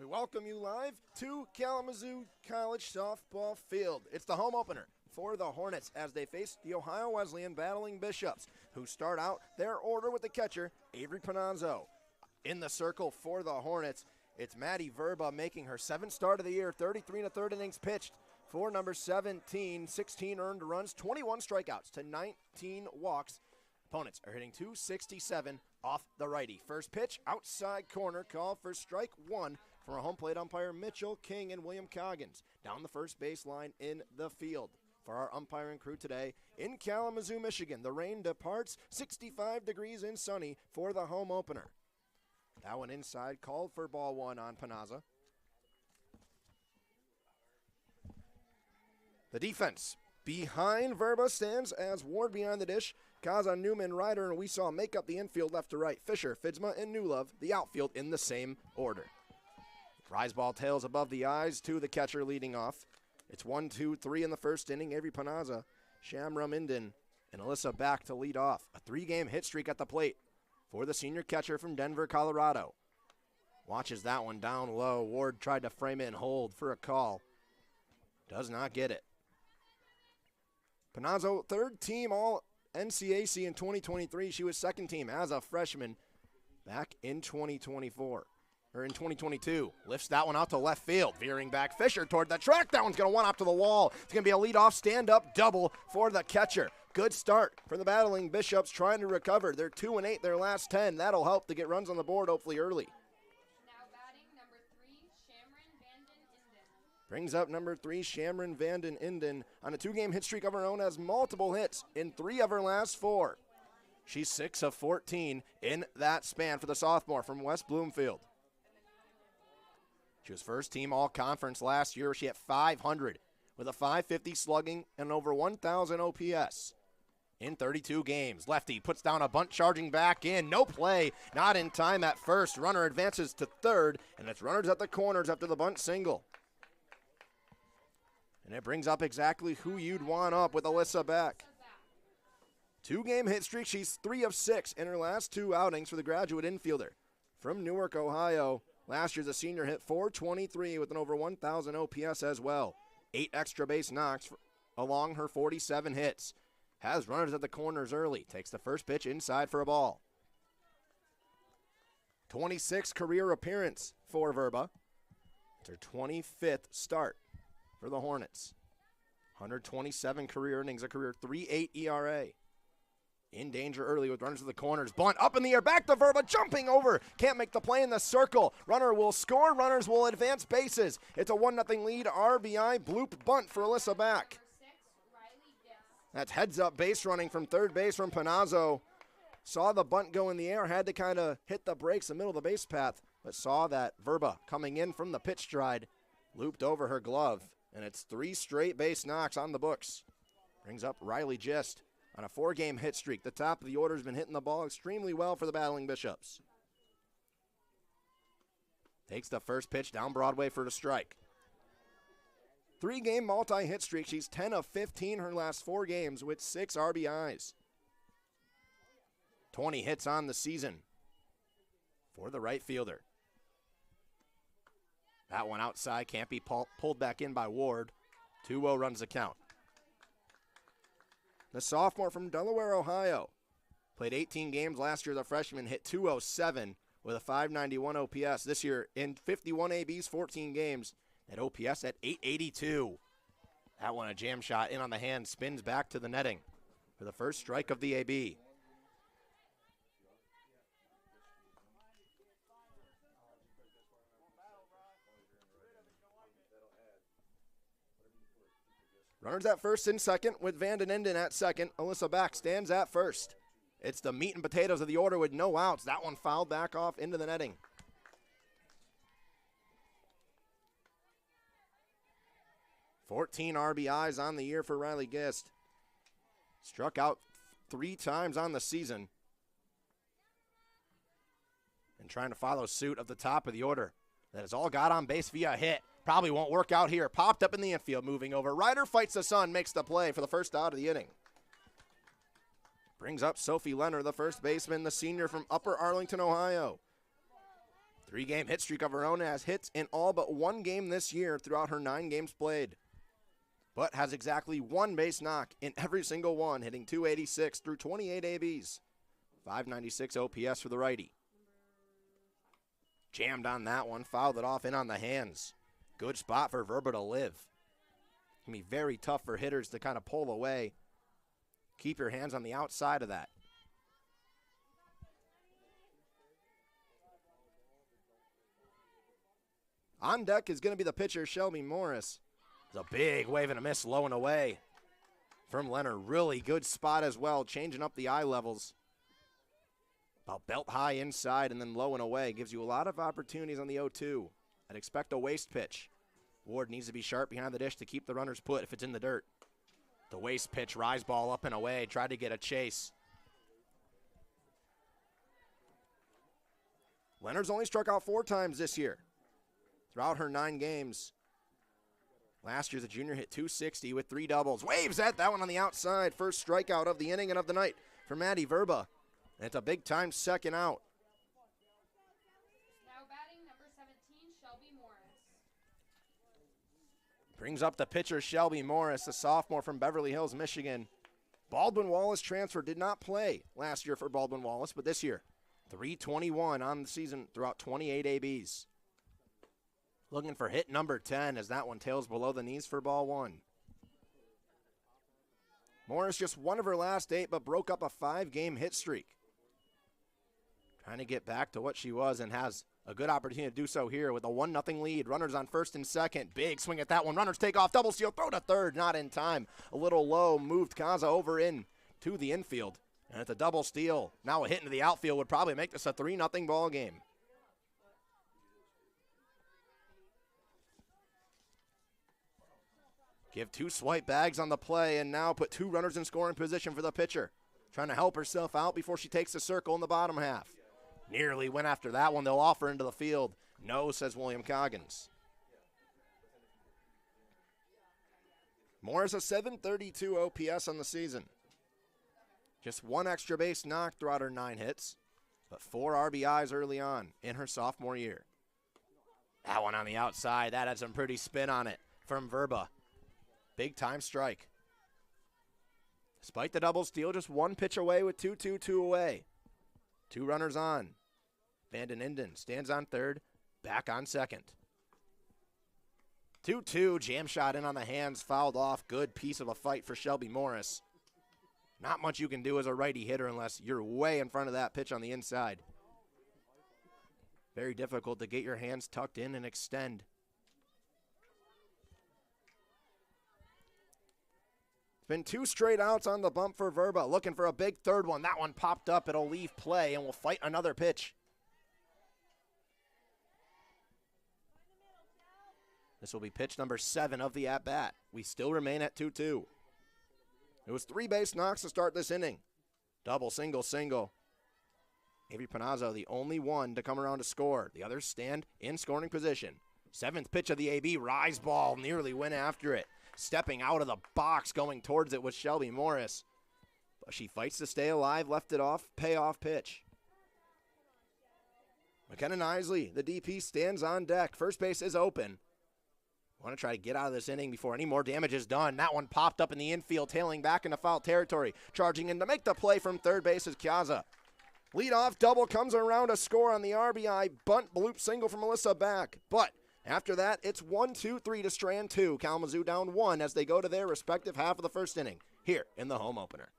We welcome you live to Kalamazoo College softball field. It's the home opener for the Hornets as they face the Ohio Wesleyan battling Bishops, who start out their order with the catcher, Avery Panazzo. In the circle for the Hornets, it's Maddie Verba making her 7th start of the year, 33 1/3 innings pitched for number 17, 16 earned runs, 21 strikeouts to 19 walks. Opponents are hitting .267 off the righty. First pitch, outside corner, call for strike one from our home plate umpire Mitchell King and William Coggins. Down the first baseline in the field. For our umpiring crew today in Kalamazoo, Michigan, the rain departs, 65 degrees and sunny for the home opener. That one inside, called for ball one on Panazza. The defense behind Verba stands as Ward behind the dish. Kaza, Newman, Ryder, and we saw make up the infield left to right. Fisher, Fidzma, and Newlove, the outfield in the same order. Rise ball tails above the eyes to the catcher leading off. It's 1-2-3 in the first inning. Avery Panazza, Shamra Minden, and Alyssa back to lead off. A 3-game hit streak at the plate for the senior catcher from Denver, Colorado. Watches that one down low. Ward tried to frame it and hold for a call. Does not get it. Panazzo, third team all NCAC in 2023. She was second team as a freshman back in 2024. Or in 2022. Lifts that one out to left field. Veering back Fisher toward the track. That one's going to one up to the wall. It's going to be a leadoff stand-up double for the catcher. Good start for the battling Bishops trying to recover. They're 2-8 their last 10. That'll help to get runs on the board hopefully early. Now batting number 3, Shamron Vanden Inden. Brings up number 3, Shamron Vanden Inden on a 2-game hit streak of her own, has multiple hits in 3 of her last 4. She's 6 of 14 in that span for the sophomore from West Bloomfield. She was first team all-conference last year. She hit .500 with a .550 slugging and over 1,000 OPS in 32 games. Lefty puts down a bunt charging back in. No play, not in time at first. Runner advances to third, and it's runners at the corners after the bunt single. And it brings up exactly who you'd want up with Alyssa back. 2-game hit streak. She's 3 of 6 in her last 2 outings for the graduate infielder from Newark, Ohio. Last year, the senior hit .423 with an over 1,000 OPS as well. 8 extra base knocks along her 47 hits. Has runners at the corners early. Takes the first pitch inside for a ball. 26th career appearance for Verba. It's her 25th start for the Hornets. 127 career innings, a career 3.8 ERA. In danger early with runners to the corners. Bunt up in the air, back to Verba, jumping over. Can't make the play in the circle. Runner will score, runners will advance bases. It's a 1-0 lead, RBI, bloop bunt for Alyssa back. That's heads up base running from third base from Panazzo. Saw the bunt go in the air, had to kind of hit the brakes in the middle of the base path, but saw that Verba coming in from the pitch stride, looped over her glove, and it's 3 straight base knocks on the books. Brings up Riley Gist on a 4-game hit streak. The top of the order has been hitting the ball extremely well for the battling Bishops. Takes the first pitch down Broadway for the strike. 3-game multi-hit streak. She's 10 of 15 her last 4 games with 6 RBIs. 20 hits on the season for the right fielder. That one outside can't be pulled back in by Ward. 2-0 runs the count. The sophomore from Delaware, Ohio. Played 18 games last year. The freshman hit .207 with a .591 OPS. This year in 51 ABs, 14 games, at OPS at .882. That one a jam shot in on the hand, spins back to the netting for the first strike of the AB. Runners at first and second with Vanden Inden at second. Alyssa back stands at first. It's the meat and potatoes of the order with no outs. That one fouled back off into the netting. RBIs on the year for Riley Gist. Struck out 3 times on the season. And trying to follow suit of the top of the order. That has all got on base via hit. Probably won't work out here. Popped up in the infield, moving over. Ryder fights the sun, makes the play for the first out of the inning. Brings up Sophie Leonard, the first baseman, the senior from Upper Arlington, Ohio. 3-game hit streak of her own, has hits in all but one game this year throughout her 9 games played. But has exactly one base knock in every single one, hitting .286 through 28 ABs. .596 OPS for the righty. Jammed on that one, fouled it off in on the hands. Good spot for Verba to live. Can be very tough for hitters to kind of pull away. Keep your hands on the outside of that. On deck is going to be the pitcher, Shelby Morris. It's a big wave and a miss, low and away from Leonard. Really good spot as well, changing up the eye levels. About belt high inside and then low and away. Gives you a lot of opportunities on the 0-2. I'd expect a waste pitch. Ward needs to be sharp behind the dish to keep the runners put if it's in the dirt. The waste pitch, rise ball up and away. Tried to get a chase. Leonard's only struck out 4 times this year throughout her 9 games. Last year, the junior hit .260 with 3 doubles. Waves at that one on the outside. First strikeout of the inning and of the night for Maddie Verba. And it's a big-time second out. Now batting number 17, Shelby Morris. Brings up the pitcher, Shelby Morris, a sophomore from Beverly Hills, Michigan. Baldwin Wallace transfer, did not play last year for Baldwin Wallace, but this year, .321 on the season throughout 28 ABs. Looking for hit number 10 as that one tails below the knees for ball 1. Morris just one of her last 8, but broke up a 5-game hit streak. Trying to get back to what she was and has a good opportunity to do so here with a 1-0 lead. Runners on first and second. Big swing at that one. Runners take off. Double steal. Throw to third. Not in time. A little low. Moved Kaza over in to the infield. And it's a double steal. Now a hit into the outfield would probably make this a 3-0 ball game. Give 2 swipe bags on the play and now put 2 runners in scoring position for the pitcher. Trying to help herself out before she takes the circle in the bottom half. Nearly went after that one. They'll offer into the field. No, says William Coggins. Morris a .732 OPS on the season. Just 1 extra base knock throughout her 9 hits, but 4 RBIs early on in her sophomore year. That one on the outside. That had some pretty spin on it from Verba. Big time strike. Despite the double steal, just 1 pitch away with 2-2 away. 2 runners on. Vanden Inden stands on third, back on second. 2-2, jam shot in on the hands, fouled off. Good piece of a fight for Shelby Morris. Not much you can do as a righty hitter unless you're way in front of that pitch on the inside. Very difficult to get your hands tucked in and extend. It's been 2 straight outs on the bump for Verba. Looking for a big third one. That one popped up. It'll leave play and will fight another pitch. This will be pitch number 7 of the at-bat. We still remain at 2-2. It was 3 base knocks to start this inning. Double, single, single. Avery Panazzo, the only one to come around to score. The others stand in scoring position. 7th pitch of the AB, rise ball, nearly went after it. Stepping out of the box, going towards it was Shelby Morris. But she fights to stay alive, left it off, payoff pitch. McKenna Isley, the DP, stands on deck. First base is open. Want to try to get out of this inning before any more damage is done. That one popped up in the infield, tailing back into foul territory. Charging in to make the play from third base is Kyaza. Leadoff double comes around to score on the RBI. Bunt bloop single from Melissa back. But after that, it's 1-2-3 to Strand 2. Kalamazoo down 1 as they go to their respective half of the first inning here in the home opener.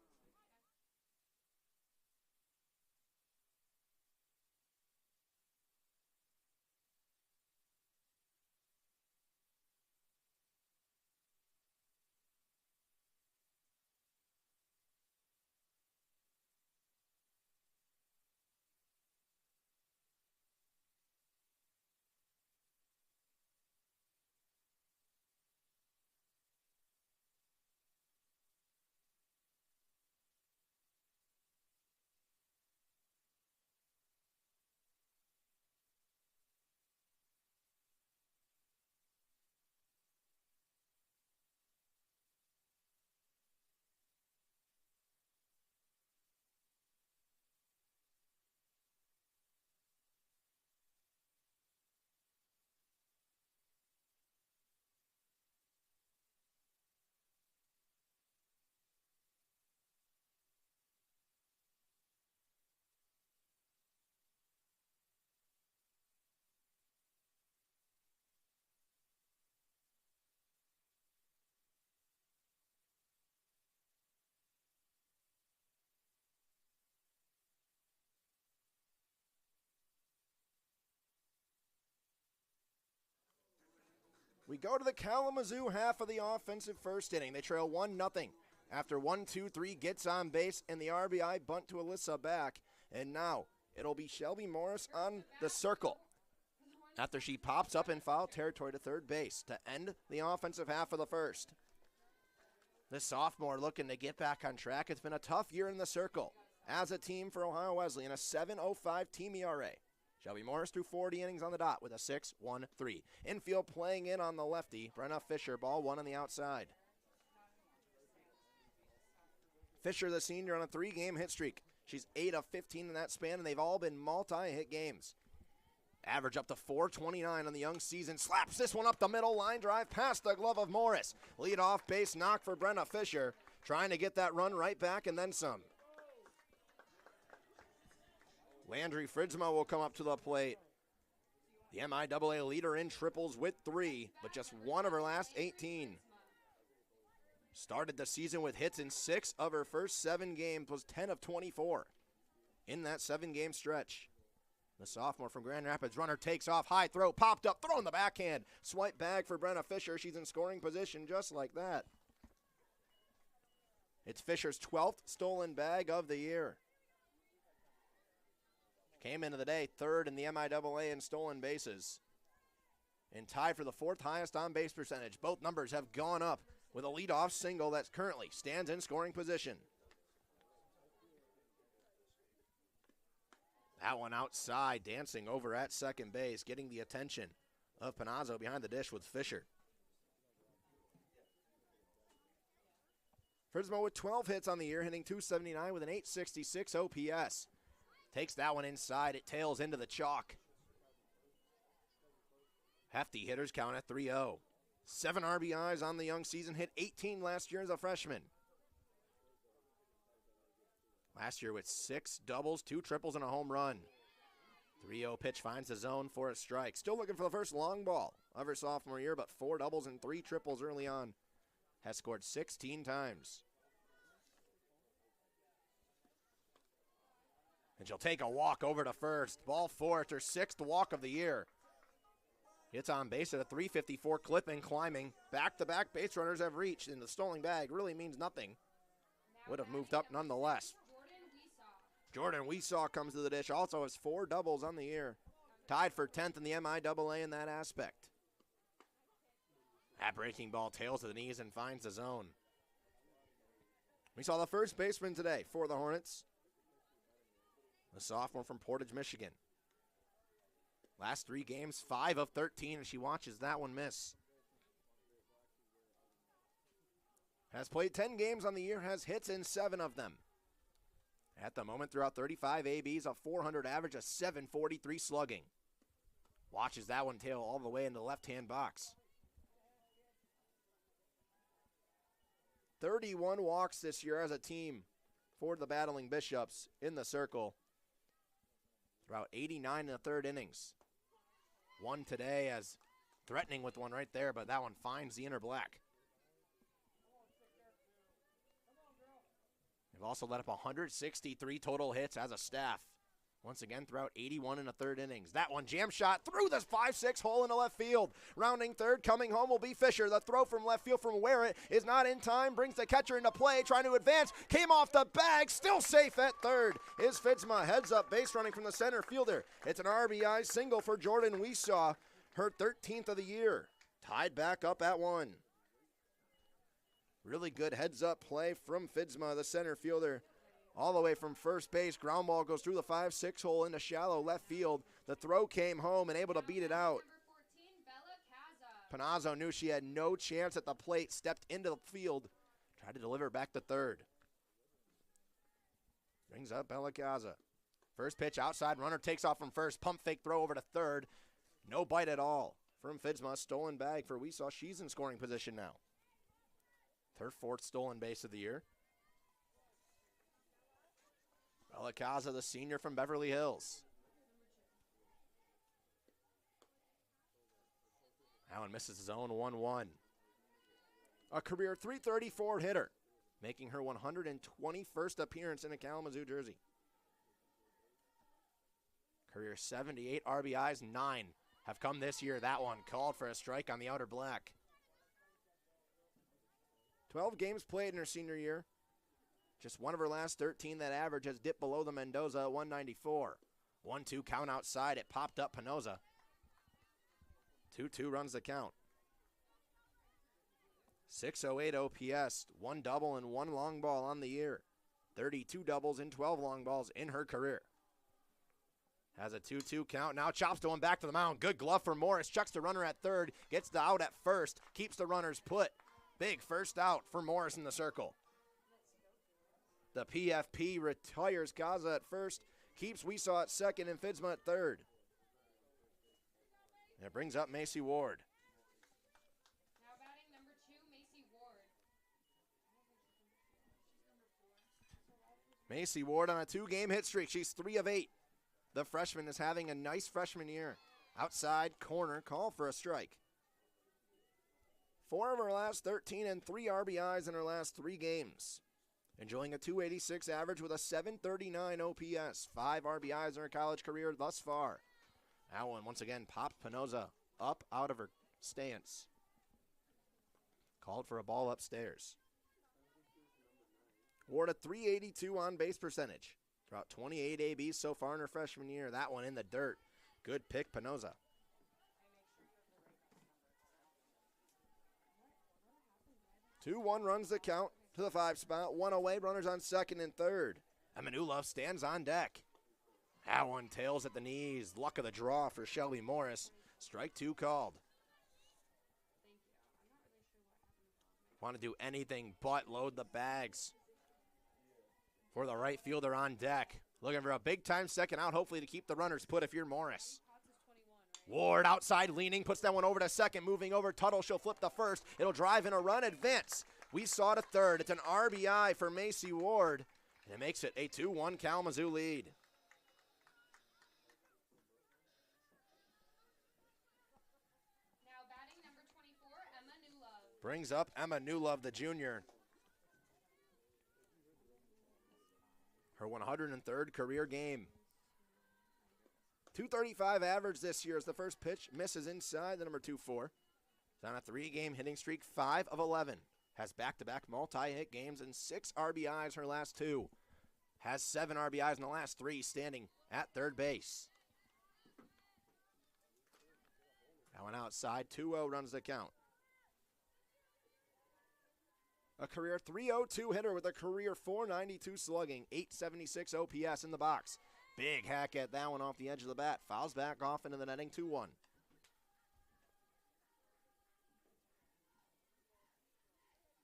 We go to the Kalamazoo half of the offensive first inning. They trail 1-0 after 1-2-3 gets on base and the RBI bunt to Alyssa back. And now it'll be Shelby Morris on the circle after she pops up in foul territory to third base to end the offensive half of the first. The sophomore looking to get back on track. It's been a tough year in the circle as a team for Ohio Wesleyan, a 7.05 team ERA. Shelby Morris threw 40 innings on the dot with a 6.13. Infield playing in on the lefty, Brenna Fisher, ball one on the outside. Fisher, the senior, on a 3-game hit streak. She's 8 of 15 in that span, and they've all been multi-hit games. Average up to 429 on the young season. Slaps this one up the middle, line drive past the glove of Morris. Lead off base knock for Brenna Fisher, trying to get that run right back and then some. Landry Fridsma will come up to the plate. The MIAA leader in triples with 3, but just one of her last 18. Started the season with hits in 6 of her first 7 games, was 10 of 24 in that 7-game stretch. The sophomore from Grand Rapids, runner takes off, high throw, popped up, throw in the backhand. Swipe bag for Brenna Fisher. She's in scoring position just like that. It's Fisher's 12th stolen bag of the year. Came into the day 3rd in the MIAA in stolen bases and tied for the 4th highest on-base percentage. Both numbers have gone up with a leadoff single that currently stands in scoring position. That one outside, dancing over at second base, getting the attention of Panazzo behind the dish with Fisher. Fridsma with 12 hits on the year, hitting .279 with an .866 OPS. Takes that one inside. It tails into the chalk. Hefty hitters count at 3-0. 7 RBIs on the young season. Hit 18 last year as a freshman. Last year with 6 doubles, 2 triples, and a home run. 3-0 pitch finds the zone for a strike. Still looking for the first long ball of her sophomore year, but 4 doubles and 3 triples early on. Has scored 16 times. And she'll take a walk over to first. Ball 4, it's her 6th walk of the year. It's on base at a .354 clip and climbing. Back-to-back base runners have reached, and the stolen bag really means nothing. Would have moved up nonetheless. Jordan Weesaw comes to the dish, also has 4 doubles on the year. Tied for 10th in the MIAA in that aspect. That breaking ball tails to the knees and finds the zone. We saw the first baseman today for the Hornets. The sophomore from Portage, Michigan. Last 3 games, 5 of 13, and she watches that one miss. Has played 10 games on the year, has hits in 7 of them. At the moment, throughout 35 ABs, a .400 average, a .743 slugging. Watches that one tail all the way into the left-hand box. 31 walks this year as a team for the Battling Bishops in the circle. Throughout 89 in the 3rd innings. One today as threatening with one right there, but that one finds the inner black. They've also let up 163 total hits as a staff. Once again, throughout 81 in the 3rd innings. That one jam shot through the 5-6 hole into left field. Rounding third, coming home will be Fisher. The throw from left field from Warrett is not in time. Brings the catcher into play, trying to advance. Came off the bag, still safe at third. Is Fitzma, heads up, base running from the center fielder. It's an RBI single for Jordan Weesaw, her 13th of the year. Tied back up at 1. Really good heads up play from Fitzma, the center fielder. All the way from first base, ground ball goes through the 5-6 hole into shallow left field. The throw came home and able to beat it out. Panazzo knew she had no chance at the plate, stepped into the field, tried to deliver back to third. Brings up Bella Caza. First pitch outside, runner takes off from first, pump fake throw over to third. No bite at all from Fitzma, stolen bag for Weesaw. She's in scoring position now. Her 4th stolen base of the year. Bella Caza, the senior from Beverly Hills. That one misses zone 1-1. A career .334 hitter, making her 121st appearance in a Kalamazoo jersey. Career 78 RBIs, 9 have come this year. That one called for a strike on the outer black. 12 games played in her senior year. Just one of her last 13, that average has dipped below the Mendoza at 194. 1-2 count outside. It popped up Penosa. 2-2 runs the count. 608 OPS, 1 double and 1 long ball on the year. 32 doubles and 12 long balls in her career. Has a 2-2 count. Now chops to one back to the mound. Good glove for Morris. Chucks the runner at third. Gets the out at first. Keeps the runners put. Big first out for Morris in the circle. The PFP retires Gaza at first. Keeps Weesaw at second and Fidsma at third. And it brings up Macy Ward. Now batting number 2, Macy Ward. Macy Ward on a 2-game hit streak. She's 3 of 8. The freshman is having a nice freshman year. Outside corner, call for a strike. 4 of her last 13 and 3 RBIs in her last 3 games. Enjoying a 286 average with a 739 OPS. 5 RBIs in her college career thus far. That one once again popped Penosa up out of her stance. Called for a ball upstairs. Ward a 382 on base percentage. About 28 ABs so far in her freshman year. That one in the dirt. Good pick, Penosa. 2-1 runs the count to the 5 spot. 1 away, runners on second and third. Emanulov stands on deck. That one tails at the knees. Luck of the draw for Shelby Morris. Strike 2 called. Want to do anything but load the bags for the right fielder on deck. Looking for a big-time second out, hopefully to keep the runners put if you're Morris. Ward outside leaning, puts that one over to second, moving over Tuttle. She'll flip the first. It'll drive in a run, advance. We saw to third. It's an RBI for Macy Ward, and it makes it a 2-1 Kalamazoo lead. Now batting number 24, Emma Newlove. Brings up Emma Newlove, the junior. Her 103rd career game. 235 average this year as the first pitch misses inside the number 2-4. It's on a 3-game hitting streak, 5 of 11. Has back-to-back multi-hit games and 6 RBIs her last 2. Has 7 RBIs in the last 3, standing at third base. That one outside, 2-0 runs the count. A career 302 hitter with a career 492 slugging, 876 OPS in the box. Big hack at that one off the edge of the bat. Fouls back off into the netting, 2-1.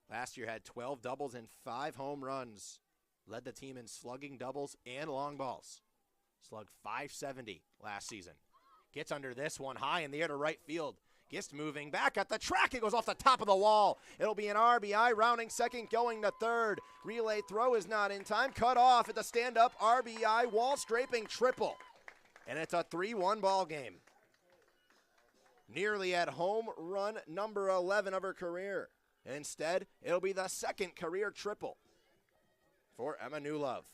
Last year had 12 doubles and 5 home runs. Led the team in slugging doubles and long balls. Slugged .570 last season. Gets under this one, high in the air to right field. Gist moving back at the track. It goes off the top of the wall. It'll be an RBI, rounding second, going to third. Relay throw is not in time. Cut off at the stand-up RBI, wall scraping triple. And it's a 3-1 ball game. Nearly at home run number 11 of her career. Instead, it'll be the second career triple for Emma Newlove.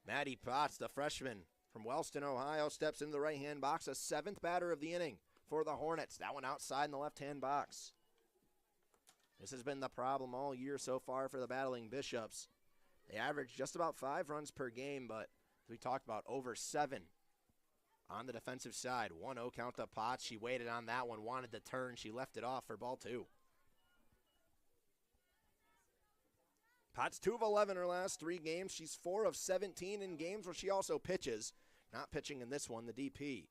Maddie Potts, the freshman from Wellston, Ohio, steps into the right-hand box, a 7th batter of the inning for the Hornets. That one outside in the left-hand box. This has been the problem all year so far for the Battling Bishops. They average just about 5 runs per game, but as we talked about, over 7 on the defensive side. 1-0 count to Potts. She waited on that one, wanted to turn. She left it off for ball 2. Potts 2 of 11 her last 3 games. She's 4 of 17 in games where she also pitches. Not pitching in this one, the DP.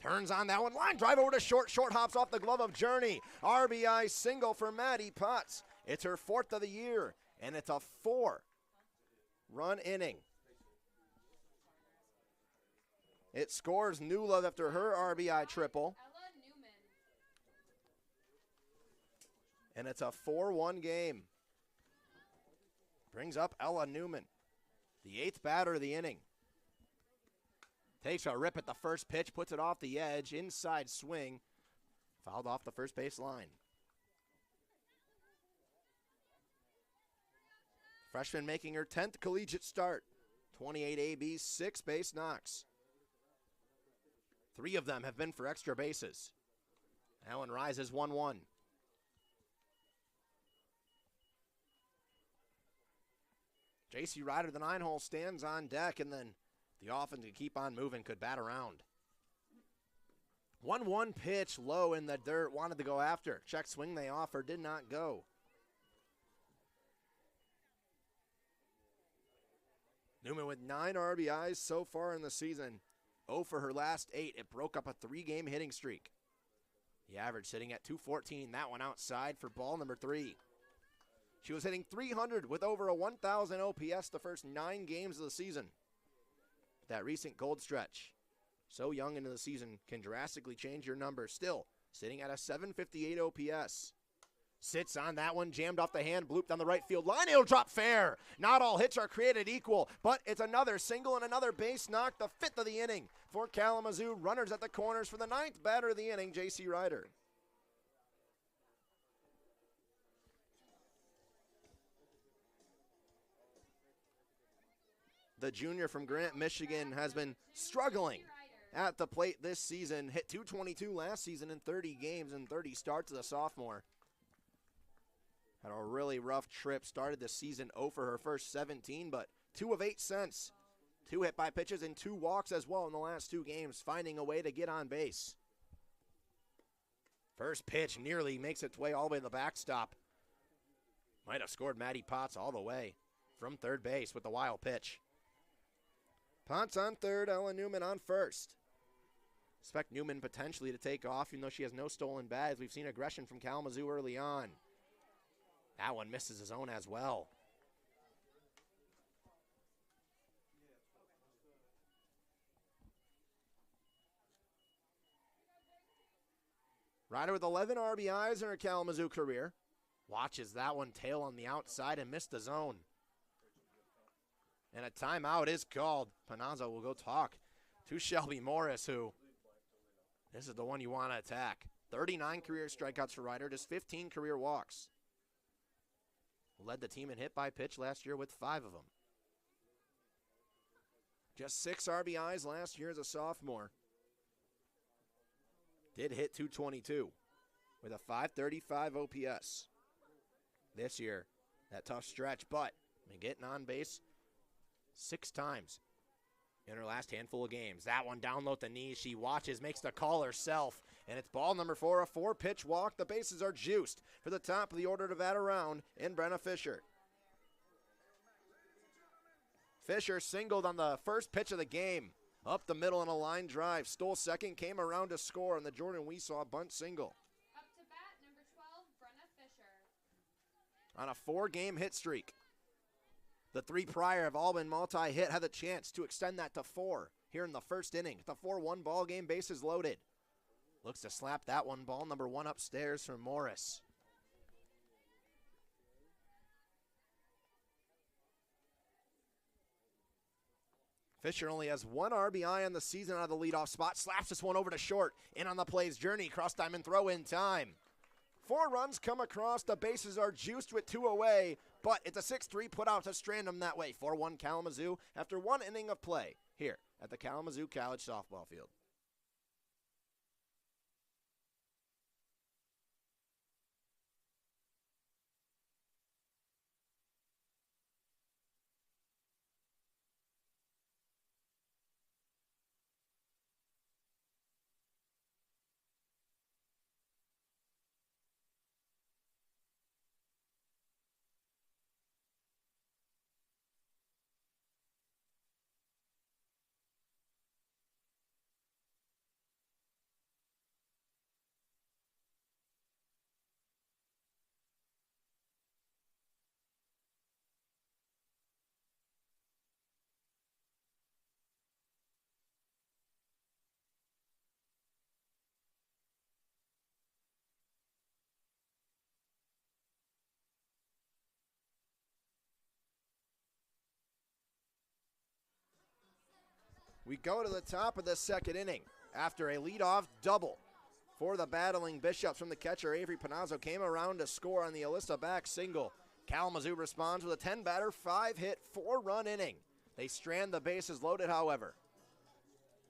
Turns on that one. Line drive over to short. Short hops off the glove of Journey. RBI single for Maddie Potts. It's her 4th of the year, and it's a 4-run inning. It scores Newlove after her RBI triple. Ella Newman. And it's a 4-1 game. Brings up Ella Newman, the 8th batter of the inning. Takes a rip at the first pitch, puts it off the edge, inside swing, fouled off the first base line. Freshman making her 10th collegiate start. 28 ABs, 6 base knocks. 3 of them have been for extra bases. Allen rises 1-1. J.C. Ryder, the 9-hole, stands on deck, and then the offense to keep on moving could bat around. 1-1 pitch low in the dirt, wanted to go after. Check swing they offer, did not go. Newman with 9 RBIs so far in the season. 0 for her last 8. It broke up a 3-game hitting streak. The average sitting at 214. That one outside for ball number 3. She was hitting .300 with over a 1,000 OPS the first 9 games of the season. That recent cold stretch, so young into the season, can drastically change your numbers. Still sitting at a 758 OPS. Sits on that one, jammed off the hand, blooped down the right field line. It'll drop fair. Not all hits are created equal, but it's another single and another base knock, the 5th of the inning for Kalamazoo. Runners at the corners for the 9th batter of the inning, J.C. Ryder. The junior from Grant, Michigan, has been struggling at the plate this season. Hit .222 last season in 30 games and 30 starts as a sophomore. Had a really rough trip. Started the season 0 for her first 17, but 2 of 8 since. 2 hit by pitches and 2 walks as well in the last 2 games, finding a way to get on base. First pitch nearly makes its way all the way to the backstop. Might have scored Maddie Potts all the way from third base with the wild pitch. Potts on third, Ella Newman on first. Expect Newman potentially to take off, even though she has no stolen bags. We've seen aggression from Kalamazoo early on. That one misses his own as well. Ryder with 11 RBIs in her Kalamazoo career. Watches that one tail on the outside and missed the zone. And a timeout is called. Panazzo will go talk to Shelby Morris, who, this is the one you want to attack. 39 career strikeouts for Ryder, just 15 career walks. Led the team in hit by pitch last year with 5 of them. Just 6 RBIs last year as a sophomore. Did hit .222 with a .535 OPS. This year, that tough stretch, but getting on base 6 times in her last handful of games. That one down low at the knees. She watches, makes the call herself, and it's ball number 4, a 4-pitch walk. The bases are juiced for the top of the order to bat around in Brenna Fisher. Fisher singled on the first pitch of the game. Up the middle on a line drive. Stole second, came around to score on the Jordan Weesaw bunt single. Up to bat, number 12, Brenna Fisher. On a 4-game hit streak. The 3 prior have all been multi-hit, had the chance to extend that to 4 here in the first inning. The 4-1 ball game, bases loaded. Looks to slap that one, ball number 1 upstairs from Morris. Fisher only has 1 RBI on the season out of the leadoff spot. Slaps this one over to short. In on the play's journey, cross diamond throw in time. 4 runs come across, the bases are juiced with 2 away, but it's a 6-3 put out to strand them that way. 4-1 Kalamazoo after 1 inning of play here at the Kalamazoo College softball field. We go to the top of the second inning after a leadoff double for the battling Bishops from the catcher. Avery Panazzo came around to score on the Alyssa back single. Kalamazoo responds with a 10-batter, 5-hit, 4-run inning. They strand the bases loaded, however,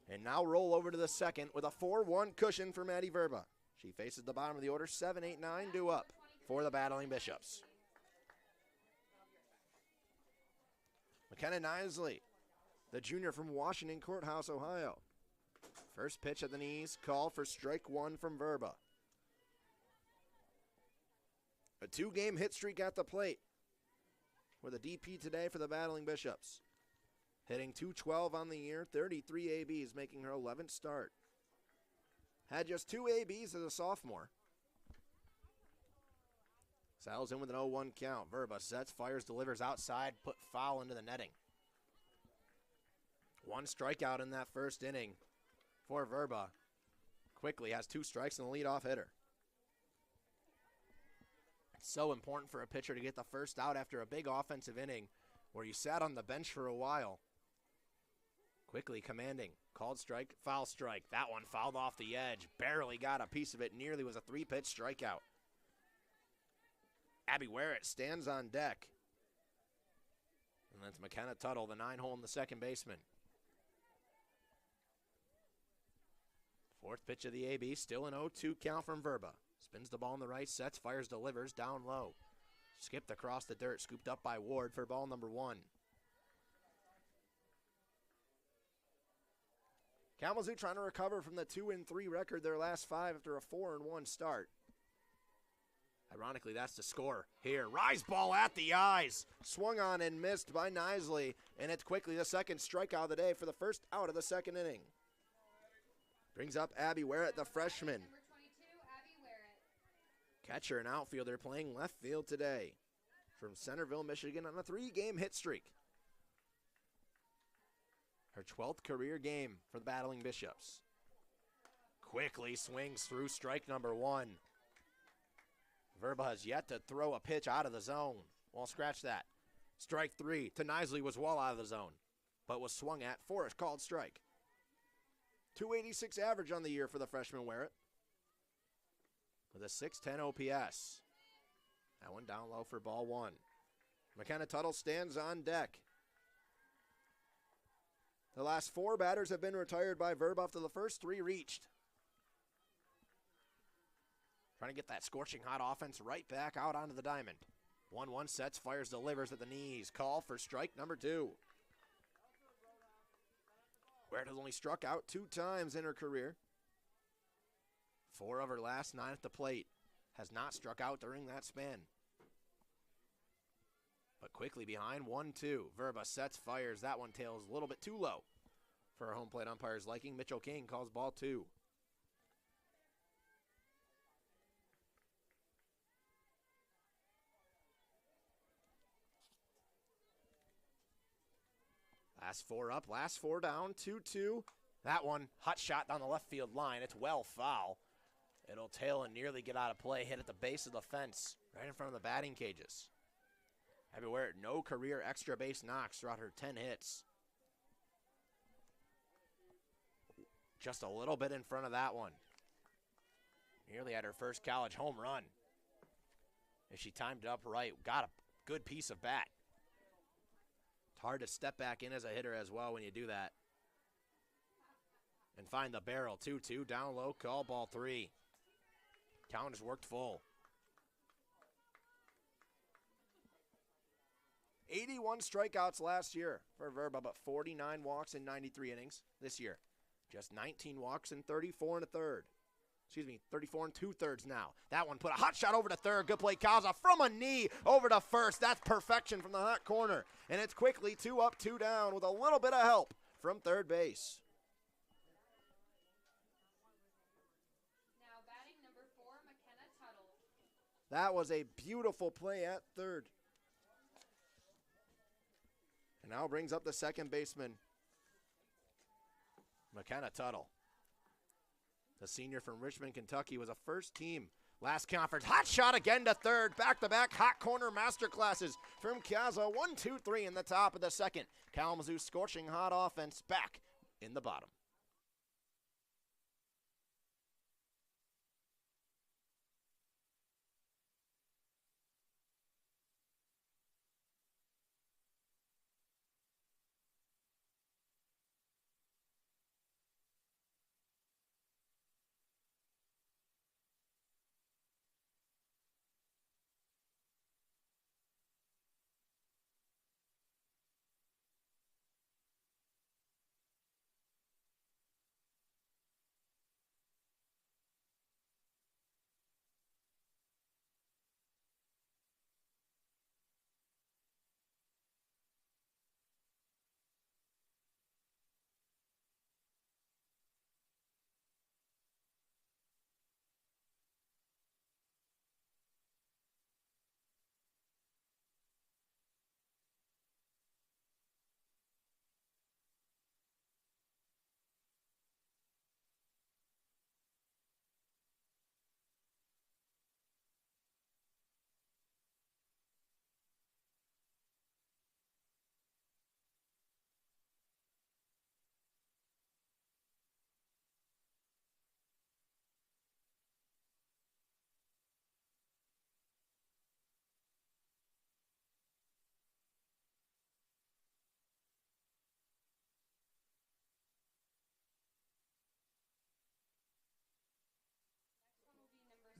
and now roll over to the second with a 4-1 cushion for Maddie Verba. She faces the bottom of the order, 7, 8, 9 due up for the Battling Bishops. McKenna Nisley, the junior from Washington Courthouse, Ohio. First pitch at the knees, call for strike one from Verba. A 2-game hit streak at the plate with a DP today for the Battling Bishops. Hitting .212 on the year, 33 ABs, making her 11th start. Had just 2 ABs as a sophomore. Saddles in with an 0-1 count. Verba sets, fires, delivers outside, put foul into the netting. 1 strikeout in that first inning for Verba. Quickly has 2 strikes and the leadoff hitter. It's so important for a pitcher to get the first out after a big offensive inning where you sat on the bench for a while. Quickly commanding. Called strike, foul strike. That one fouled off the edge. Barely got a piece of it. Nearly was a 3-pitch strikeout. Abby Warrett stands on deck. And that's McKenna Tuttle, the 9-hole in the second baseman. Fourth pitch of the AB, still an 0-2 count from Verba. Spins the ball on the right, sets, fires, delivers, down low. Skipped across the dirt, scooped up by Ward for ball number 1. Kalamazoo trying to recover from the 2-3 record their last 5 after a 4-1 start. Ironically, that's the score here. Rise ball at the eyes. Swung on and missed by Nisley, and it's quickly the second strikeout of the day for the first out of the second inning. Brings up Abby Warrett, the freshman. Number 22, Abby Warrett. Catcher and outfielder playing left field today from Centerville, Michigan on a 3-game hit streak. Her 12th career game for the Battling Bishops. Quickly swings through strike number 1. Verba has yet to throw a pitch out of the zone. Well, scratch that. Strike 3 to Nisley was well out of the zone, but was swung at for a called strike. 286 average on the year for the freshman Warrett with a 610 OPS. That one down low for ball 1. McKenna Tuttle stands on deck. The last 4 batters have been retired by Verba after the first 3 reached. Trying to get that scorching hot offense right back out onto the diamond. 1-1 sets, fires, delivers at the knees. Call for strike number 2. Warrett has only struck out 2 times in her career. 4 of her last 9 at the plate. Has not struck out during that span. But quickly behind 1-2. Verba sets, fires. That one tails a little bit too low for her home plate umpire's liking. Mitchell King calls ball 2. Last 4 up, last 4 down, 2-2. That one, hot shot down the left field line. It's well foul. It'll tail and nearly get out of play. Hit at the base of the fence, right in front of the batting cages. Abby Warrett, no career extra base knocks throughout her 10 hits. Just a little bit in front of that one. Nearly had her first college home run. If she timed it up right, got a good piece of bat. It's hard to step back in as a hitter as well when you do that. And find the barrel. 2-2, down low, call ball 3. Count has worked full. 81 strikeouts last year for Verba, but 49 walks in 93 innings this year. Just 19 walks in 34 2/3 now. That one put a hot shot over to third. Good play, Kaza from a knee over to first. That's perfection from the hot corner. And it's quickly 2 up, 2 down with a little bit of help from third base. Now batting number 4, McKenna Tuttle. That was a beautiful play at third. And now brings up the second baseman, McKenna Tuttle. The senior from Richmond, Kentucky, was a first team last conference. Hot shot again to third. Back-to-back hot corner masterclasses from Kaza. 1-2-3 in the top of the second. Kalamazoo scorching hot offense back in the bottom.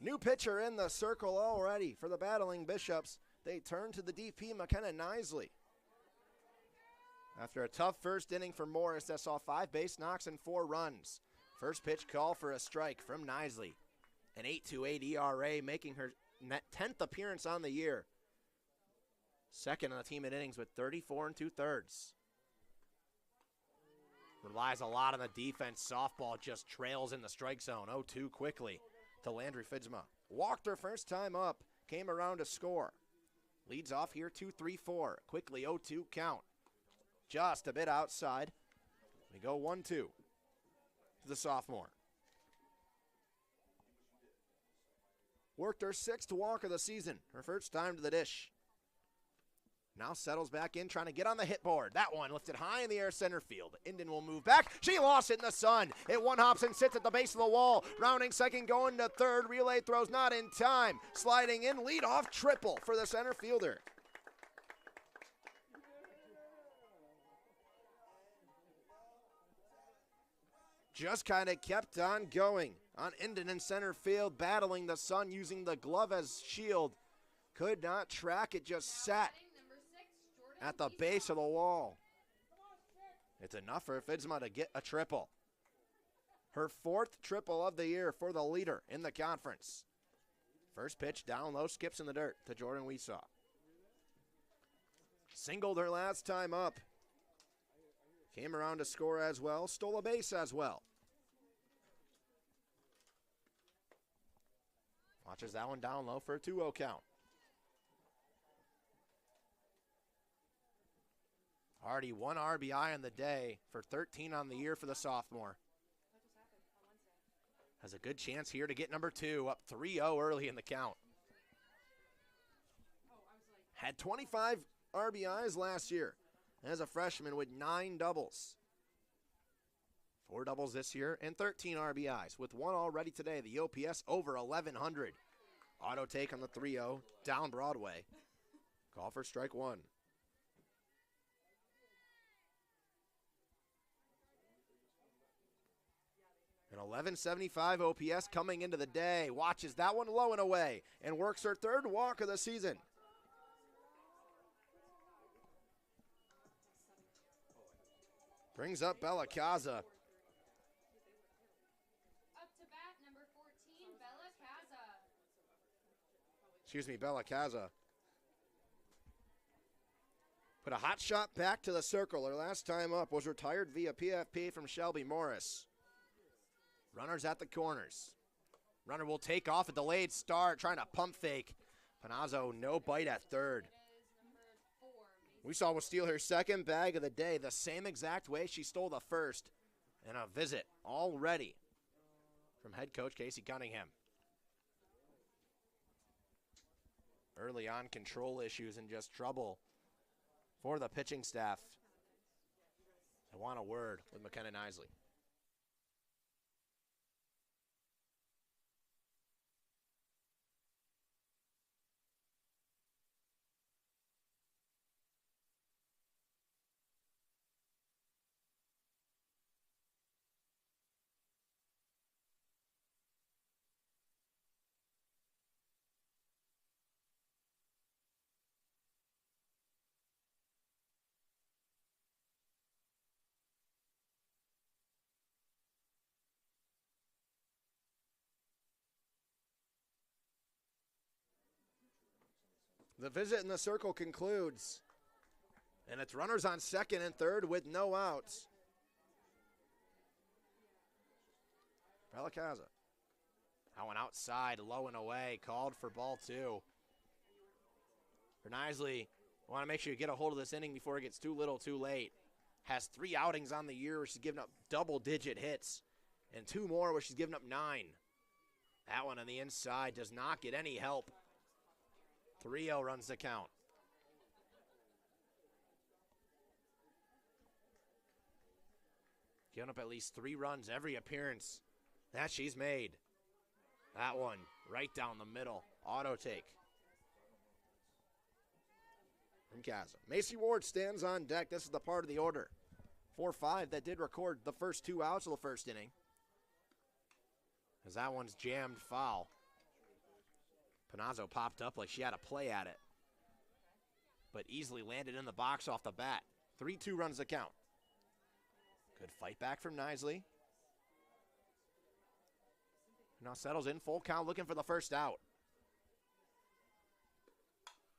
New pitcher in the circle already for the battling Bishops. They turn to the DP, McKenna Nisley. After a tough first inning for Morris that saw 5 base knocks and 4 runs. First pitch call for a strike from Nisley. An 8.28 ERA, making her 10th appearance on the year. Second on the team in innings with 34 2/3. Relies a lot on the defense. Softball just trails in the strike zone. 0-2 quickly to Landry Fidzma. Walked her first time up, came around to score. Leads off here 2-3-4. Quickly 0-2 count. Just a bit outside. We go 1-2 to the sophomore. Worked her 6th walk of the season. Her first time to the dish. Now settles back in, trying to get on the hit board. That one lifted high in the air center field. Inden will move back. She lost it in the sun. It one-hops and sits at the base of the wall. Rounding second, going to third. Relay throws not in time. Sliding in, leadoff triple for the center fielder. Just kind of kept on going on Inden in center field, battling the sun, using the glove as shield. Could not track it, just sat at the base of the wall. It's enough for Fidzma to get a triple. Her 4th triple of the year for the leader in the conference. First pitch down low, skips in the dirt to Jordan Weesaw. Singled her last time up. Came around to score as well, stole a base as well. Watches that one down low for a 2-0 count. Already 1 RBI on the day for 13 on the year for the sophomore. Has a good chance here to get number 2, up 3-0 early in the count. Had 25 RBIs last year as a freshman with 9 doubles. 4 doubles this year and 13 RBIs with 1 already today. The OPS over 1,100. Auto take on the 3-0 down Broadway. Call for strike 1. An 1175 OPS coming into the day. Watches that one low and away and works her 3rd walk of the season. Brings up Bella Caza. Up to bat, number 14, Bella Caza. Excuse me, Bella Caza. Put a hot shot back to the circle. Her last time up was retired via PFP from Shelby Morris. Runners at the corners. Runner will take off a delayed start, trying to pump fake. Panazzo, no bite at third. Weesaw will steal her 2nd bag of the day, the same exact way she stole the first. And a visit already from head coach Casey Cunningham. Early on, control issues and just trouble for the pitching staff. I want a word with McKenna Nisley. The visit in the circle concludes, and it's runners on 2nd and 3rd with no outs. Bella Caza. That one outside, low and away, called for ball 2. For Nisley, want to make sure you get a hold of this inning before it gets too little too late. Has 3 outings on the year where she's given up double-digit hits, and 2 more where she's given up 9. That one on the inside does not get any help. 3-0 runs the count. Giving up at least 3 runs every appearance that she's made. That one right down the middle. Auto take from Caza. Macy Ward stands on deck. This is the part of the order. 4-5 that did record the first 2 outs of the first inning. As that one's jammed foul. Panazzo popped up like she had a play at it, but easily landed in the box off the bat. 3-2 runs the count. Good fight back from Nisley. Now settles in, full count, looking for the first out.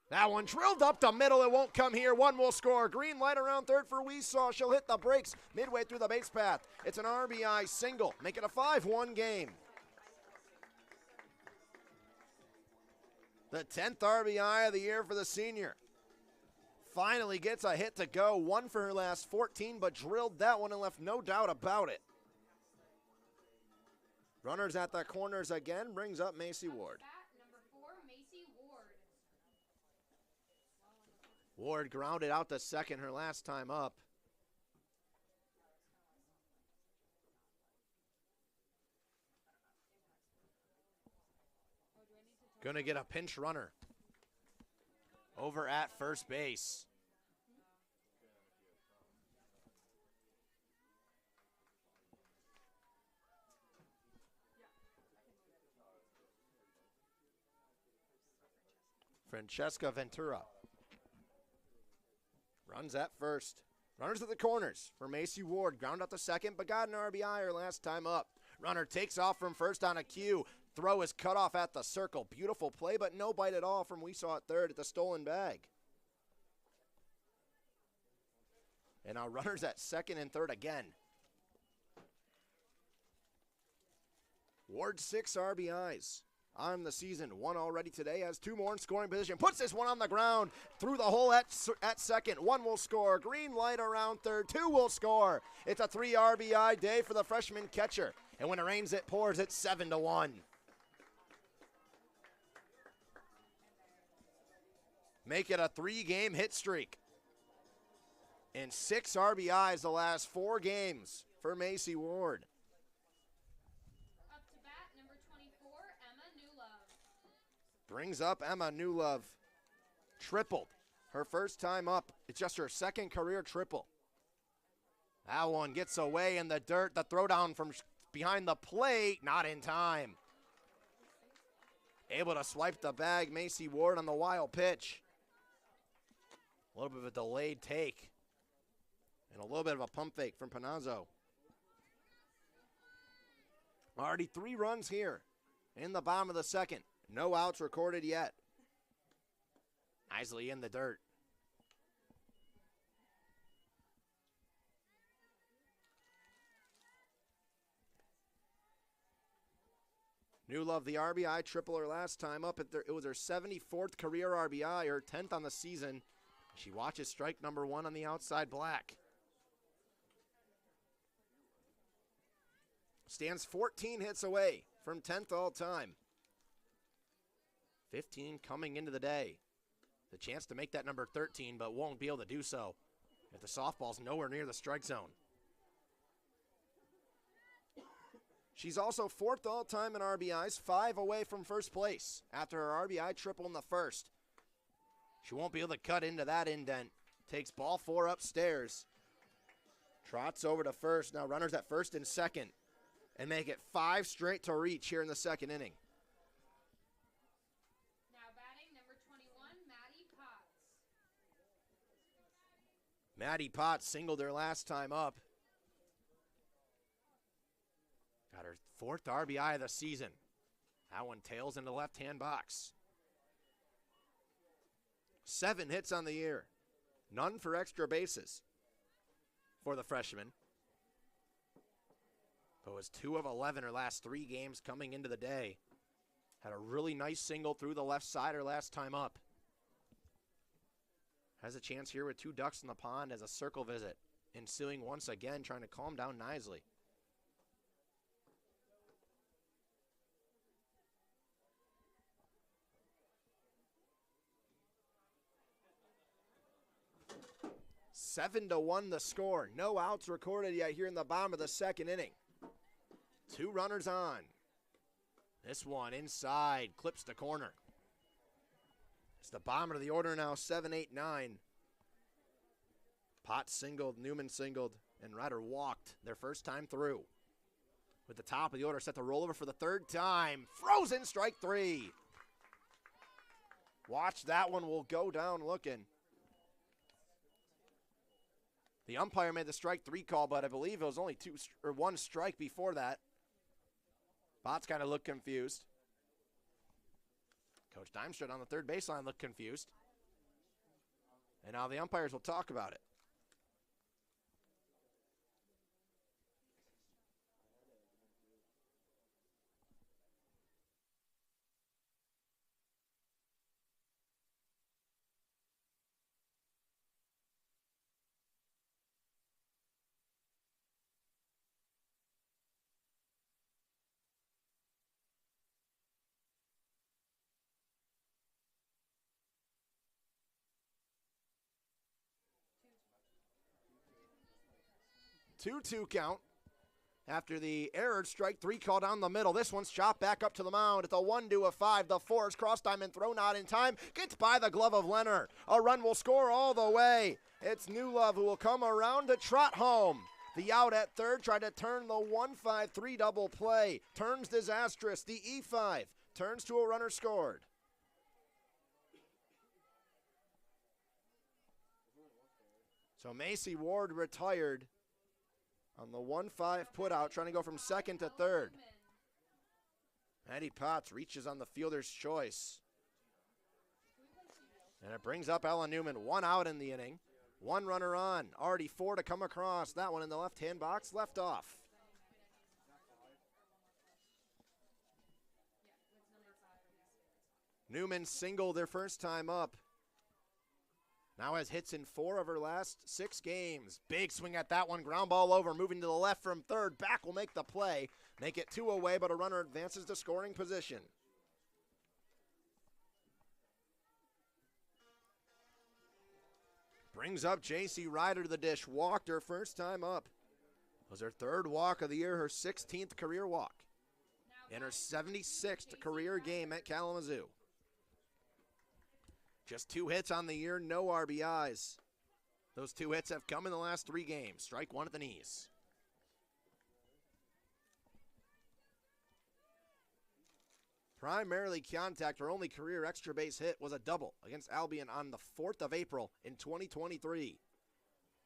That one drilled up the middle. It won't come here. One will score. Green light around third for Weesaw. She'll hit the brakes midway through the base path. It's an RBI single. Make it a 5-1 game. The 10th RBI of the year for the senior. Finally gets a hit to go. One for her last 14, but drilled that one and left no doubt about it. Runners at the corners again. Brings up Macy Ward. Number 4, Macy Ward. Ward grounded out to second her last time up. Gonna get a pinch runner over at first base. Francesca Ventura runs at first. Runners at the corners for Macy Ward. Ground out to second, but got an RBI her last time up. Runner takes off from first on a cue. Throw is cut off at the circle. Beautiful play, but no bite at all from Weesaw at third at the stolen bag. And now runners at second and third again. Ward 6 RBIs on the season. One already today, has 2 more in scoring position. Puts this one on the ground through the hole at second. 1 will score. Green light around third. 2 will score. It's a 3 RBI day for the freshman catcher. And when it rains, it pours. It's 7-1. Make it a 3-game hit streak. And 6 RBIs the last 4 games for Macy Ward. Up to bat, number 24, Emma Newlove. Brings up Emma Newlove. Tripled her first time up. It's just her second career triple. That one gets away in the dirt. The throwdown from behind the plate, not in time. Able to swipe the bag, Macy Ward on the wild pitch. A little bit of a delayed take. And a little bit of a pump fake from Panazzo. Already 3 runs here in the bottom of the second. No outs recorded yet. Isley in the dirt. Newlove, the RBI triple her last time up. It was her 74th career RBI, her 10th on the season. She watches strike number 1 on the outside black. Stands 14 hits away from 10th all time. 15 coming into the day. The chance to make that number 13, but won't be able to do so if the softball's nowhere near the strike zone. She's also 4th all time in RBIs, 5 away from first place after her RBI triple in the first. She won't be able to cut into that indent. Takes ball 4 upstairs. Trots over to first. Now runners at first and second. And make it 5 straight to reach here in the second inning. Now batting, number 21, Maddie Potts. Maddie Potts singled her last time up. Got her 4th RBI of the season. That one tails into the left-hand box. 7 hits on the year. None for extra bases for the freshman. But was 2 of 11 her last 3 games coming into the day. Had a really nice single through the left side her last time up. Has a chance here with 2 ducks in the pond as a circle visit ensuing once again, trying to calm down Nisley. Seven to 1 the score. No outs recorded yet here in the bottom of the second inning. 2 runners on. This one inside, clips the corner. It's the bottom of the order now, 7, 8, 9. Potts singled, Newman singled, and Ryder walked their first time through. With the top of the order set to roll over for the 3rd time. Frozen, strike 3. Watch, that one will go down looking. The umpire made the strike 3 call, but I believe it was only 1 strike before that. Botts kind of looked confused. Coach Dimestad on the third baseline looked confused. And now the umpires will talk about it. Two count after the error. Strike 3 call down the middle. This one's chopped back up to the mound. It's a 1-5. The 4 is cross diamond throw, not in time. Gets by the glove of Leonard. A run will score all the way. It's Newlove who will come around to trot home. The out at third tried to turn the 1-5-3 double play. Turns disastrous. The E5 turns to a runner scored. So Macy Ward retired on the 1-5 put out, trying to go from second to third. Maddie Potts reaches on the fielder's choice. And it brings up Ella Newman. 1 out in the inning. 1 runner on. Already 4 to come across. That one in the left-hand box, left off. Newman singled their first time up. Now has hits in 4 of her last 6 games. Big swing at that one. Ground ball over. Moving to the left from third. Back will make the play. Make it 2 away, but a runner advances to scoring position. Brings up J.C. Ryder to the dish. Walked her first time up. It was her 3rd walk of the year, her 16th career walk. In her 76th career game at Kalamazoo. Just 2 hits on the year, no RBIs. Those 2 hits have come in the last 3 games. Strike 1 at the knees. Primarily contact, her only career extra base hit was a double against Albion on the 4th of April in 2023.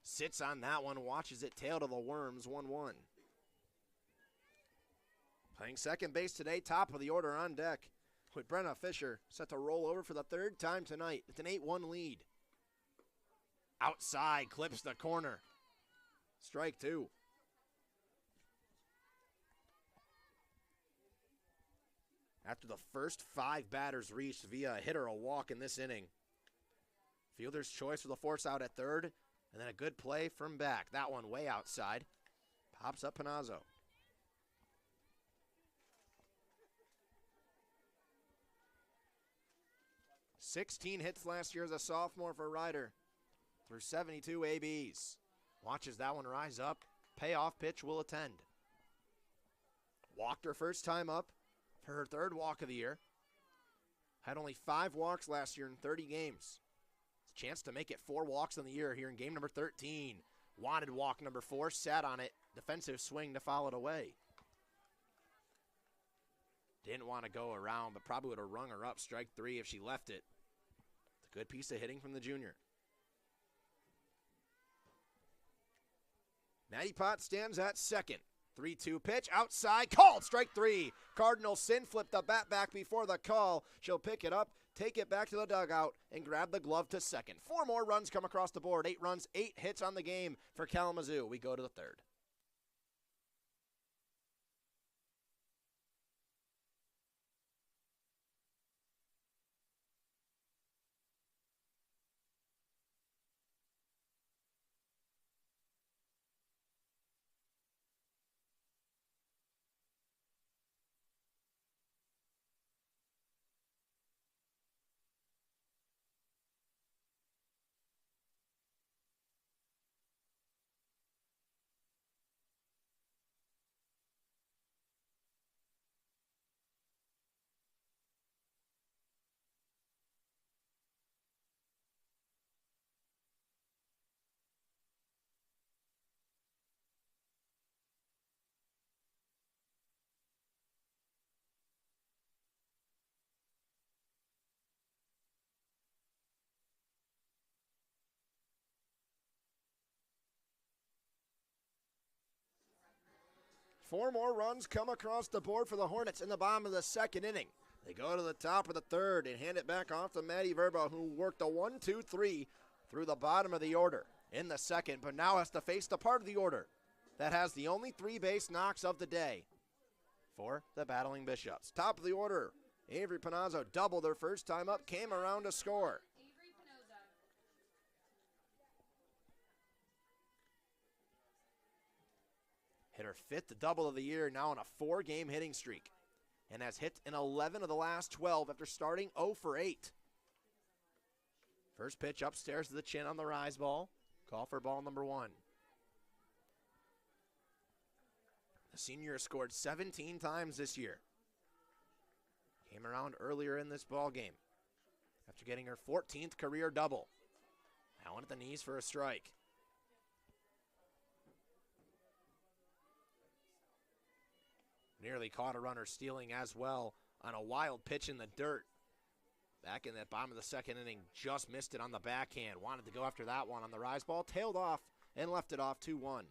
Sits on that one, watches it tail to the Worms, 1-1. Playing second base today, top of the order on deck, with Brenna Fisher set to roll over for the 3rd time tonight. It's an 8-1 lead. Outside, clips the corner. Strike 2. After the first 5 batters reached via a hit or a walk in this inning. Fielder's choice for the force out at 3rd, and then a good play from back. That one way outside. Pops up Panazzo. 16 hits last year as a sophomore for Ryder through 72 ABs. Watches that one rise up. Payoff pitch will attend. Walked her first time up for her 3rd walk of the year. Had only 5 walks last year in 30 games. It's a chance to make it 4 walks in the year here in game number 13. Wanted walk number 4, sat on it. Defensive swing to foul it away. Didn't want to go around, but probably would have rung her up. Strike 3 if she left it. It's a good piece of hitting from the junior. Maddie Potts stands at second. 3-2 pitch, outside, called, strike 3. Cardinal Sin flipped the bat back before the call. She'll pick it up, take it back to the dugout, and grab the glove to second. 4 more runs come across the board. 8 runs, 8 hits on the game for Kalamazoo. We go to the 3rd. 4 more runs come across the board for the Hornets in the bottom of the second inning. They go to the top of the third and hand it back off to Maddie Verba, who worked a 1-2-3 through the bottom of the order in the second, but now has to face the part of the order that has the only 3 base knocks of the day for the Battling Bishops. Top of the order, Avery Panazzo doubled their first time up, came around to score. Avery Pinoza. Hit her 5th double of the year, now on a 4-game hitting streak, and has hit in 11 of the last 12 after starting 0 for 8. First pitch upstairs to the chin on the rise ball. Call for ball number 1. The senior has scored 17 times this year. Came around earlier in this ball game after getting her 14th career double. That one at the knees for a strike. Nearly caught a runner stealing as well on a wild pitch in the dirt. Back in that bottom of the second inning, just missed it on the backhand. Wanted to go after that one on the rise ball. Tailed off and left it off 2-1.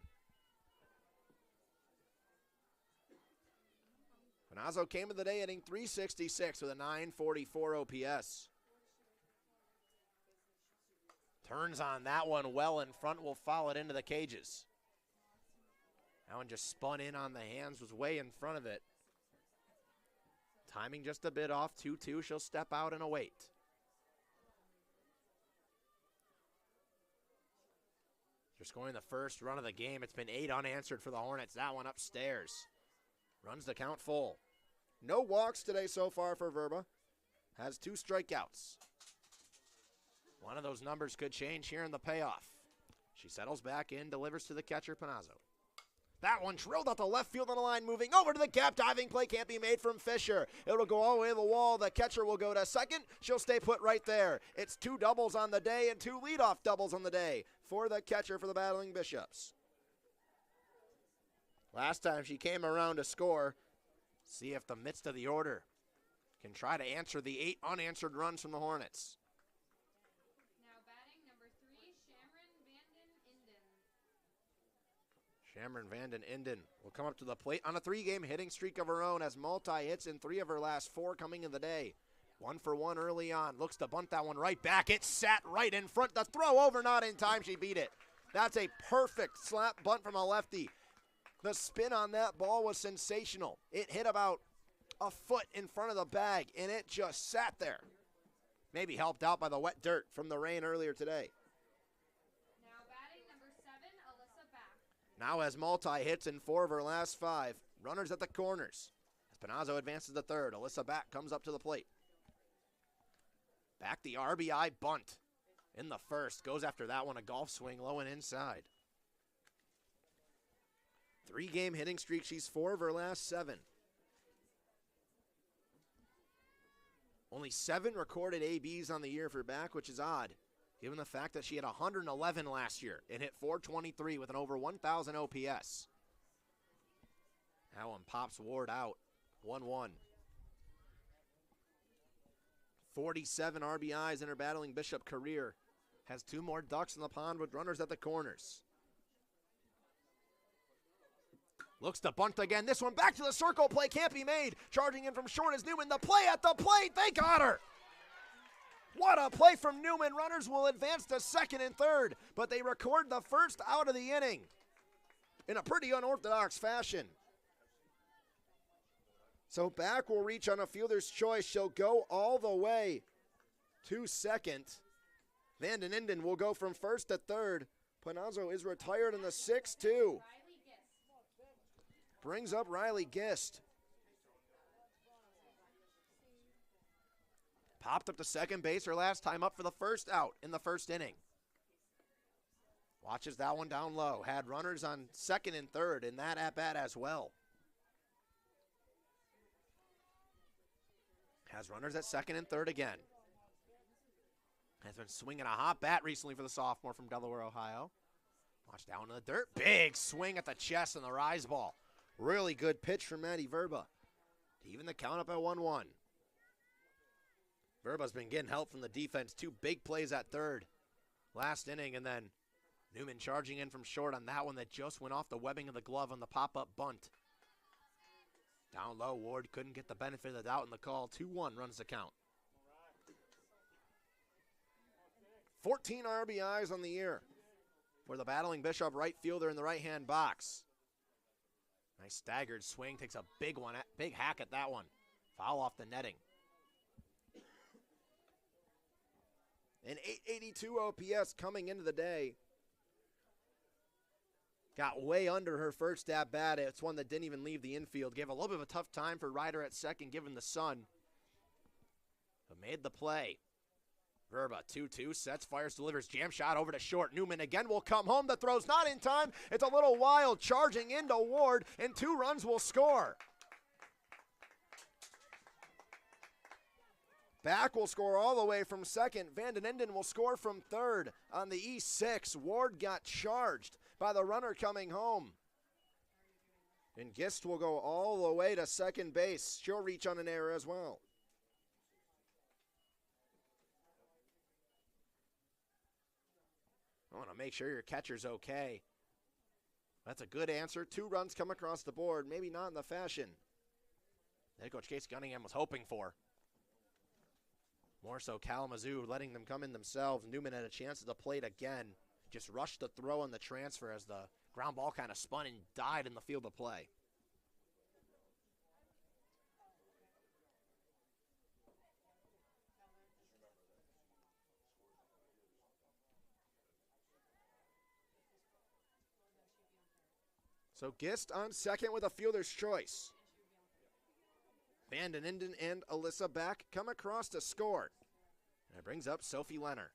Panazzo came to the day hitting .366 with a .944 OPS. Turns on that one well in front, will follow it into the cages. That one just spun in on the hands, was way in front of it. Timing just a bit off, 2-2. She'll step out and await. They're scoring the first run of the game. It's been 8 unanswered for the Hornets. That one upstairs. Runs the count full. No walks today so far for Verba. Has 2 strikeouts. One of those numbers could change here in the payoff. She settles back in, delivers to the catcher, Panazzo. That one drilled out the left field on the line, moving over to the gap. Diving play can't be made from Fisher. It'll go all the way to the wall. The catcher will go to second. She'll stay put right there. It's 2 doubles on the day and 2 leadoff doubles on the day for the catcher for the Battling Bishops. Last time she came around to score. See if the midst of the order can try to answer the 8 unanswered runs from the Hornets. Now batting number 3, Shamron Shamron Vanden Inden. Vanden Inden will come up to the plate on a 3-game hitting streak of her own, as multi-hits in 3 of her last 4 coming in the day. 1 for 1 early on. Looks to bunt that one right back. It sat right in front. The throw over, not in time. She beat it. That's a perfect slap bunt from a lefty. The spin on that ball was sensational. It hit about a foot in front of the bag, and it just sat there. Maybe helped out by the wet dirt from the rain earlier today. Now batting number 7, Alyssa Back. Now has multi-hits in 4 of her last 5. Runners at the corners. As Panazzo advances to third, Alyssa Back comes up to the plate. Back the RBI bunt in the first. Goes after that one, a golf swing low and inside. 3-game hitting streak. She's 4 of her last 7. Only 7 recorded ABs on the year for Back, which is odd, given the fact that she had 111 last year and hit .423 with an over 1,000 OPS. That one pops Ward out, 1-1. 47 RBIs in her Battling Bishop career. Has 2 more ducks in the pond with runners at the corners. Looks to bunt again. This one back to the circle. Play can't be made. Charging in from short is Newman. The play at the plate. They got her. What a play from Newman. Runners will advance to second and third, but they record the first out of the inning in a pretty unorthodox fashion. So Back will reach on a fielder's choice. She'll go all the way to second. Vanden Inden will go from first to third. Panazzo is retired in the 6-2. Brings up Riley Gist. Popped up to second base her last time up for the first out in the first inning. Watches that one down low. Had runners on second and third in that at-bat as well. Has runners at second and third again. Has been swinging a hot bat recently for the sophomore from Delaware, Ohio. Watch down in the dirt. Big swing at the chest and the rise ball. Really good pitch from Maddie Verba to even the count up at 1-1. Verba's been getting help from the defense. 2 big plays at third last inning, and then Newman charging in from short on that one that just went off the webbing of the glove on the pop-up bunt. Down low, Ward couldn't get the benefit of the doubt in the call. 2-1 runs the count. 14 RBIs on the year for the battling Bishop right fielder in the right-hand box. Nice staggered swing, takes a big one, big hack at that one. Foul off the netting. An 882 OPS coming into the day. Got way under her first at bat. It's one that didn't even leave the infield. Gave a little bit of a tough time for Ryder at second, given the sun. But made the play. Verba, 2-2, sets, fires, delivers, jam shot over to short. Newman again will come home. The throw's not in time. It's a little wild, charging into Ward, and 2 runs will score. Back will score all the way from second. Vanden Enden will score from third on the E6. Ward got charged by the runner coming home. And Gist will go all the way to second base. She'll reach on an error as well. I want to make sure your catcher's okay. That's a good answer. 2 runs come across the board, maybe not in the fashion that Coach Case Gunningham was hoping for. More so Kalamazoo letting them come in themselves. Newman had a chance at the plate again. Just rushed the throw on the transfer as the ground ball kind of spun and died in the field of play. So Gist on second with a fielder's choice. Vanden Enden and Alyssa back come across to score. And it brings up Sophie Leonard.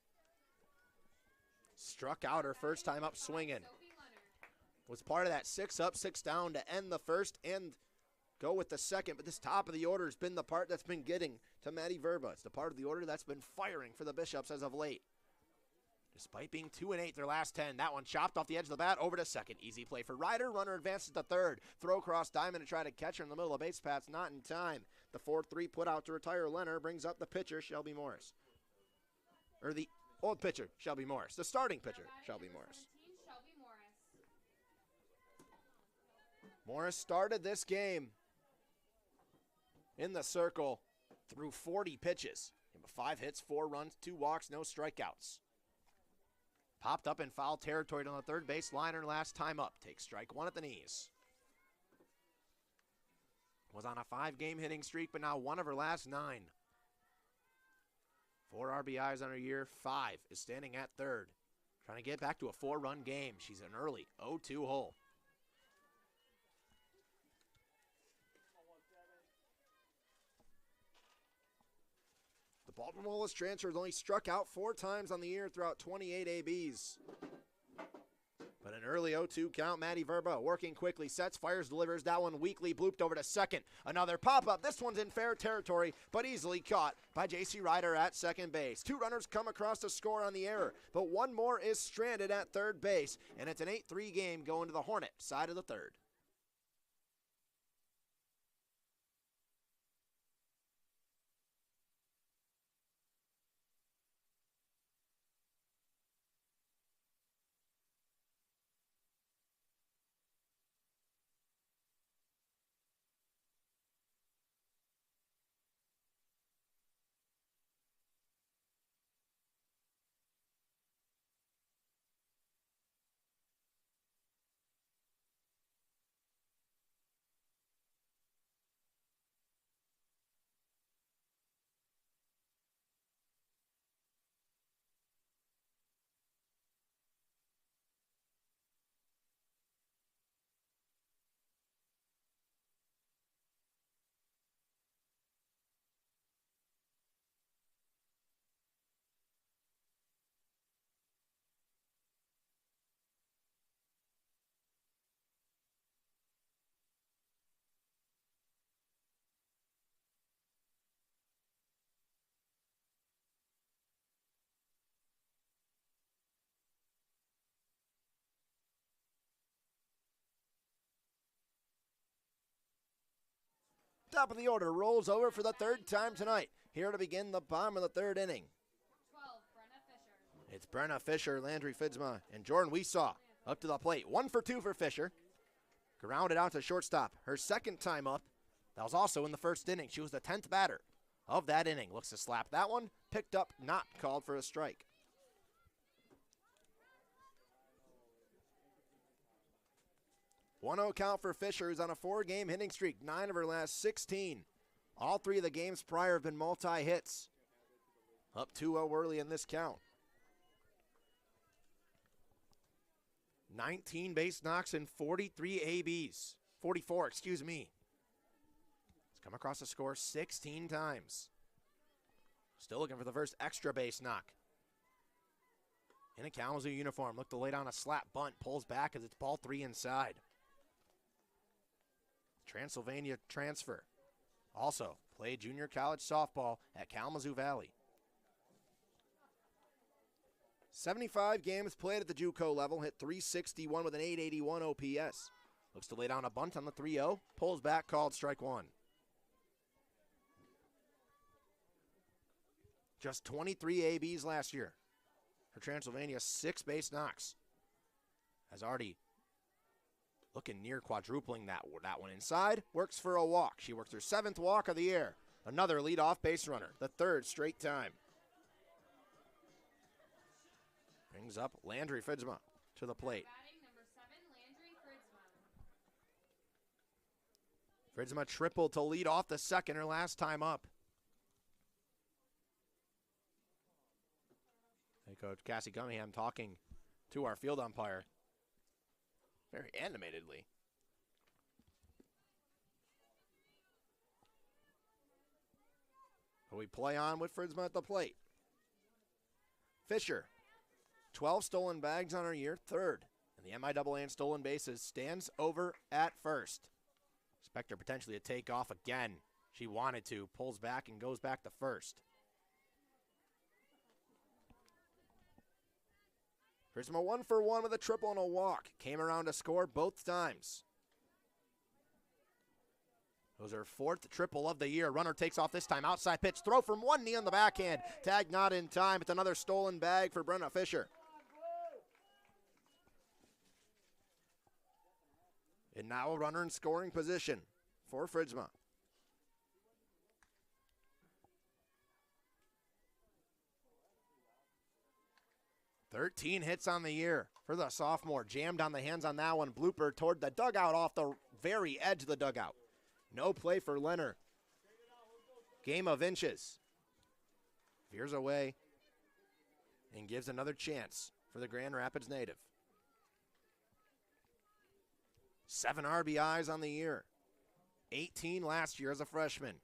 Struck out her first time up swinging. Was part of that 6 up, 6 down to end the first and go with the second. But this top of the order has been the part that's been getting to Maddie Verba. It's the part of the order that's been firing for the Bishops as of late. Despite being 2-8 their last 10, that one chopped off the edge of the bat over to second. Easy play for Ryder. Runner advances to third. Throw across diamond to try to catch her in the middle of the base paths. Not in time. The 4-3 put out to retire Leonard brings up the pitcher, Shelby Morris. Or the old pitcher, Shelby Morris. The starting pitcher, Shelby Morris. Morris started this game in the circle through 40 pitches. 5 hits, 4 runs, 2 walks, no strikeouts. Popped up in foul territory on the third base liner last time up. Takes strike 1 at the knees. Was on a 5-game hitting streak, but now 1 of her last 9. 4 RBIs on her year. 5 is standing at third. Trying to get back to a 4-run game. She's an early 0-2 hole. The Baltimore Willis transfer has only struck out 4 times on the year throughout 28 ABs. But an early 0-2 count. Maddie Verba working quickly, sets, fires, delivers. That one weakly blooped over to second. Another pop-up. This one's in fair territory, but easily caught by J.C. Ryder at second base. 2 runners come across to score on the error, but 1 more is stranded at third base, and it's an 8-3 game going to the Hornet side of the third. Top of the order rolls over for the 3rd time tonight. Here to begin the bottom of the 3rd inning. 12, Brenna Fisher. It's Brenna Fisher, Landry Fidsma, and Jordan Weesaw up to the plate. 1 for 2 for Fisher. Grounded out to shortstop. Her 2nd time up. That was also in the first inning. She was the 10th batter of that inning. Looks to slap that one. Picked up, not called for a strike. One-0 count for Fisher, who's on a 4-game hitting streak, 9 of her last 16. All 3 of the games prior have been multi-hits. Up 2-0 early in this count. 19 base knocks and 43 ABs. 44, excuse me. It's come across the score 16 times. Still looking for the first extra base knock. In a Kalamazoo uniform, look to lay down a slap bunt, pulls back as it's ball 3 inside. Transylvania transfer. Also played junior college softball at Kalamazoo Valley. 75 games played at the JUCO level, hit .361 with an .881 OPS. Looks to lay down a bunt on the 3-0, pulls back, called strike 1. Just 23 ABs last year for Transylvania, 6 base knocks. Has already looking near quadrupling that one inside. Works for a walk. She works her 7th walk of the year. Another leadoff base runner, the 3rd straight time. Brings up Landry Fridsma to the plate. Batting number 7, Landry Fridsma. Fridsma tripled to lead off the second, her last time up. Hey, Coach Cassie Cunningham talking to our field umpire very animatedly. But we play on with Fridsma at the plate. Fisher, 12 stolen bags on her year, 3rd in the MIAA in stolen bases, stands over at first. Expect her potentially to take off again. She wanted to, pulls back and goes back to first. Fridsma 1 for 1 with a triple and a walk. Came around to score both times. It was her 4th triple of the year. Runner takes off this time. Outside pitch. Throw from one knee on the backhand. Tag not in time. It's another stolen bag for Brenna Fisher. And now a runner in scoring position for Fridsma. "13 hits on the year for the sophomore. Jammed on the hands on that one. Blooper toward the dugout off the very edge of the dugout. No play for Leonard. Game of inches. Veers away and gives another chance for the Grand Rapids native. 7 RBIs on the year. 18 last year as a freshman.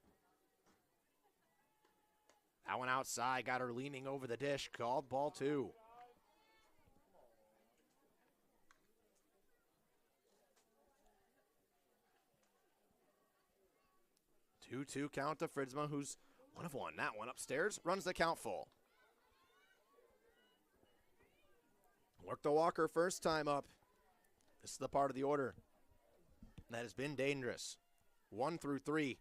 That one outside, got her leaning over the dish. Called ball 2. Two count to Fridsma, who's 1 of 1. That one upstairs runs the count full. Worked the walker first time up. This is the part of the order that has been dangerous. 1 through 3.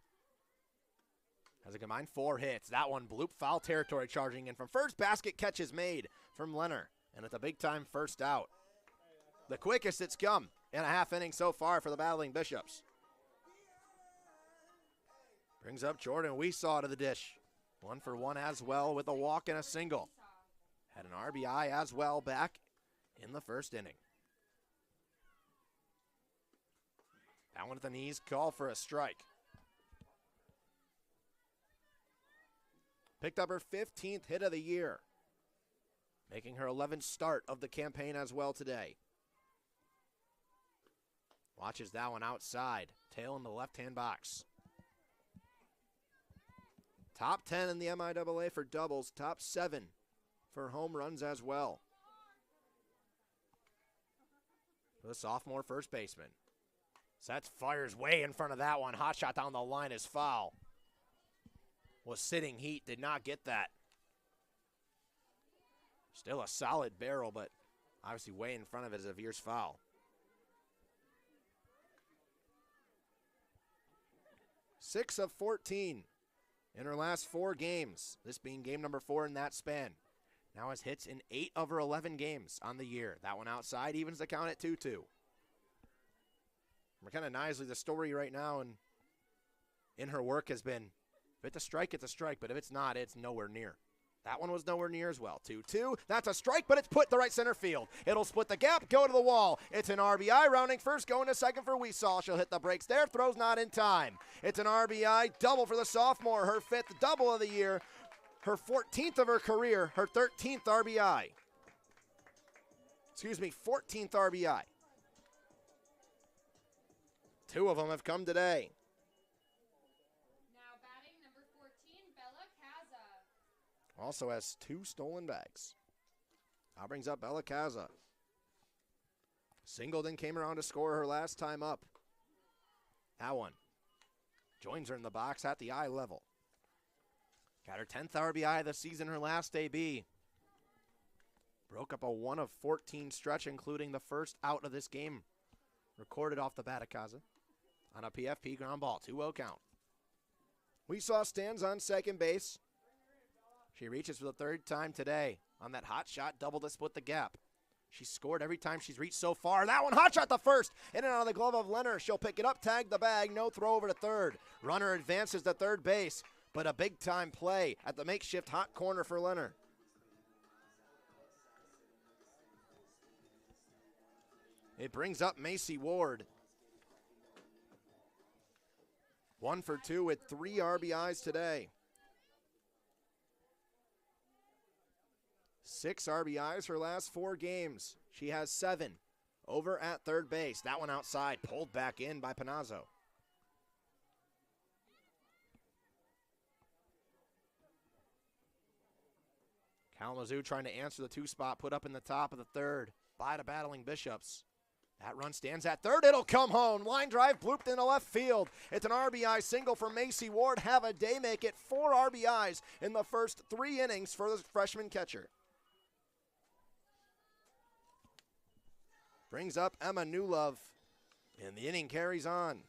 Has a combined 4 hits. That one bloop foul territory, charging in from first. Basket catch is made from Leonard, and it's a big time first out. The quickest it's come in a half inning so far for the Battling Bishops. Brings up Jordan Weesaw to the dish. 1 for 1 as well with a walk and a single. Had an RBI as well back in the first inning. That one at the knees, call for a strike. Picked up her 15th hit of the year, making her 11th start of the campaign as well today. Watches that one outside, tail in the left-hand box. Top 10 in the MIAA for doubles, top 7 for home runs as well. For the sophomore first baseman. Sets, fires way in front of that one. Hot shot down the line is foul. Was sitting heat, did not get that. Still a solid barrel, but obviously way in front of it as a Veers foul. 6 of 14 in her last 4 games, this being game number 4 in that span. Now has hits in 8 of her 11 games on the year. That one outside evens the count at 2-2. We're kind of nicely the story right now, and in her work has been, if it's a strike, it's a strike, but if it's not, it's nowhere near. That one was nowhere near as well. 2-2. That's a strike, but it's put to right center field. It'll split the gap, go to the wall. It's an RBI, rounding first, going to second for Weesaw. She'll hit the brakes there, throws not in time. It's an RBI double for the sophomore, her 5th double of the year, her 14th of her career, her 13th RBI. 14th RBI. 2 of them have come today. Now batting number 14, Bella Caza. Also has 2 stolen bags. Now brings up Bella Caza. Singleton came around to score her last time up. That one joins her in the box at the eye level. Got her 10th RBI of the season, her last AB. Broke up a 1 of 14 stretch, including the first out of this game. Recorded off the bat of Caza on a PFP ground ball. 2-0 count. Weesaw stands on second base. She reaches for the 3rd time today on that hot shot double to split the gap. She's scored every time she's reached so far. That one, hot shot the first. In and out of the glove of Leonard. She'll pick it up, tag the bag, no throw over to third. Runner advances to third base, but a big-time play at the makeshift hot corner for Leonard. It brings up Macy Ward. 1 for 2 with 3 RBIs today. 6 RBIs her last 4 games. She has 7 over at third base. That one outside, pulled back in by Panazzo. Kalamazoo trying to answer the 2 spot, put up in the top of the 3rd by the battling Bishops. That run stands at 3rd. It'll come home. Line drive blooped into left field. It's an RBI single for Macy Ward. Have a day, make it 4 RBIs in the first 3 innings for the freshman catcher. Brings up Emma Newlove, and the inning carries on.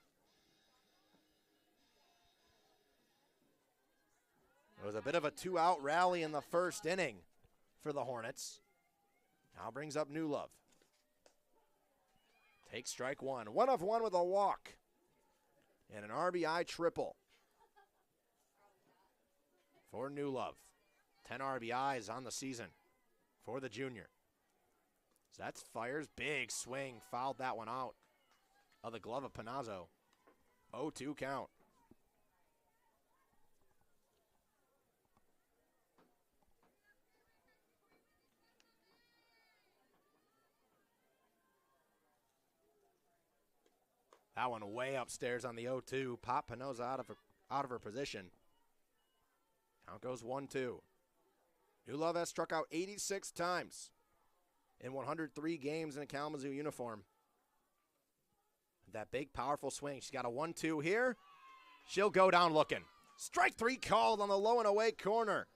It was a bit of a 2-out rally in the first inning for the Hornets. Now brings up Newlove. Takes strike 1. 1 of 1 with a walk and an RBI triple for Newlove. 10 RBIs on the season for the junior. So that's fires, big swing, fouled that one out of the glove of Panazzo. 0-2 count. That one way upstairs on the 0-2. Pop Panozza out of her position. Count goes 1-2. Newlove has struck out 86 times in 103 games in a Kalamazoo uniform. That big, powerful swing. She's got a 1-2 here. She'll go down looking. Strike 3 called on the low and away corner.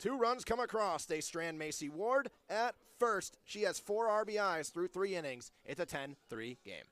2 runs come across. They strand Macy Ward at first. She has 4 RBIs through 3 innings. It's a 10-3 game.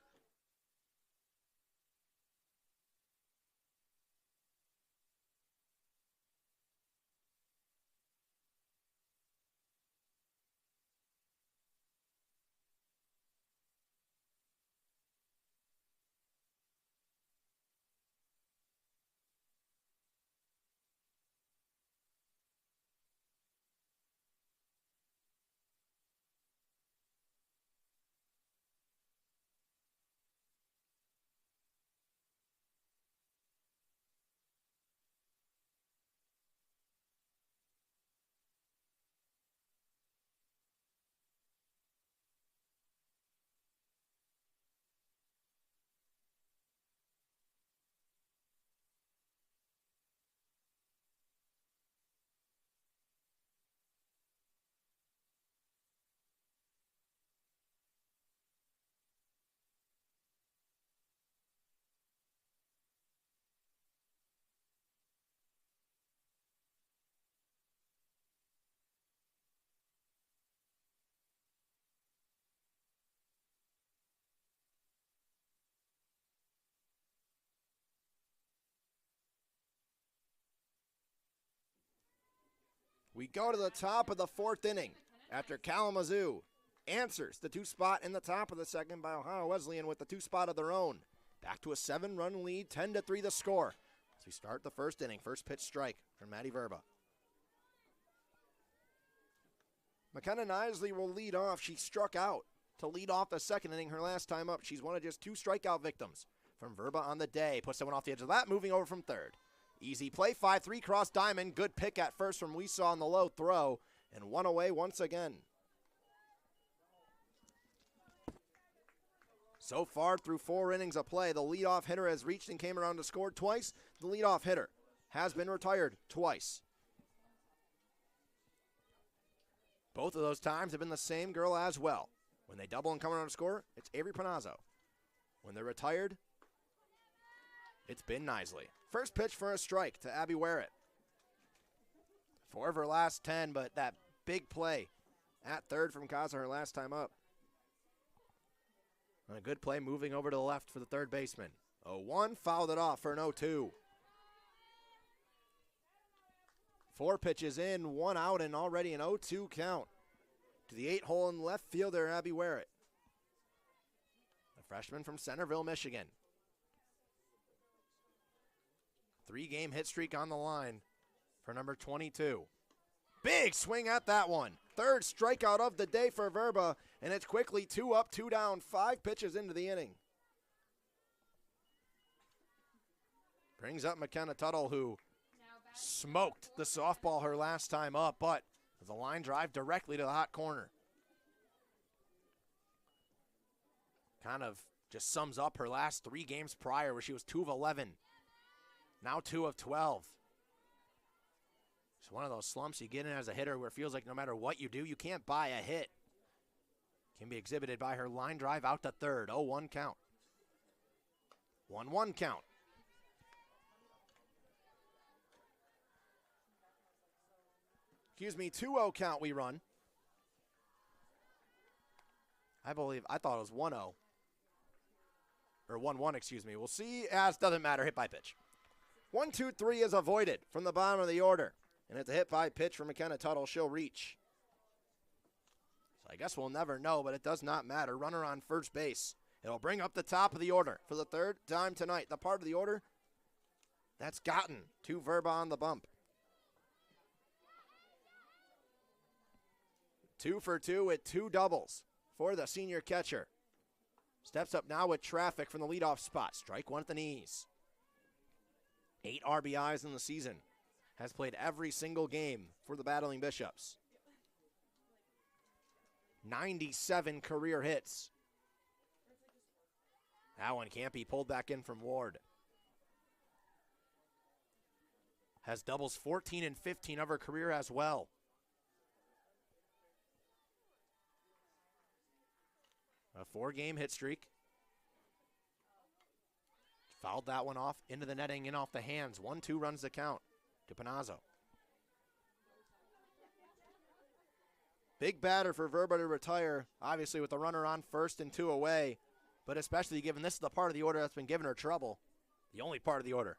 We go to the top of the 4th inning after Kalamazoo answers the 2 spot in the top of the 2nd by Ohio Wesleyan with the 2 spot of their own. Back to a 7-run lead, 10-3 the score. As we start the first inning, first pitch strike from Maddie Verba. McKenna Nisley will lead off. She struck out to lead off the second inning her last time up. She's one of just 2 strikeout victims from Verba on the day. Puts someone off the edge of that, moving over from third. Easy play, 5-3 cross diamond. Good pick at first from Weesaw on the low throw, and one away once again. So far through 4 innings of play, the leadoff hitter has reached and came around to score twice. The leadoff hitter has been retired twice. Both of those times have been the same girl as well. When they double and come around to score, it's Avery Panazzo. When they're retired, it's been Nisley. First pitch for a strike to Abby Warrett. 4 of her last 10, but that big play at third from Kaza her last time up. And a good play moving over to the left for the third baseman. 0-1, fouled it off for an 0-2. 4 pitches in, 1 out, and already an 0-2 count to the 8-hole in left fielder, Abby Warrett. The freshman from Centerville, Michigan. 3-game hit streak on the line for number 22. Big swing at that one. Third strikeout of the day for Verba, and it's quickly 2 up, 2 down, 5 pitches into the inning. Brings up McKenna Tuttle, who smoked the softball her last time up, but the line drive directly to the hot corner. Kind of just sums up her last 3 games prior, where she was 2 of 11. Now 2 of 12. It's one of those slumps you get in as a hitter where it feels like no matter what you do, you can't buy a hit. Can be exhibited by her line drive out to third. 0-1 count. 1-1 count. Excuse me, 2-0 count we run. I thought it was 1-0. Or 1-1, excuse me. We'll see, as doesn't matter, hit by pitch. 1-2-3 is avoided from the bottom of the order. And it's a hit by pitch from McKenna Tuttle. She'll reach. So I guess we'll never know, but it does not matter. Runner on first base. It'll bring up the top of the order for the 3rd time tonight. The part of the order that's gotten to Verba on the bump. 2 for 2 with 2 doubles for the senior catcher. Steps up now with traffic from the leadoff spot. Strike 1 at the knees. 8 RBIs in the season. Has played every single game for the Battling Bishops. 97 career hits. That one can't be pulled back in from Ward. Has doubles 14 and 15 of her career as well. A 4-game hit streak. Fouled that one off into the netting and off the hands. 1-2 runs the count to Panazzo. Big batter for Verba to retire, obviously with the runner on first and 2 away, but especially given this is the part of the order that's been giving her trouble. The only part of the order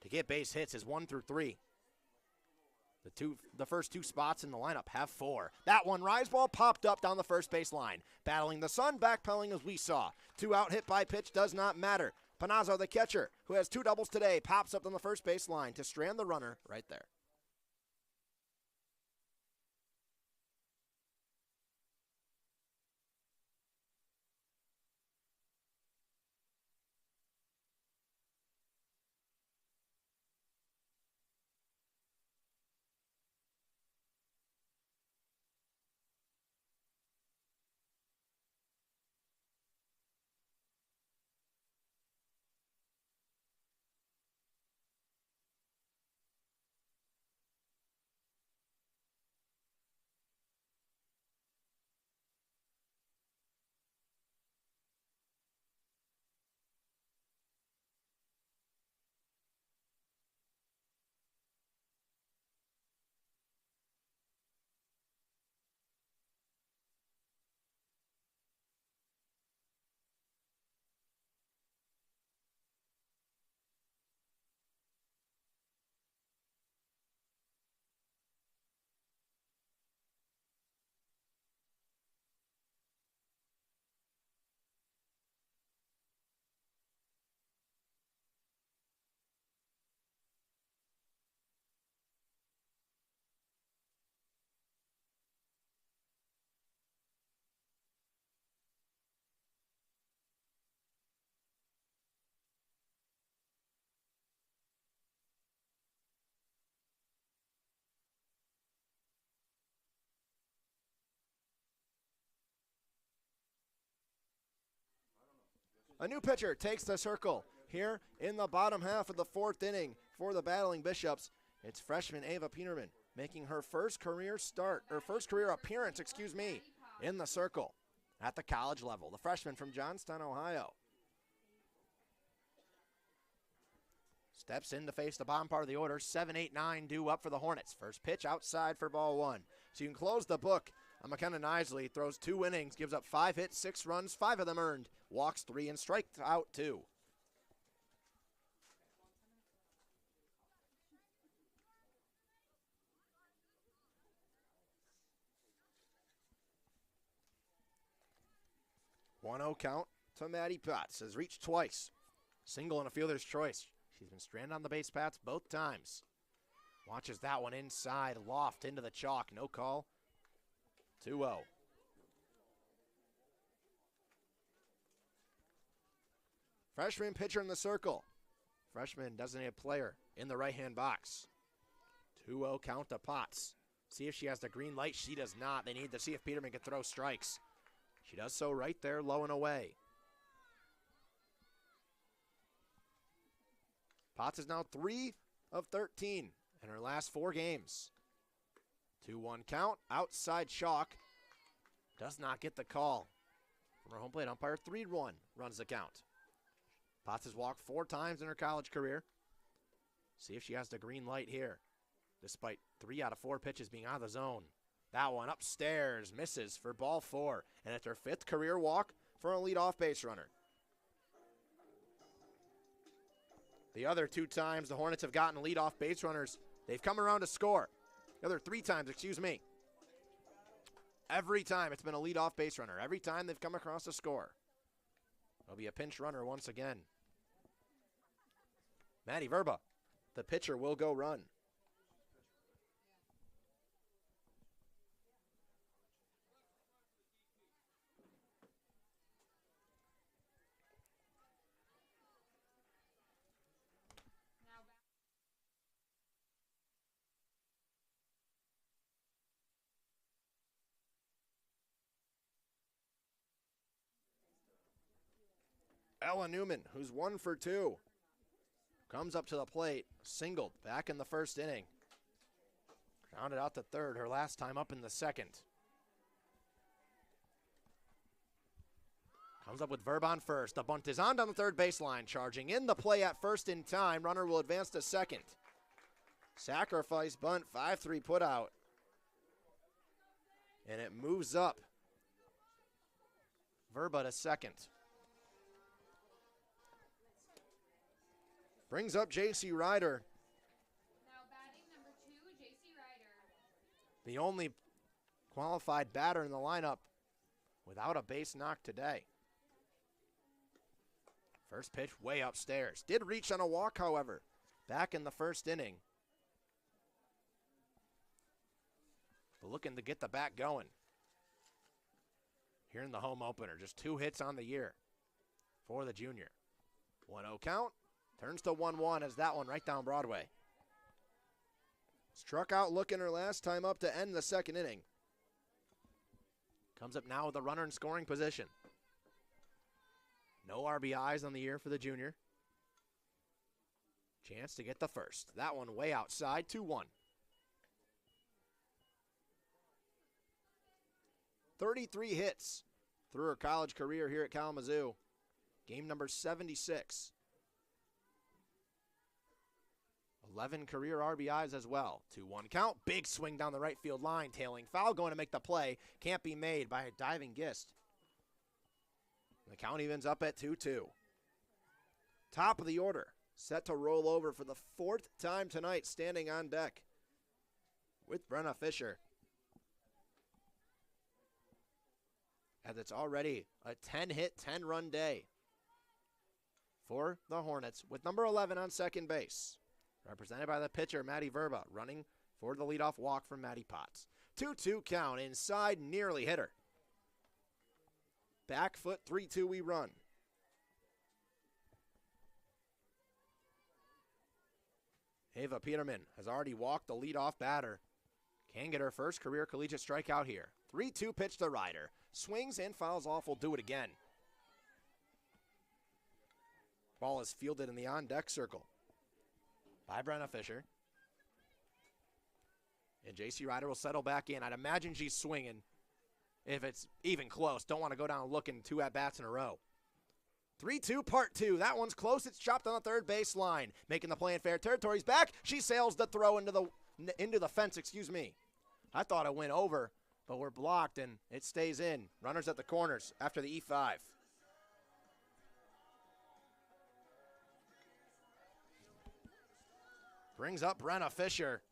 to get base hits is 1 through 3. The first 2 spots in the lineup have 4. That one, rise ball popped up down the first base line. Battling the sun, backpedaling as we saw. 2 out, hit by pitch, does not matter. Panazzo, the catcher, who has 2 doubles today, pops up on the first base line to strand the runner right there. A new pitcher takes the circle here in the bottom half of the fourth inning for the Battling Bishops. It's freshman Ava Peterman making her first career appearance, in the circle at the college level. The freshman from Johnstown, Ohio. Steps in to face the bottom part of the order. 7, 8, 9 due up for the Hornets. First pitch outside for ball one. So you can close the book on McKenna Nisley. Throws 2 innings, gives up 5 hits, 6 runs, 5 of them earned. Walks 3 and strikes out 2. One 0 count to Maddie Potts. Has reached twice. Single and a fielder's choice. She's been stranded on the base paths both times. Watches that one inside, loft into the chalk. No call. 2-0. Freshman pitcher in the circle. Freshman designated player in the right-hand box. 2-0 count to Potts. See if she has the green light. She does not. They need to see if Peterman can throw strikes. She does so right there, low and away. Potts is now 3 of 13 in her last 4 games. 2-1 count, outside chalk. Does not get the call. From her home plate umpire, 3-1 runs the count. Potts has walked 4 times in her college career. See if she has the green light here, despite 3 out of 4 pitches being out of the zone. That one upstairs, misses for ball 4, and it's her 5th career walk for a leadoff base runner. The other 2 times the Hornets have gotten leadoff base runners, they've come around to score. The other 3 times, Every time it's been a leadoff base runner. Every time they've come across a score. There'll be a pinch runner once again. Maddie Verba, the pitcher, will go run. Ella Newman, who's 1 for 2, comes up to the plate, singled back in the first inning. Grounded out to third, her last time up in the second. Comes up with Verb on first. The bunt is on down the third baseline, charging in the play at first in time. Runner will advance to second. Sacrifice bunt, 5-3 put out. And it moves up. Verba to second. Brings up J.C. Ryder. Now batting number 2, J.C. Ryder. The only qualified batter in the lineup without a base knock today. First pitch way upstairs. Did reach on a walk, however, back in the first inning. But looking to get the bat going here in the home opener. Just 2 hits on the year for the junior. 1-0 count. Turns to 1-1 as that one right down Broadway. Struck out looking her last time up to end the second inning. Comes up now with a runner in scoring position. No RBIs on the year for the junior. Chance to get the first. That one way outside, 2-1. 33 hits through her college career here at Kalamazoo. Game number 76. 11 career RBIs as well. 2-1 count. Big swing down the right field line. Tailing foul going to make the play. Can't be made by a diving Gist. The count evens up at 2-2. Top of the order. Set to roll over for the 4th time tonight. Standing on deck with Brenna Fisher. As it's already a 10-hit, 10-run day for the Hornets with number 11 on second base. Represented by the pitcher, Maddie Verba, running for the leadoff walk from Maddie Potts. 2-2 count, inside, nearly hit her. Back foot, 3-2 we run. Ava Peterman has already walked the leadoff batter. Can get her first career collegiate strikeout here. 3-2 pitch to Ryder. Swings and fouls off, will do it again. Ball is fielded in the on-deck circle by Brenna Fisher. And J.C. Ryder will settle back in. I'd imagine she's swinging if it's even close. Don't want to go down looking 2 at-bats in a row. 3-2, part 2. That one's close. It's chopped on the third base line. Making the play in fair territory. He's back. She sails the throw into the fence, I thought it went over, but we're blocked, and it stays in. Runners at the corners after the E5. Brings up Brenna Fisher.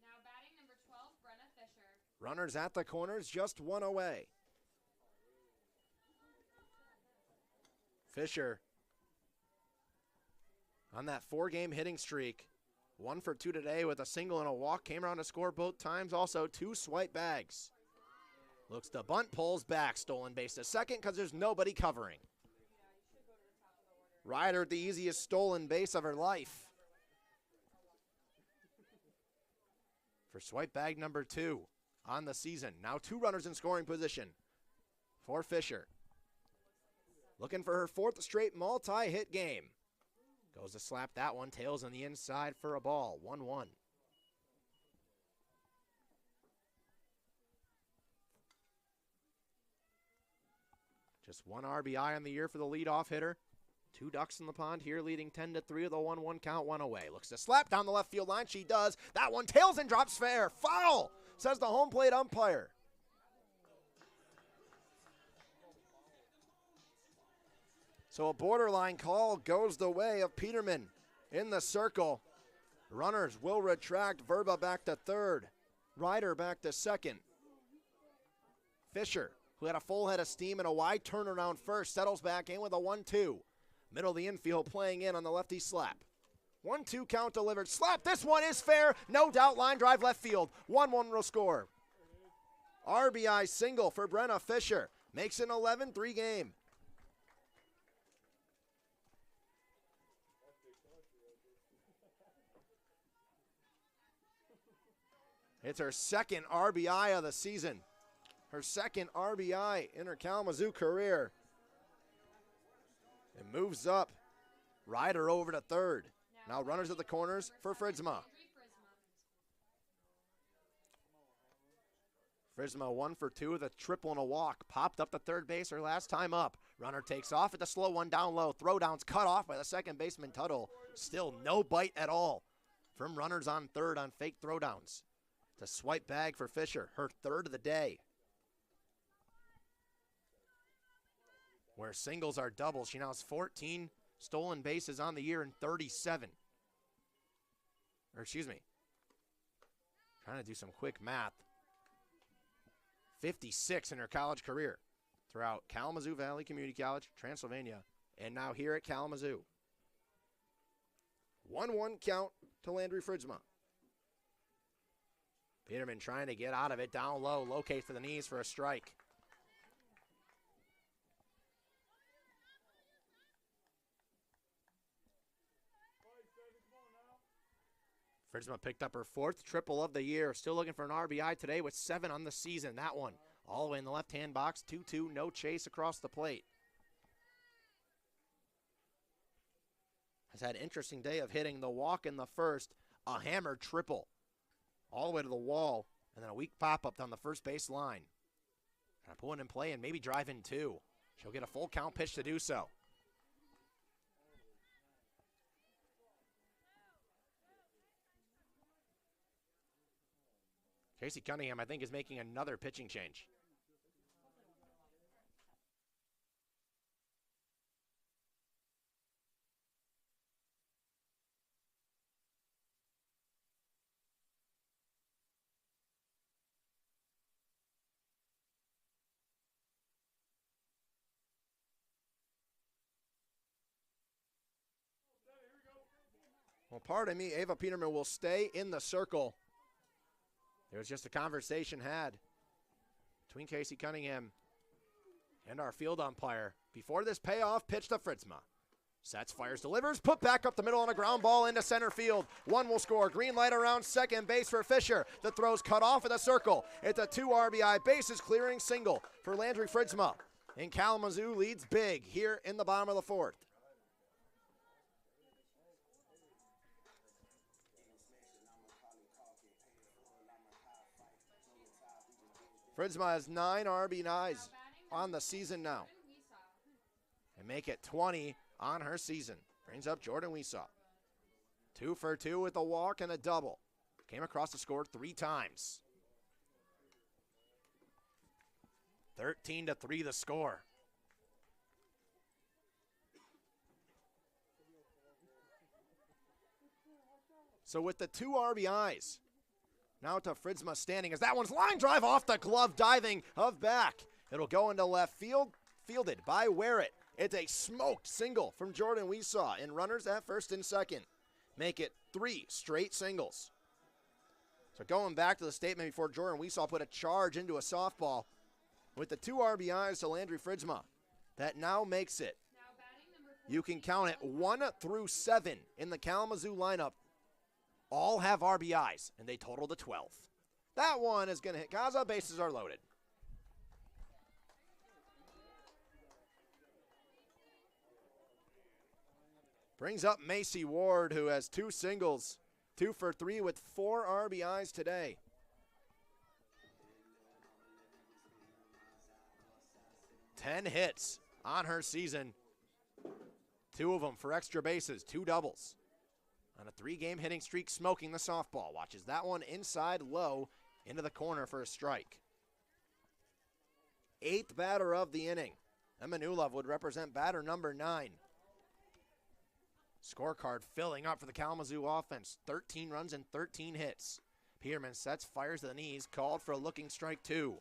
Now batting number 12, Brenna Fisher. Runners at the corners, just 1 away. Fisher on that 4-game hitting streak. 1 for 2 today with a single and a walk. Came around to score both times. Also 2 swipe bags. Looks to bunt, pulls back. Stolen base to second because there's nobody covering. Ryder the easiest stolen base of her life. For swipe bag number 2 on the season. Now 2 runners in scoring position for Fisher. Looking for her 4th straight multi-hit game. Goes to slap that one. Tails on the inside for a ball. 1-1. Just 1 RBI on the year for the leadoff hitter. 2 ducks in the pond here, leading 10-3 with a 1-1 count, 1 away. Looks to slap down the left field line. She does. That one tails and drops fair. Foul, says the home plate umpire. So a borderline call goes the way of Peterman in the circle. Runners will retract. Verba back to third. Ryder back to second. Fisher, who had a full head of steam and a wide turnaround first, settles back in with a 1-2. Middle of the infield playing in on the lefty slap. 1-2 count delivered. Slap, this one is fair. No doubt, line drive left field. 1-1 will score. RBI single for Brenna Fisher. Makes an 11-3 game. It's her 2nd RBI of the season. Her 2nd RBI in her Kalamazoo career. It moves up. Ryder over to third. Now runners at the corners for Fritzma. Fritzma 1 for 2 with a triple and a walk. Popped up to third base her last time up. Runner takes off at the slow one down low. Throwdowns cut off by the second baseman Tuttle. Still no bite at all from runners on third on fake throwdowns. It's a swipe bag for Fisher, her 3rd of the day. Where singles are doubles, she now has 14 stolen bases on the year and 37. Or excuse me, trying to do some quick math. 56 in her college career throughout Kalamazoo Valley Community College, Transylvania, and now here at Kalamazoo. 1-1 count to Landry Fritzma. Peterman trying to get out of it, down low, locate for the knees for a strike. Fritzma picked up her 4th triple of the year. Still looking for an RBI today with 7 on the season. That one all the way in the left-hand box. 2-2, no chase across the plate. Has had an interesting day of hitting the walk in the first, a hammer triple. All the way to the wall, and then a weak pop-up down the first base line. Trying to pull it in play and maybe drive in 2. She'll get a full count pitch to do so. Casey Cunningham, I think, is making another pitching change. Well, pardon me, Ava Peterman will stay in the circle. There was just a conversation had between Casey Cunningham and our field umpire before this payoff pitch to Fritzma. Sets, fires, delivers, put back up the middle on a ground ball into center field. 1 will score. Green light around second base for Fisher. The throw's cut off in the circle. It's a 2 RBI bases clearing single for Landry Fritzma. And Kalamazoo leads big here in the bottom of the fourth. Fritzma has 9 RBIs on the season now. And make it 20 on her season. Brings up Jordan Weesaw. 2 for 2 with a walk and a double. Came across the score 3 times. 13-3 the score. So with the 2 RBIs, now to Fritzma standing as that one's line drive off the glove, diving of back. It'll go into left field, fielded by Werrett. It's a smoked single from Jordan Weesaw, and runners at first and second. Make it 3 straight singles. So going back to the statement before, Jordan Weesaw put a charge into a softball with the 2 RBIs to Landry Fritzma. That now makes it, you can count it, 1 through 7 in the Kalamazoo lineup. All have RBIs, and they total to 12. That one is going to hit Gaza. Bases are loaded. Brings up Macy Ward, who has 2 singles, 2 for 3 with 4 RBIs today. Ten hits on her season. 2 of them for extra bases, 2 doubles. On a 3-game hitting streak, smoking the softball. Watches that one inside low into the corner for a strike. 8th batter of the inning. Emanulov would represent batter number 9. Scorecard filling up for the Kalamazoo offense. 13 runs and 13 hits. Peterman sets, fires to the knees, called for a looking strike 2.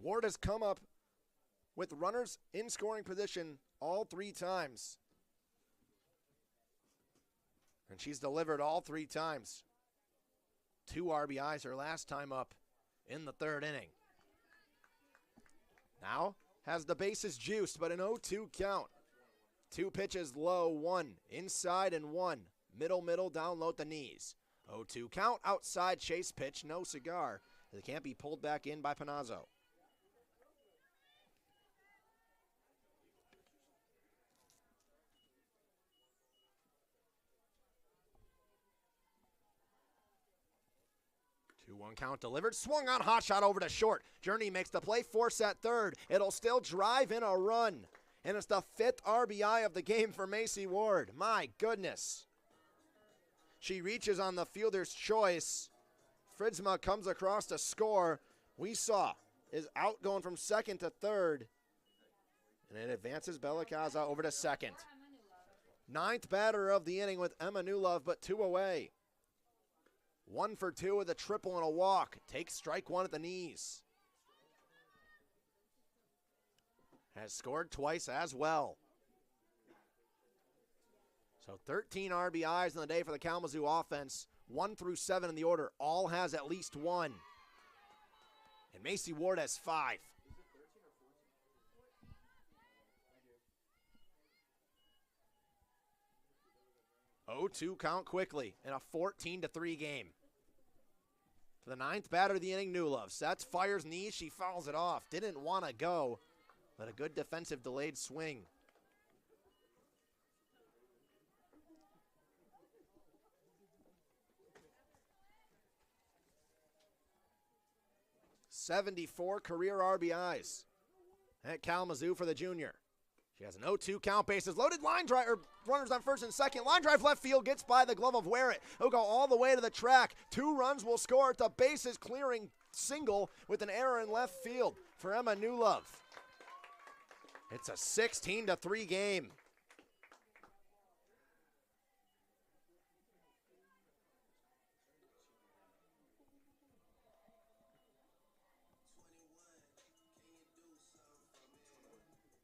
Ward has come up with runners in scoring position all 3 times. And she's delivered all 3 times. 2 RBIs her last time up in the 3rd inning. Now has the bases juiced, but an 0-2 count. 2 pitches low, 1 inside and 1. Middle, down low at the knees. 0-2 count, outside chase pitch, no cigar. It can't be pulled back in by Panazzo. One count delivered, swung on, hot shot over to short. Journey makes the play, force at third. It'll still drive in a run. And it's the 5th RBI of the game for Macy Ward. My goodness. She reaches on the fielder's choice. Fritzma comes across to score. Weesaw is out going from 2nd to 3rd. And it advances Bellicaza over to 2nd. 9th batter of the inning with Emanulov, but 2 away. 1 for 2 with a triple and a walk. Takes strike 1 at the knees. Has scored twice as well. So 13 RBIs in the day for the Kalamazoo offense. 1 through 7 in the order. All has at least 1. And Macy Ward has 5. Oh, 2 count quickly in a 14-3 game. For the 9th batter of the inning, Newlove sets, fires knees, she fouls it off. Didn't want to go, but a good defensive delayed swing. '74 career RBIs at Kalamazoo for the junior. She has an 0-2 count, bases loaded, line drive, or runners on first and second. Line drive left field, gets by the glove of Werrett. He'll go all the way to the track. 2 runs will score at the bases clearing single with an error in left field for Emanulov. It's a 16-3 game.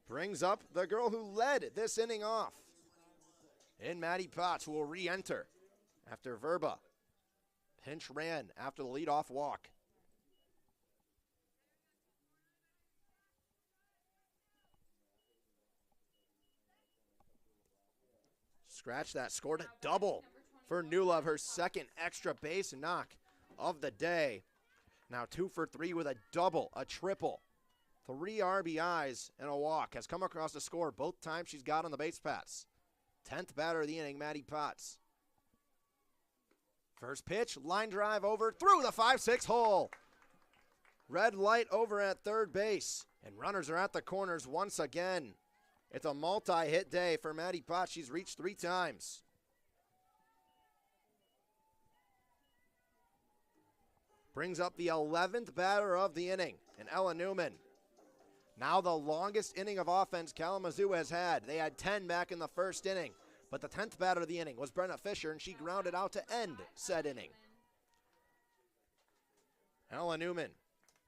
Brings up the girl who led this inning off in Maddie Potts, who will re-enter after Verba pinch ran after the leadoff walk. Scratch that, scored a double for Newlove, her 2nd extra base knock of the day. Now 2 for 3 with a double, a triple. 3 RBIs and a walk. Has come across the score both times she's got on the base paths. 10th batter of the inning, Maddie Potts. First pitch, line drive over, through the 5-6 hole. Red light over at third base, and runners are at the corners once again. It's a multi-hit day for Maddie Potts. She's reached 3 times. Brings up the 11th batter of the inning, and Ella Newman. Now the longest inning of offense Kalamazoo has had. They had 10 back in the first inning, but the 10th batter of the inning was Brenna Fisher, and she grounded out to end said inning. Ella Newman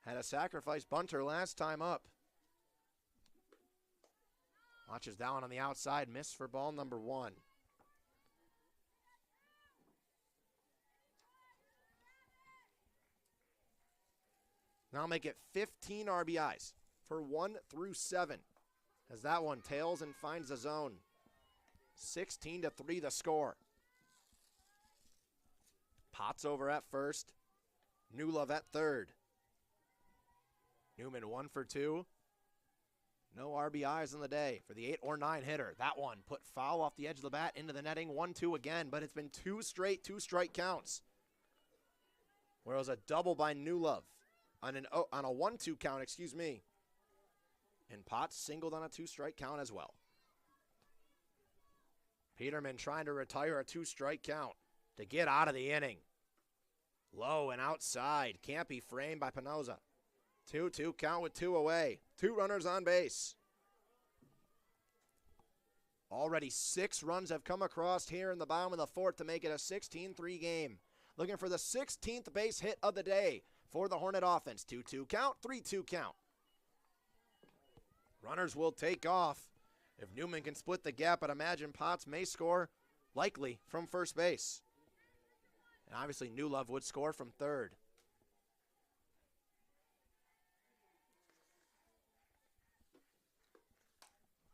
had a sacrifice bunter last time up. Watches down on the outside, miss for ball number 1. Now make it 15 RBIs for 1 through 7. As that one tails and finds the zone. 16-3 the score. Potts over at first. Newlove at third. Newman 1 for 2. No RBIs in the day for the 8 or 9 hitter. That one put foul off the edge of the bat into the netting. 1-2 again, but it's been 2 straight 2-strike counts. Where it was a double by Newlove on a 1-2 count, excuse me. And Potts singled on a 2-strike count as well. Peterman trying to retire a 2-strike count to get out of the inning. Low and outside. Can't be framed by Pinoza. 2-2 count with 2 away. 2 runners on base. Already 6 runs have come across here in the bottom of the 4th to make it a 16-3 game. Looking for the 16th base hit of the day for the Hornet offense. 2-2 count, 3-2 count. Runners will take off. If Newman can split the gap, I'd imagine Potts may score, likely, from first base. And obviously Newlove would score from third.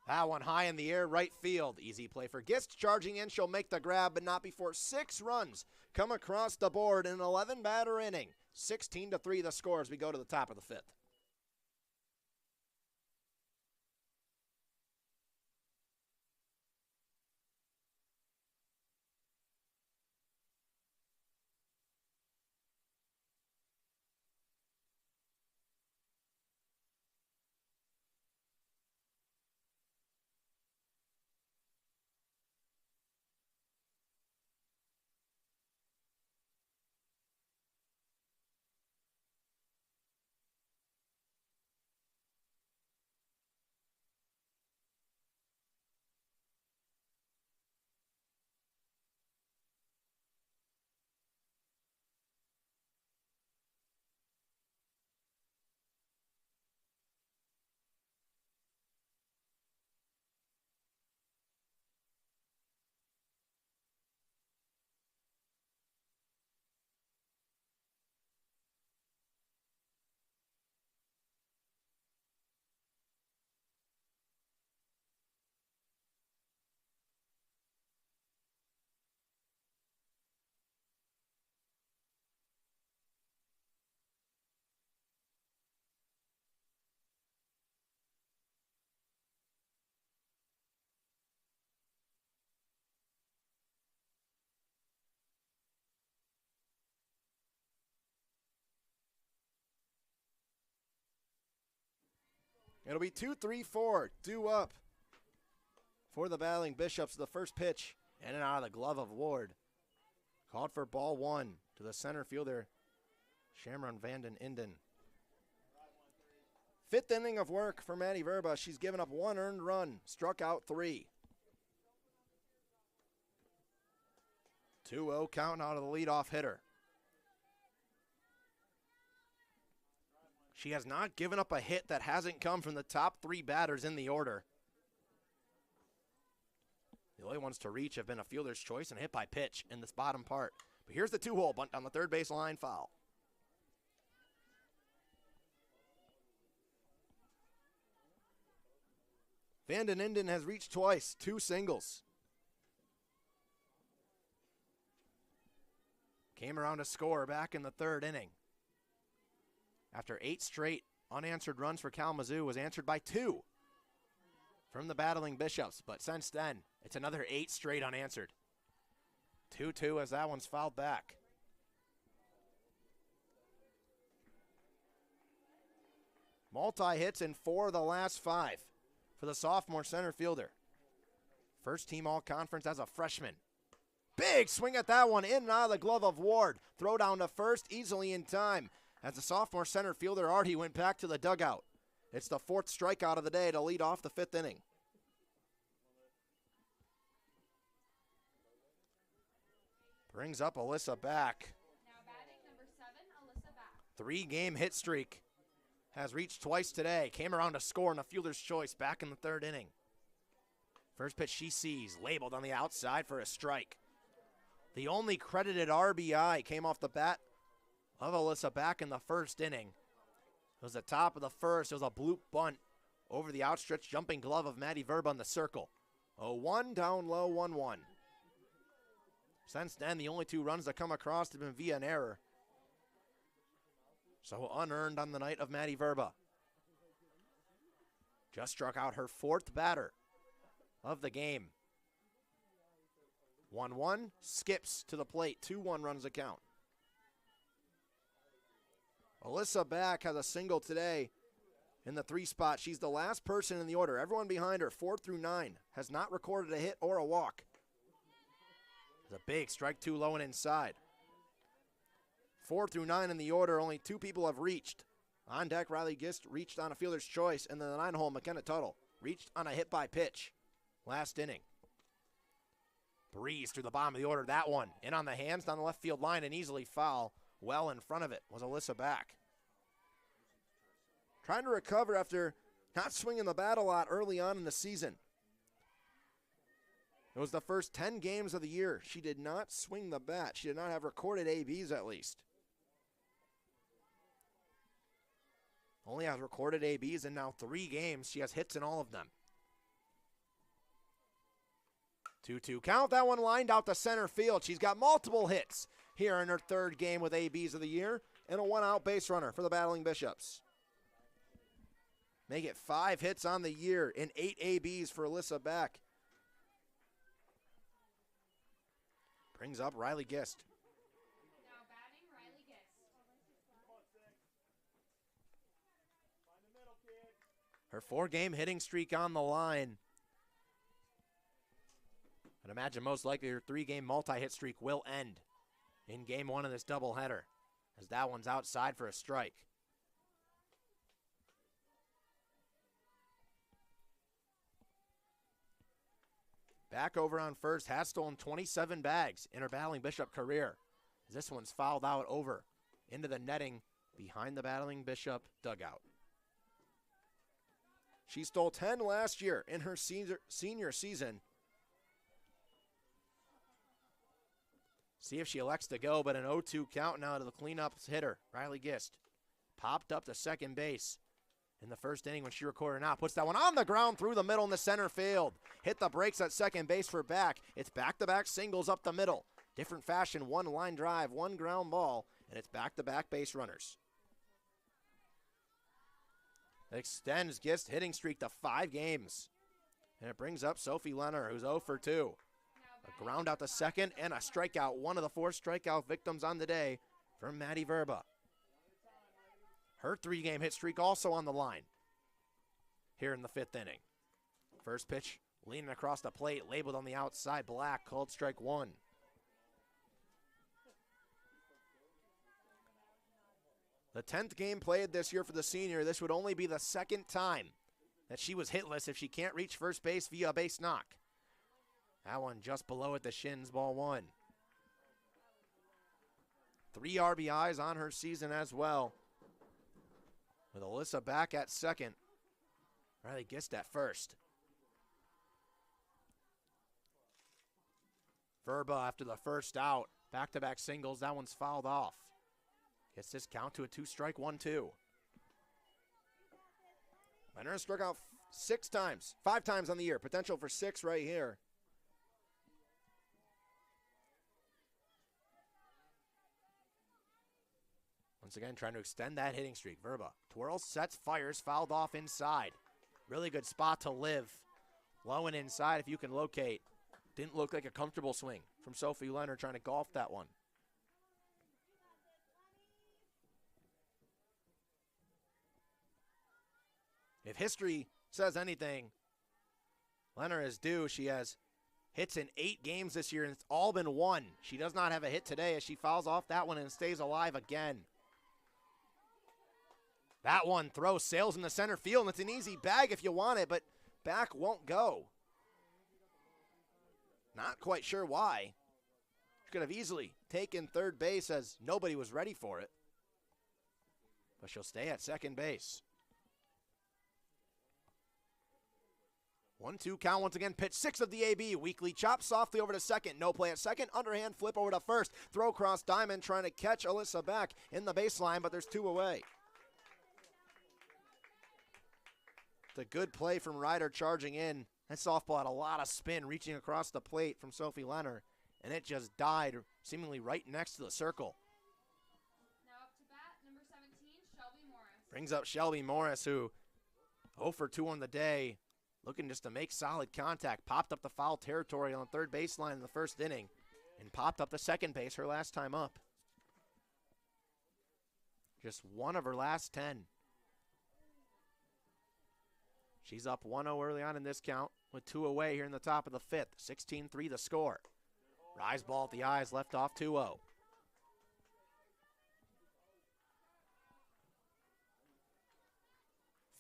That one high in the air, right field. Easy play for Gist. Charging in, she'll make the grab, but not before 6 runs come across the board in an 11-batter inning. 16-3 the score as we go to the top of the 5th. It'll be 2-3-4, due up for the battling Bishops. The first pitch in and out of the glove of Ward. Called for ball 1 to the center fielder, Shamron Vanden Inden. 5th inning of work for Maddie Verba. She's given up 1 earned run, struck out 3. 2-0 count out of the leadoff hitter. She has not given up a hit that hasn't come from the top 3 batters in the order. The only ones to reach have been a fielder's choice and hit by pitch in this bottom part. But here's the 2-hole bunt on the third base line, foul. Vanden Inden has reached twice, 2 singles. Came around to score back in the 3rd inning. after 8 straight unanswered runs for Kalamazoo, was answered by 2 from the battling Bishops. But since then, it's another 8 straight unanswered. 2-2 as that one's fouled back. Multi-hits in 4 of the last 5 for the sophomore center fielder. First team all-conference as a freshman. Big swing at that one, in and out of the glove of Ward. Throw down to first, easily in time, as the sophomore center fielder Artie went back to the dugout. It's the 4th strikeout of the day to lead off the 5th inning. Brings up Alyssa back. Now batting number 7, Alyssa back. 3-game hit streak. Has reached twice today. Came around to score in a fielder's choice back in the 3rd inning. First pitch she sees, labeled on the outside for a strike. The only credited RBI came off the bat of Alyssa back in the 1st inning. It was the top of the 1st. It was a bloop bunt over the outstretched jumping glove of Maddie Verba in the circle. 0-1, down low, 1-1. Since then, the only 2 runs that come across have been via an error. So unearned on the night of Maddie Verba. Just struck out her 4th batter of the game. 1-1, skips to the plate, 2-1 runs the count. Alyssa back has a single today in the 3 spot. She's the last person in the order. Everyone behind her, 4 through 9, has not recorded a hit or a walk. It's a big strike 2 low and inside. 4 through 9 in the order, only 2 people have reached. On deck, Riley Gist reached on a fielder's choice, and then the 9-hole, McKenna Tuttle reached on a hit by pitch last inning. Breeze through the bottom of the order, that one in on the hands down the left field line and easily foul. Well in front of it was Alyssa back. Trying to recover after not swinging the bat a lot early on in the season. It was the first 10 games of the year. She did not swing the bat. She did not have recorded ABs at least. Only has recorded ABs in now 3 games. She has hits in all of them. 2-2 count. That one lined out to center field. She's got multiple hits here in her 3rd game with ABs of the year and a 1-out base runner for the battling Bishops. Make it 5 hits on the year and 8 ABs for Alyssa back. Brings up Riley Gist. Now batting Riley Gist. Her 4-game hitting streak on the line. I'd imagine most likely her 3-game multi-hit streak will end in game 1 of this doubleheader, as that one's outside for a strike. Back over on first, has stolen 27 bags in her battling Bishop career. As this one's fouled out over into the netting behind the battling Bishop dugout. She stole 10 last year in her senior season. See if she elects to go, but an 0-2 count now to the cleanup hitter, Riley Gist. Popped up to second base in the 1st inning when she recorded out. Puts that one on the ground through the middle in the center field. Hit the brakes at second base for back. It's back-to-back singles up the middle. Different fashion, 1 line drive, 1 ground ball, and it's back-to-back base runners. It extends Gist's hitting streak to 5 games. And it brings up Sophie Leonard, who's 0 for 2. A ground out to second and a strikeout, 1 of the 4 strikeout victims on the day from Maddie Verba. Her 3-game hit streak also on the line here in the 5th inning. First pitch leaning across the plate, labeled on the outside, black, called strike 1. The 10th game played this year for the senior. This would only be the 2nd time that she was hitless if she can't reach first base via a base knock. That one just below at the shins, ball 1. 3 RBIs on her season as well. With Alyssa back at second. Riley Gist at first. Verba after the first out. Back-to-back singles. That one's fouled off. Gets this count to a 2-strike, 1-2. Leonard struck out 5 times on the year. Potential for 6 right here. Once again, trying to extend that hitting streak. Verba twirls, sets, fires, fouled off inside. Really good spot to live. Low and inside if you can locate. Didn't look like a comfortable swing from Sophie Leonard trying to golf that one. If history says anything, Leonard is due. She has hits in 8 games this year, and it's all been 1. She does not have a hit today as she fouls off that one and stays alive again. That one throws, sails in the center field, and it's an easy bag if you want it, but back won't go. Not quite sure why. She could have easily taken third base as nobody was ready for it. But she'll stay at second base. 1-2 count once again. Pitch 6 of the AB. Weekly chop softly over to second. No play at second. Underhand flip over to first. Throw cross diamond trying to catch Alyssa back in the baseline, but there's 2 away. It's a good play from Ryder charging in. That softball had a lot of spin reaching across the plate from Sophie Leonard, and it just died seemingly right next to the circle. Now up to bat, number 17, Shelby Morris. Brings up Shelby Morris, who 0 for 2 on the day, looking just to make solid contact. Popped up the foul territory on the third baseline in the first inning and popped up the second base her last time up. Just 1 of her last 10. She's up 1-0 early on in this count with 2 away here in the top of the 5th. 16-3 the score. Rise ball at the eyes, left off 2-0.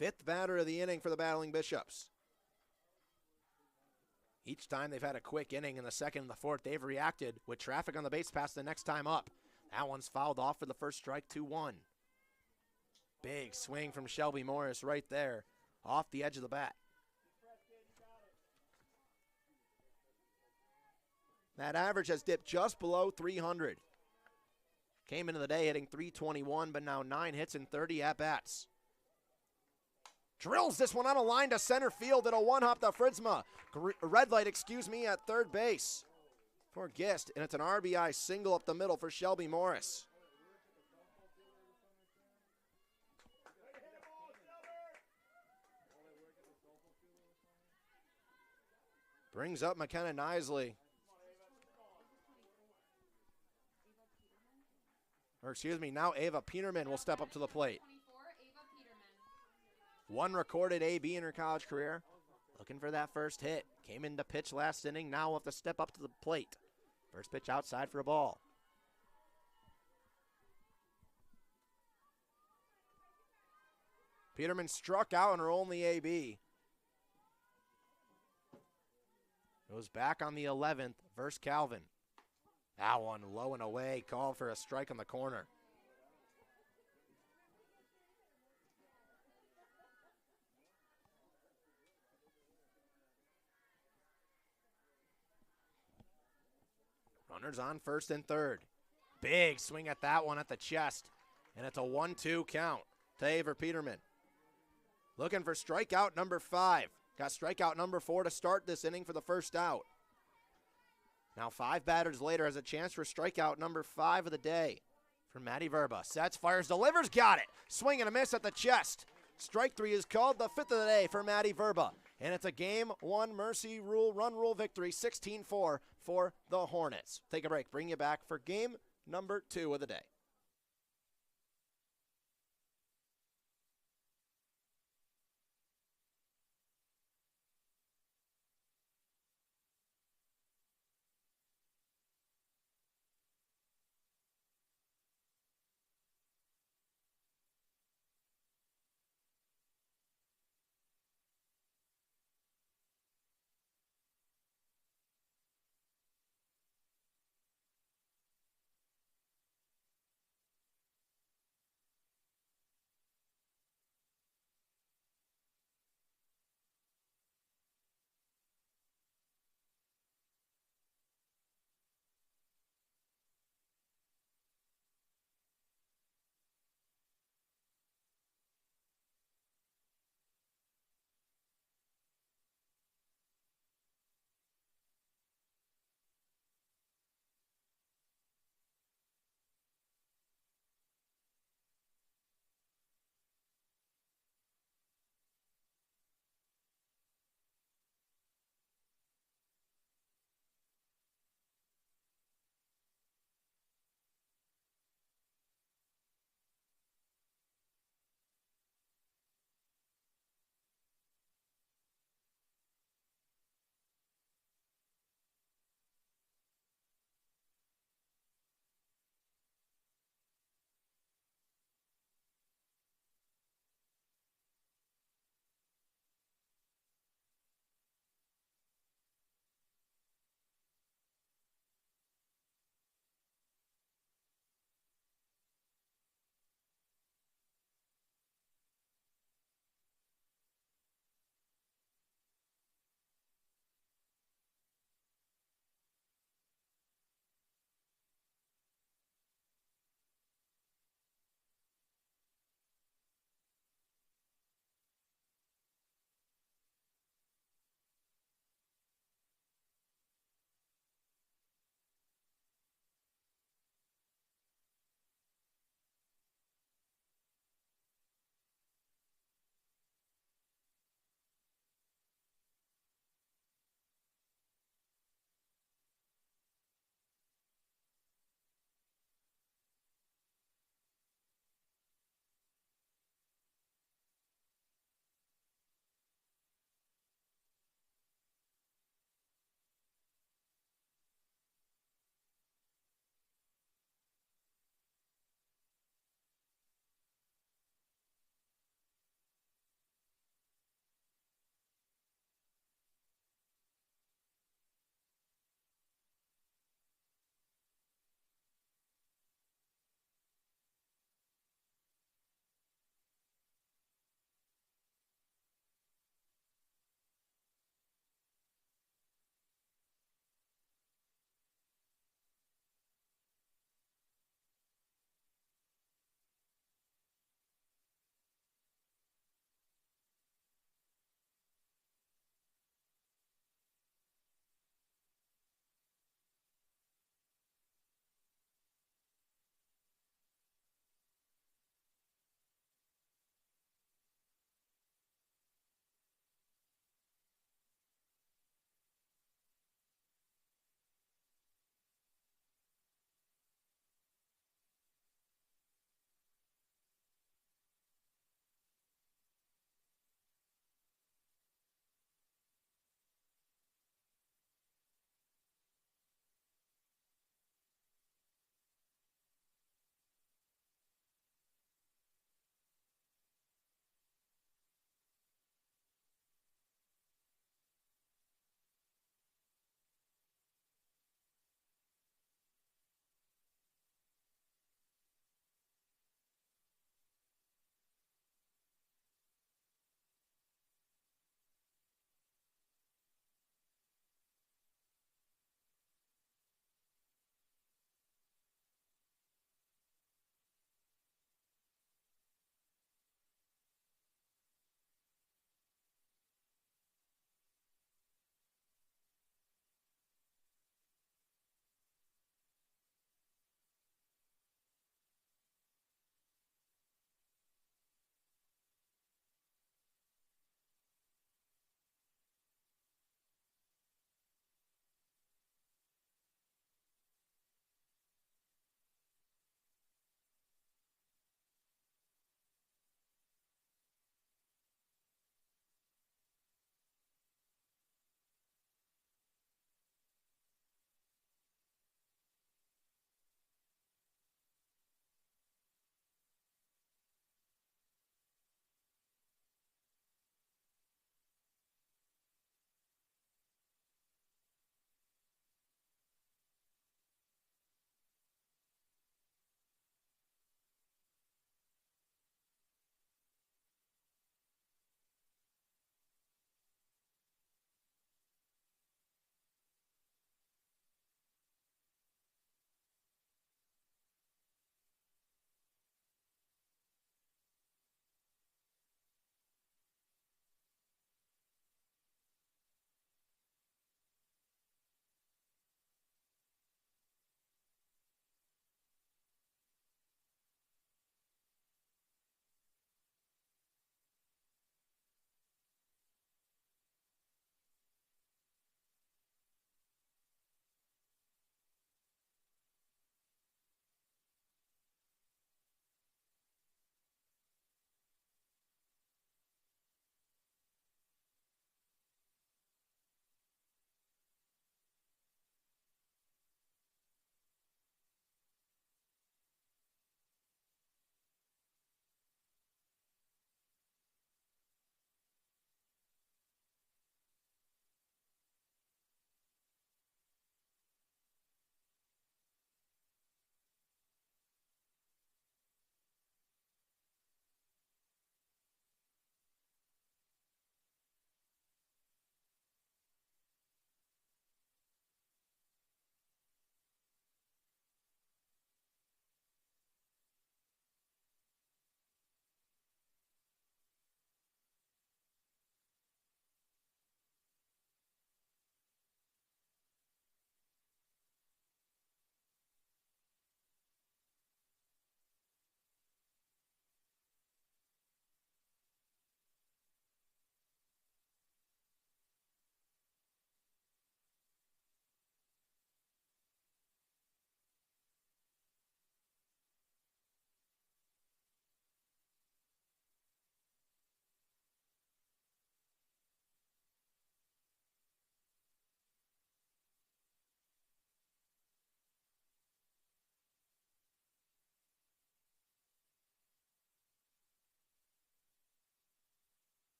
Fifth batter of the inning for the Battling Bishops. Each time they've had a quick inning in the second and the fourth, they've reacted with traffic on the base pass the next time up. That one's fouled off for the first strike, 2-1. Big swing from Shelby Morris right there, off the edge of the bat. That average has dipped just below 300. Came into the day hitting 321, but now 9 hits and 30 at-bats. Drills this one on a line to center field. It'll one-hop the Fritzma. Red light, at third base for Gist, and it's an RBI single up the middle for Shelby Morris. Brings up McKenna Nisley. Now Ava Peterman will step up to the plate. 24, Ava Peterman. 1 recorded AB in her college career. Looking for that first hit. Came in to pitch last inning. Now will have to step up to the plate. First pitch outside for a ball. Peterman struck out in her only AB. Goes back on the 11th versus Calvin. That one low and away. Called for a strike on the corner. Runners on first and third. Big swing at that one at the chest. And it's a 1-2 count to Ava Peterman. Looking for strikeout number 5. Got strikeout number 4 to start this inning for the first out. Now 5 batters later has a chance for strikeout number 5 of the day from Maddie Verba. Sets, fires, delivers, got it. Swing and a miss at the chest. Strike 3 is called, the 5th of the day for Maddie Verba. And it's a game 1 mercy rule, run rule victory, 16-4 for the Hornets. Take a break, bring you back for game number 2 of the day.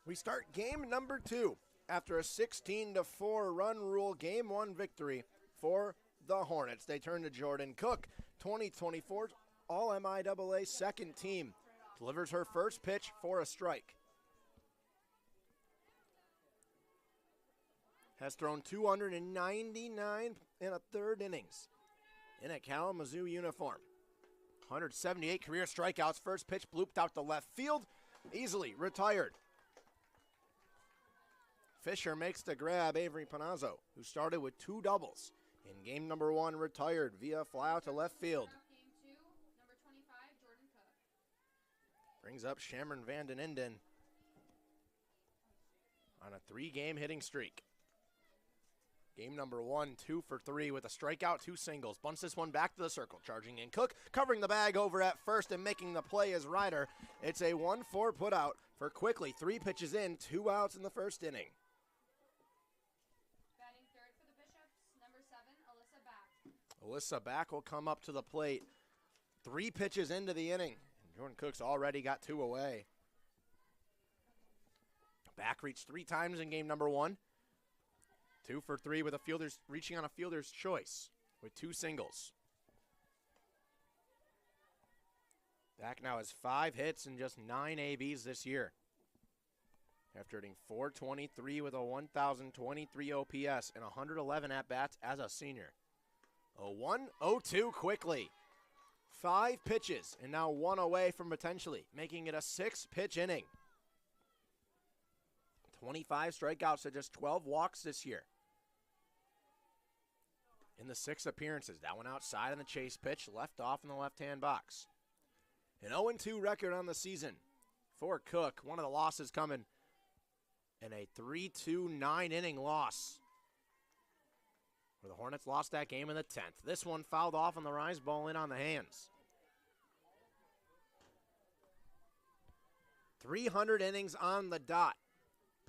We start game number 2 after a 16-4 run rule game 1 victory for the Hornets. They turn to Jordan Cook, 2024 All-MIAA second team. Delivers her first pitch for a strike. Has thrown 299 in a third innings in a Kalamazoo uniform. 178 career strikeouts. First pitch blooped out to left field. Easily retired. Fisher makes the grab. Avery Panazzo, who started with 2 doubles in game number 1, retired via fly out to left field. Game 2, number 25, Jordan Cook. Brings up Shamron Vanden Inden on a 3-game hitting streak. Game number 1, 2 for 3 with a strikeout, 2 singles. Bunts this one back to the circle. Charging in Cook, covering the bag over at first and making the play as Ryder. It's a 1-4 putout for Quickly. 3 pitches in, 2 outs in the first inning. Batting third for the Bishops, number 7, Alyssa Back. Alyssa Back will come up to the plate. 3 pitches into the inning. And Jordan Cook's already got 2 away. Back reached 3 times in game number 1. 2 for 3 with a fielder's reaching on a fielder's choice with 2 singles. Back now has 5 hits and just 9 ABs this year. After hitting .423 with a 1,023 OPS and 111 at-bats as a senior. 0-1-0-2 Quickly. 5 pitches and now 1 away from potentially making it a 6-pitch inning. 25 strikeouts to just 12 walks this year. In the 6 appearances, that one outside on the chase pitch, left off in the left-hand box. An 0-2 record on the season for Cook. One of the losses coming in a 3-2 9-inning loss, where the Hornets lost that game in the 10th. This one fouled off on the rise, ball in on the hands. 300 innings on the dot.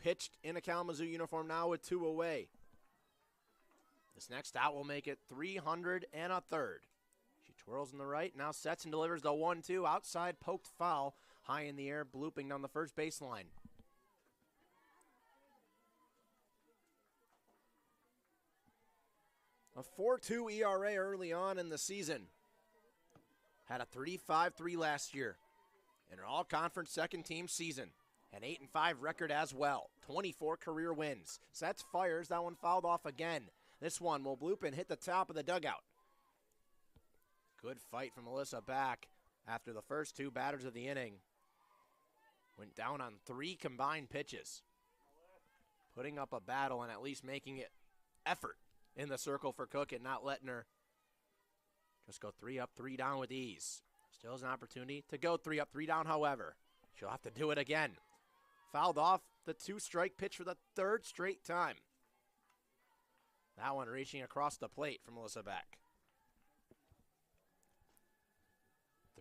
Pitched in a Kalamazoo uniform now with 2 away. This next out will make it 300 1/3. She twirls in the right, now sets and delivers the 1-2. Outside poked foul, high in the air, blooping down the first baseline. A 4.2 ERA early on in the season. Had a 3.53 last year. In her all-conference second-team season. An 8-5 record as well. 24 career wins. Sets, fires. That one fouled off again. This one will bloop and hit the top of the dugout. Good fight from Alyssa Back after the first 2 batters of the inning. Went down on 3 combined pitches. Putting up a battle and at least making it effort in the circle for Cook and not letting her just go 3 up, 3 down with ease. Still has an opportunity to go 3 up, 3 down, however. She'll have to do it again. Fouled off the 2-strike pitch for the 3rd straight time. That one reaching across the plate from Alyssa Back.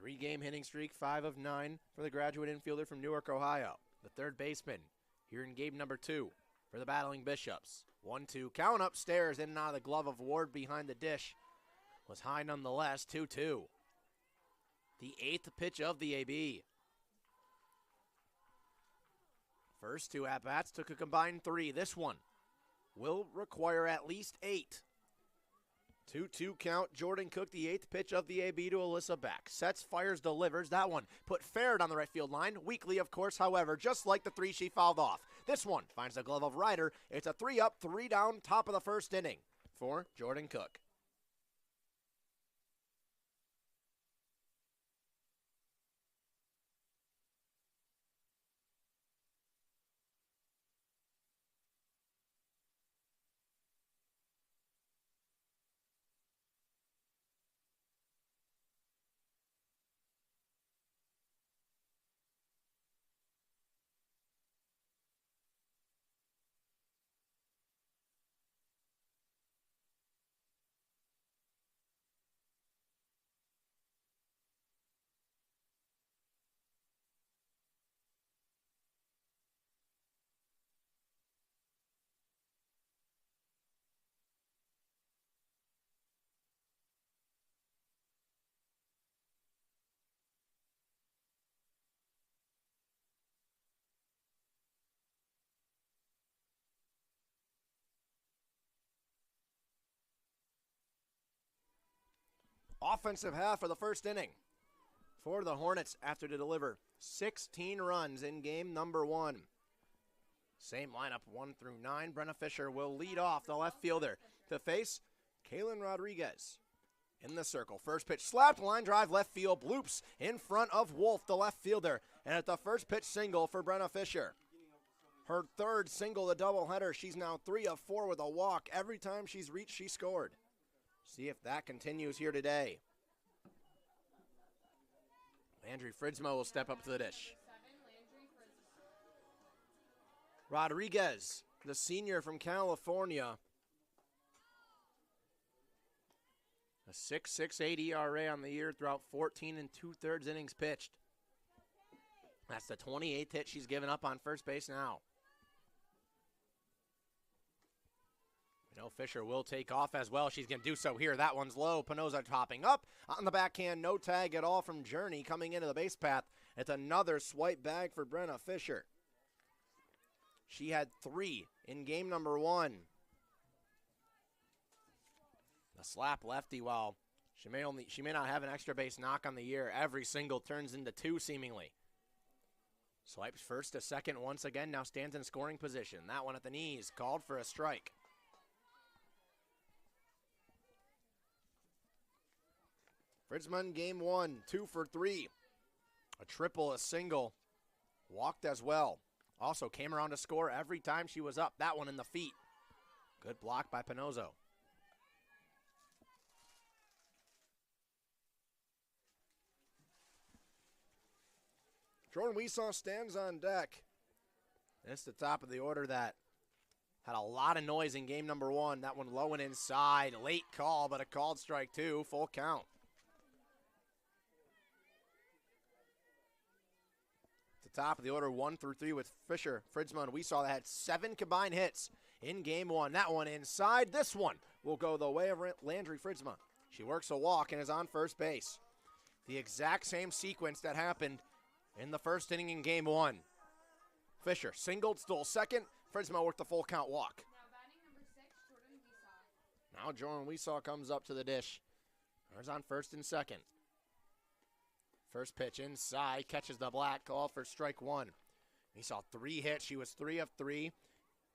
3-game hitting streak, 5 of 9 for the graduate infielder from Newark, Ohio. The third baseman here in game number 2 for the Battling Bishops. 1-2 count upstairs, in and out of the glove of Ward behind the dish. Was high nonetheless, 2-2. The 8th pitch of the AB. First 2 at-bats took a combined 3. This one will require at least 8. 2-2 count. Jordan Cook, the 8th pitch of the AB to Alyssa Back. Sets, fires, delivers. That one put fair on the right field line. Weakly, of course, however, just like the 3 she fouled off. This one finds the glove of Ryder. It's a 3 up, 3 down, top of the first inning for Jordan Cook. offensive half of the first inning for the Hornets after to deliver 16 runs in game number 1. Same lineup, 1 through 9. Brenna Fisher will lead off, the left fielder, to face Kaylin Rodriguez. In the circle, first pitch slapped, line drive, left field, bloops in front of Wolf, the left fielder. And at the first pitch single for Brenna Fisher. Her third single, the doubleheader. She's now 3 of 4 with a walk. Every time she's reached, she scored. See if that continues here today. Landry Fridsma will step up to the dish. Rodriguez, the senior from California. A 6.68 ERA on the year throughout 14 2/3 innings pitched. That's the 28th hit she's given up on first base now. We know Fisher will take off as well. She's going to do so here. That one's low. Pinoza topping up. On the backhand, no tag at all from Journey coming into the base path. It's another swipe bag for Brenna Fisher. She had 3 in game number 1. The slap lefty, while she may not have an extra base knock on the year. Every single turns into 2 seemingly. Swipes first to second once again, now stands in scoring position. That one at the knees, called for a strike. Fridsman, game 1, 2 for 3. A triple, a single, walked as well. Also came around to score every time she was up. That one in the feet. Good block by Pinozo. Jordan Weesaw stands on deck. It's the top of the order that had a lot of noise in game number 1. That one low and inside. Late call, but a called strike 2. Full count. The top of the order, 1 through 3 with Fisher, Fridsma, and Weesaw that had 7 combined hits in game 1. That one inside. This one will go the way of Landry Fridsma. She works a walk and is on first base. The exact same sequence that happened in the first inning in game 1. Fisher singled, stole second. Fridsma worked the full count walk. Now batting number 6, Jordan Weesaw. Now Jordan Weesaw comes up to the dish. Runners on first and second. First pitch inside, catches the black, call for strike 1. Weesaw 3 hits. She was 3 of 3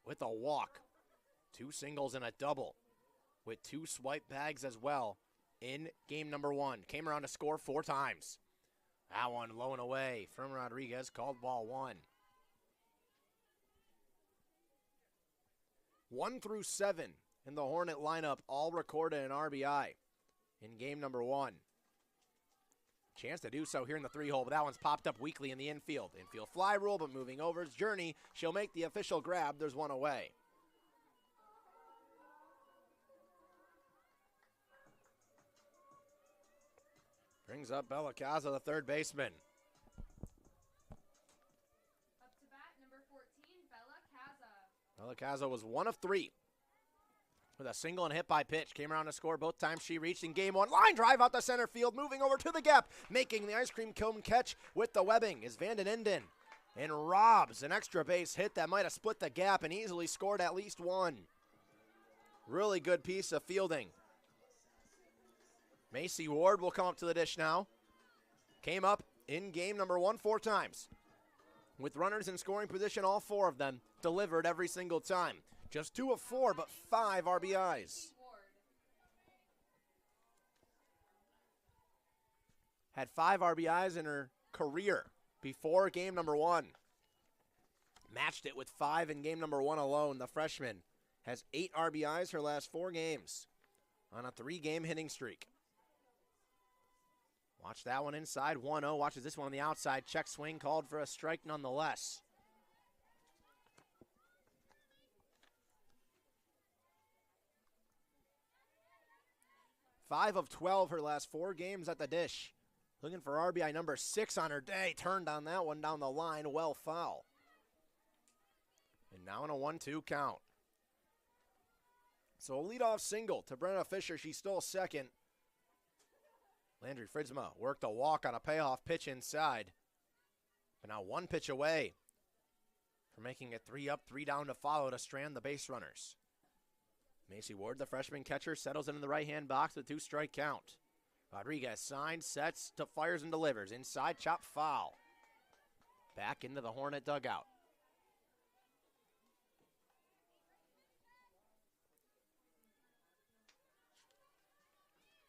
with a walk. 2 singles and a double with 2 swipe bags as well in game number 1. Came around to score 4 times. That one low and away from Rodriguez, called ball 1. 1 through 7 in the Hornet lineup, all recorded an RBI in game number 1. Chance to do so here in the 3-hole, but that one's popped up weakly in the infield. Infield fly rule, but moving over is Journey. She'll make the official grab. There's one away. Brings up Bella Caza, the third baseman. Up to bat, number 14, Bella Caza. Bella Caza was 1 of 3 with a single and hit by pitch. Came around to score both times she reached in game 1. Line drive out the center field, moving over to the gap, making the ice cream cone catch with the webbing is Vanden Inden. And robs an extra base hit that might have split the gap and easily scored at least 1. Really good piece of fielding. Macy Ward will come up to the dish now. Came up in game number 1 4 times. With runners in scoring position, all 4 of them delivered every single time. Just 2 of 4, but 5 RBIs. Had 5 RBIs in her career before game number 1. Matched it with 5 in game number 1 alone. The freshman has 8 RBIs her last 4 games on a 3-game hitting streak. Watch that one inside, 1-0. Watches this one on the outside. Check swing called for a strike nonetheless. Five of 12 her last 4 games at the dish. Looking for RBI number 6 on her day. Turned on that one down the line, well foul. And now in a 1-2 count. So a leadoff single to Brenna Fisher. She stole second. Landry Fridsma worked a walk on a payoff pitch inside. But now 1 pitch away from making it 3 up, 3 down to follow to strand the base runners. Macy Ward, the freshman catcher, settles into the right-hand box with 2-strike count. Rodriguez signs, sets to fires and delivers. Inside chop foul. Back into the Hornet dugout.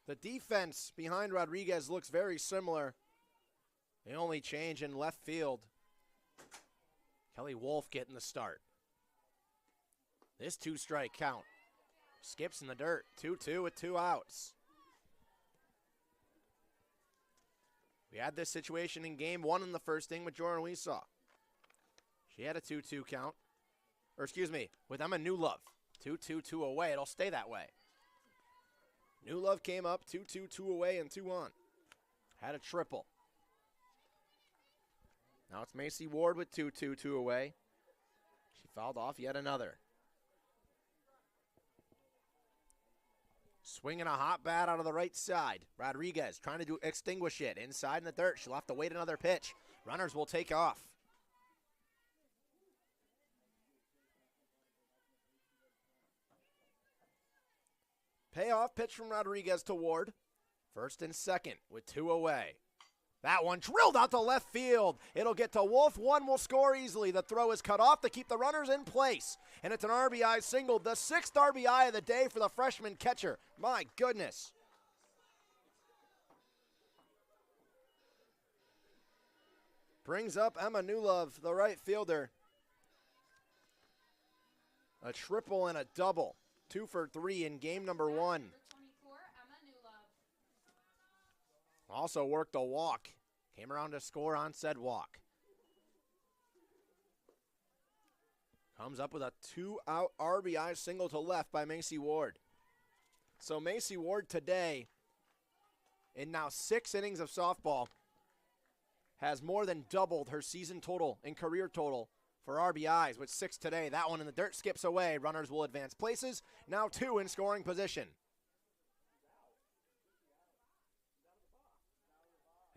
The defense behind Rodriguez looks very similar. The only change in left field, Kelly Wolf getting the start. This 2-strike count. Skips in the dirt. 2-2 with 2 outs. We had this situation in game 1 in the first inning with Jordan Weesaw. She had a 2-2 count. Or excuse me, with Emma Newlove. 2-2, 2 away. It'll stay that way. Newlove came up 2-2, 2 away and 2 on. Had a triple. Now it's Macy Ward with 2-2, 2 away. She fouled off yet another. Swinging a hot bat out of the right side. Rodriguez trying to extinguish it. Inside in the dirt. She'll have to wait another pitch. Runners will take off. Payoff pitch from Rodriguez to Ward. First and second with 2 away. That one drilled out to left field. It'll get to Wolf. One will score easily. The throw is cut off to keep the runners in place. And it's an RBI single. The 6th RBI of the day for the freshman catcher. My goodness. Brings up Emma Newlove, the right fielder. A triple and a double. 2 for 3 in game number 1. Number 24, Emma Newlove. Also worked a walk. Came around to score on said walk. Comes up with a 2-out RBI single to left by Macy Ward. So Macy Ward today, in now 6 innings of softball, has more than doubled her season total and career total for RBIs with 6 today. That one in the dirt skips away. Runners will advance places. Now 2 in scoring position.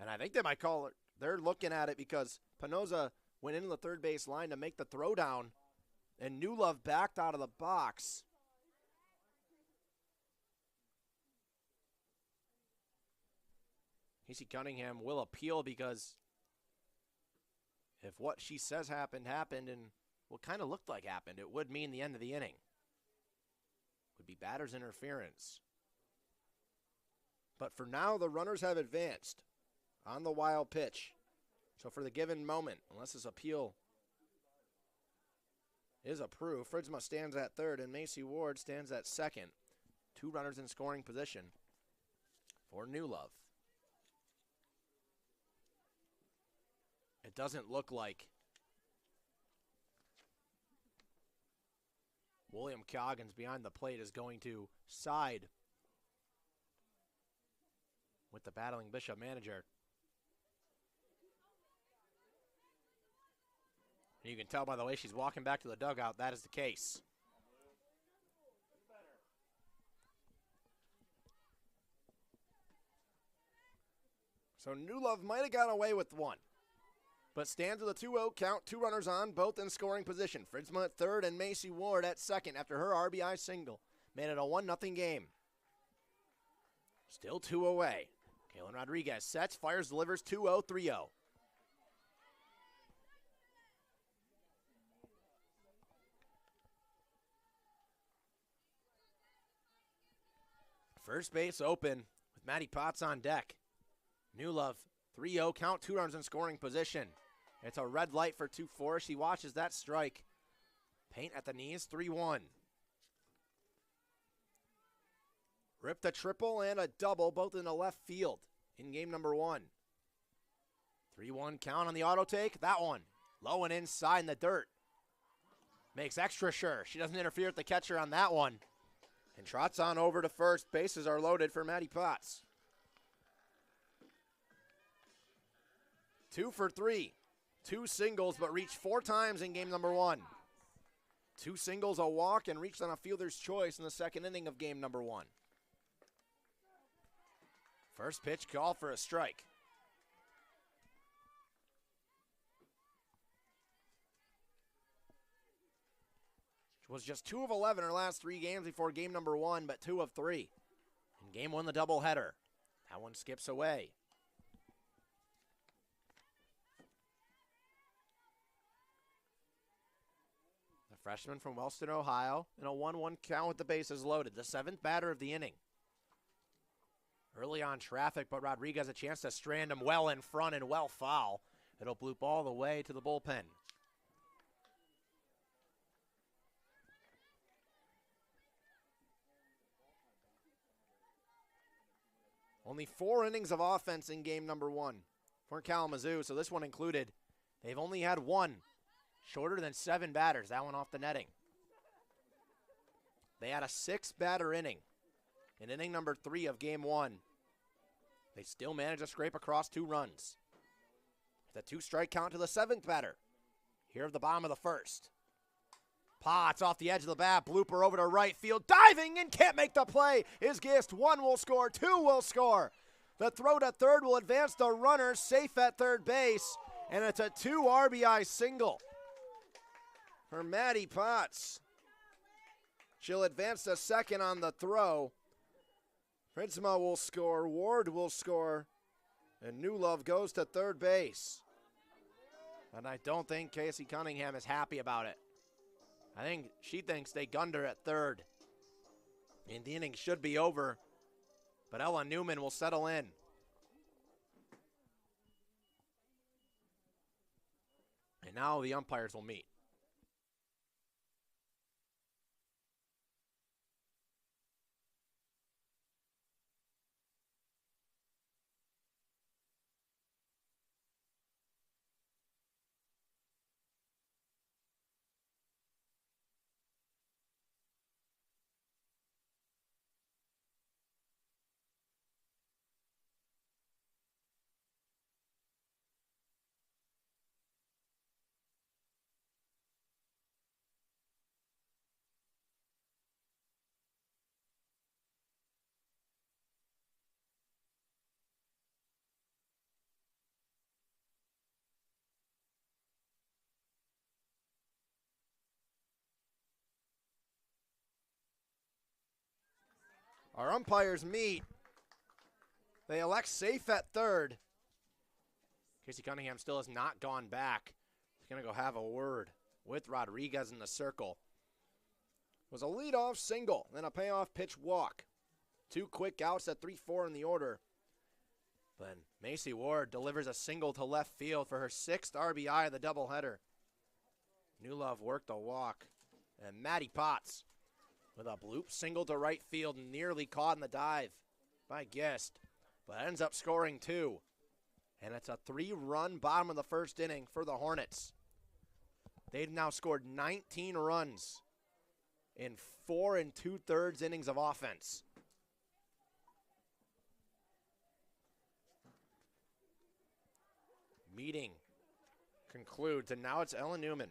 And I think they might call it. They're looking at it because Pinoza went into the third base line to make the throw down, and Newlove backed out of the box. Casey Cunningham will appeal because if what she says happened, happened, and what kind of looked like happened, it would mean the end of the inning. Would be batter's interference. But for now, the runners have advanced on the wild pitch. So for the given moment, unless this appeal is approved, Fritzma stands at third and Macy Ward stands at second. 2 runners in scoring position for Newlove. It doesn't look like William Coggins behind the plate is going to side with the battling Bishop manager. You can tell by the way she's walking back to the dugout, that is the case. So Newlove might have got away with one, but stands with a 2-0 count, 2 runners on, both in scoring position. Fritzma at third and Macy Ward at second after her RBI single. Made it a 1-0 game. Still 2 away. Kaylin Rodriguez sets, fires, delivers 2-0, 3-0. First base open with Maddie Potts on deck. Newlove, 3-0 count, 2 runs in scoring position. It's a red light for 2-4. She watches that strike. Paint at the knees, 3-1. Ripped a triple and a double, both in the left field in game number 1. 3-1 count on the auto take. That one low and inside in the dirt. Makes extra sure she doesn't interfere with the catcher on that one. And trots on over to first. Bases are loaded for Maddie Potts. 2 for 3. 2 singles, but reached 4 times in game number 1. 2 singles, a walk, and reached on a fielder's choice in the second inning of game number 1. First pitch call for a strike. She was just 2 of 11 her last 3 games before game number 1, but 2 of 3. In game 1, the doubleheader. That one skips away. The freshman from Wellston, Ohio, in a 1-1 count with the bases loaded. The 7th batter of the inning. Early on traffic, but Rodriguez a chance to strand him well in front and well foul. It'll bloop all the way to the bullpen. Only 4 innings of offense in game number 1 for Kalamazoo, so this one included. They've only had 1, shorter than 7 batters, that one off the netting. They had a 6-batter inning in inning number 3 of game 1. They still managed to scrape across 2 runs. The 2-strike count to the 7th batter. Here at the bottom of the 1st. Potts off the edge of the bat, blooper over to right field, diving and can't make the play. Is Gist. 1 will score, 2 will score. The throw to third will advance the runner, safe at third base, and it's a 2 RBI single for Maddie Potts. She'll advance to second on the throw. Fritzma will score, Ward will score, and New Love goes to third base. And I don't think Casey Cunningham is happy about it. I think she thinks they gunned her at third. And the inning should be over, but Ella Newman will settle in. And now the umpires will meet. Our umpires meet. They elect safe at third. Casey Cunningham still has not gone back. He's going to go have a word with Rodriguez in the circle. It was a leadoff single, then a payoff pitch walk. 2 quick outs at 3-4 in the order. Then Macy Ward delivers a single to left field for her 6th RBI of the doubleheader. New Love worked a walk. And Maddie Potts with a bloop single to right field, nearly caught in the dive by Gist, but ends up scoring 2. And it's a 3-run bottom of the 1st inning for the Hornets. They've now scored 19 runs in 4 2/3 innings of offense. Meeting concludes, and now it's Ella Newman.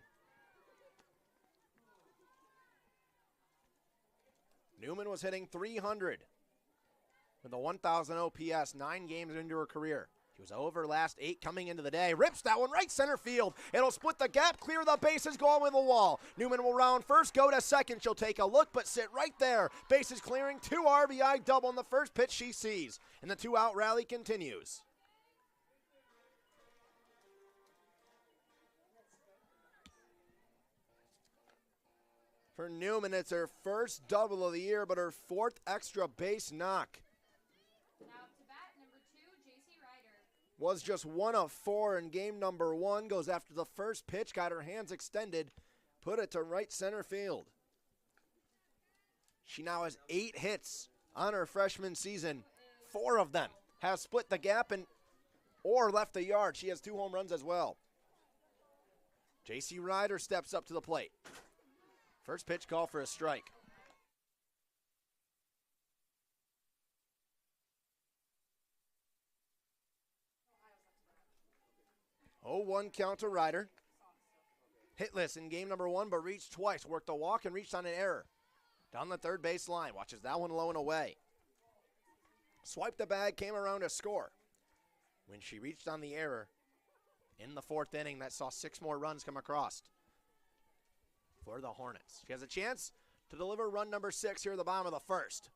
Newman was hitting 300 with a 1,000 OPS 9 games into her career. She was over last 8 coming into the day. Rips that one right center field. It'll split the gap, clear the bases, go on with the wall. Newman will round first, go to second. She'll take a look, but sit right there. Bases clearing, 2 RBI double on the first pitch she sees. And the 2-out rally continues. For Newman, it's her first double of the year, but her 4th extra base knock. Now to bat, number 2, J.C. Ryder. Was just 1 of 4 in game number 1. Goes after the first pitch, got her hands extended, put it to right center field. She now has 8 hits on her freshman season. 4 of them have split the gap or left the yard. She has 2 home runs as well. J.C. Ryder steps up to the plate. First pitch call for a strike. 0-1 count to Ryder. Hitless in game number 1, but reached twice. Worked a walk and reached on an error. Down the third base line. Watches that one low and away. Swiped the bag, came around to score. When she reached on the error in the 4th inning, that saw 6 more runs come across for the Hornets. She has a chance to deliver run number 6 here at the bottom of the 1st.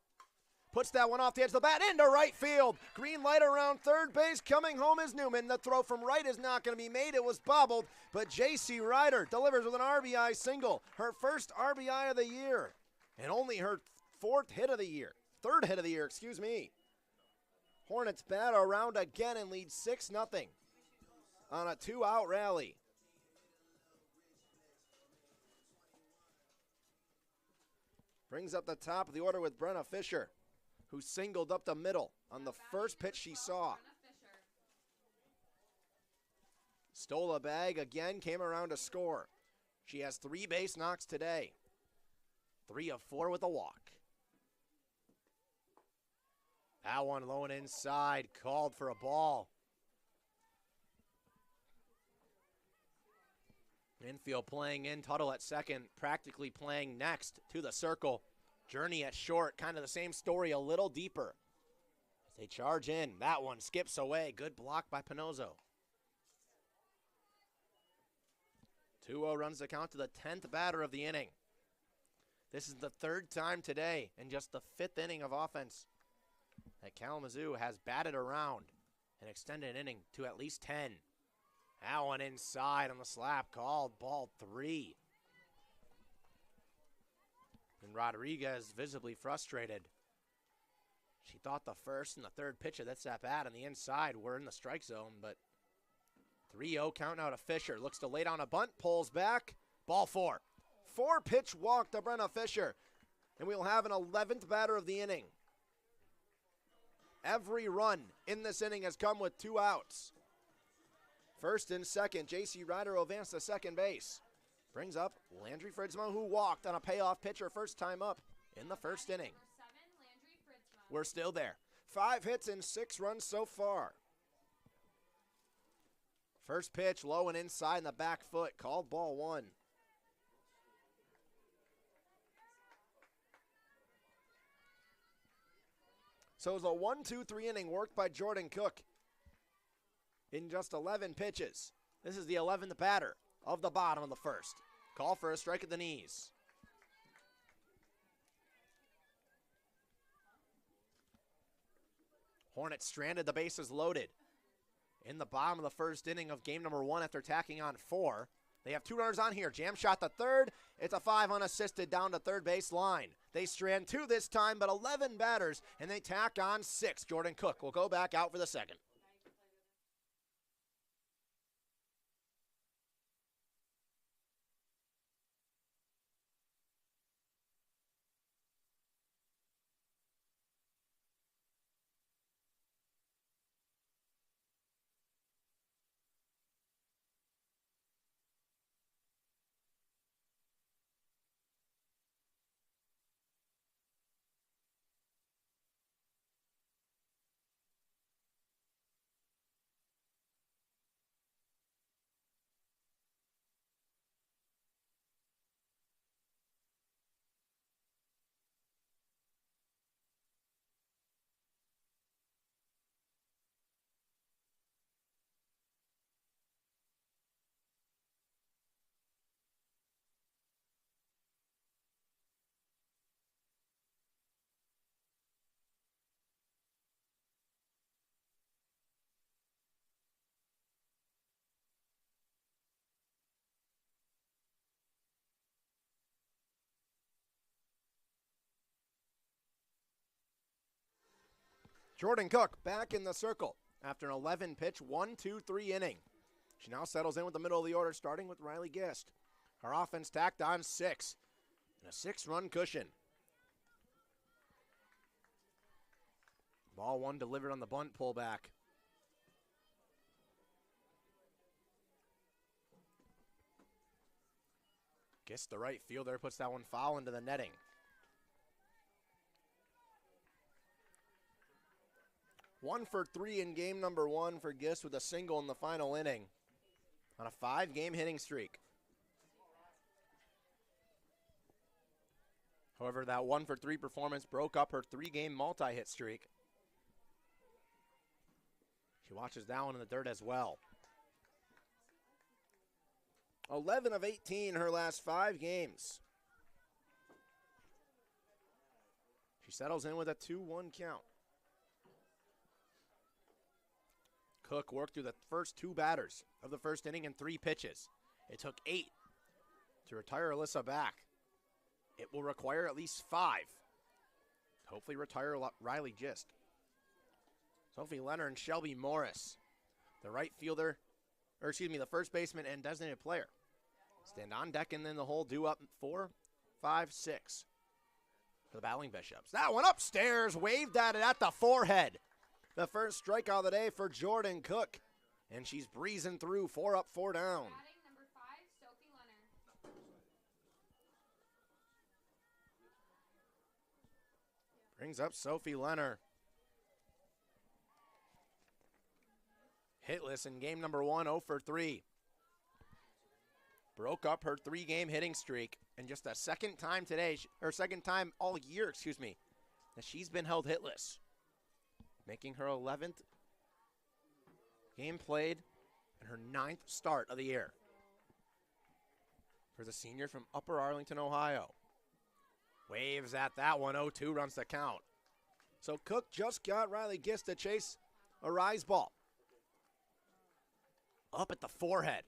Puts that one off the edge of the bat into right field. Green light around third base. Coming home is Newman. The throw from right is not going to be made. It was bobbled, but J.C. Ryder delivers with an RBI single. Her first RBI of the year, and only her third hit of the year, excuse me. Hornets bat around again and lead 6-0 on a 2-out rally. Brings up the top of the order with Brenna Fisher, who singled up the middle on the first pitch she saw. Stole a bag again, came around to score. She has 3 base knocks today. 3 of 4 with a walk. That one low and inside, called for a ball. Infield playing in, Tuttle at second, practically playing next to the circle. Journey at short, kind of the same story, a little deeper. As they charge in, that one skips away. Good block by Pinozzo. 2-0 runs the count to the 10th batter of the inning. This is the 3rd time today in just the 5th inning of offense that Kalamazoo has batted around an extended inning to at least 10. That one inside on the slap, called ball 3. And Rodriguez visibly frustrated. She thought the first and the third pitch of that bat on the inside were in the strike zone, but 3-0 count now to Fisher. Looks to lay down a bunt, pulls back, ball 4. 4-pitch walk to Brenna Fisher, and we'll have an 11th batter of the inning. Every run in this inning has come with 2 outs. First and second, J.C. Ryder will advance to second base. Brings up Landry Fritzma, who walked on a payoff pitch her first time up in the first inning. We're still there. 5 hits and 6 runs so far. First pitch, low and inside in the back foot, called ball 1. So it was a 1-2-3 inning worked by Jordan Cook in just 11 pitches. This is the 11th batter of the bottom of the first. Call for a strike at the knees. Hornets stranded, the bases loaded. In the bottom of the first inning of game number 1 after tacking on 4. They have 2 runners on here. Jam shot the third. It's a 5 unassisted down to third base line. They strand 2 this time, but 11 batters, and they tack on 6. Jordan Cook will go back out for the second. Jordan Cook back in the circle after an 11-pitch, 1-2-3 inning. She now settles in with the middle of the order, starting with Riley Gist. Her offense tacked on 6, and a 6-run cushion. Ball 1 delivered on the bunt pullback. Gist, the right fielder, puts that one foul into the netting. One for 3 in game number 1 for Gist with a single in the final inning on a 5-game hitting streak. However, that 1 for 3 performance broke up her 3-game multi-hit streak. She watches that one in the dirt as well. 11 of 18 her last 5 games. She settles in with a 2-1 count. Cook worked through the first 2 batters of the first inning in 3 pitches. It took 8 to retire Alyssa back. It will require at least 5 to hopefully retire Riley Gist. Sophie Leonard and Shelby Morris, the right fielder, the first baseman and designated player, stand on deck, and then the hole due up 4, 5, 6 for the Battling Bishops. That one upstairs, waved at it at the forehead. The first strikeout of the day for Jordan Cook, and she's breezing through, 4 up, 4 down. Batting number 5, Sophie Leonard. Brings up Sophie Leonard. Hitless in game number 1, 0 for 3. Broke up her 3-game hitting streak, and just a second time all year, that she's been held hitless. Making her 11th game played and her 9th start of the year for the senior from Upper Arlington, Ohio. Waves at that one, 0-2 runs the count. So Cook just got Riley Gist to chase a rise ball up at the forehead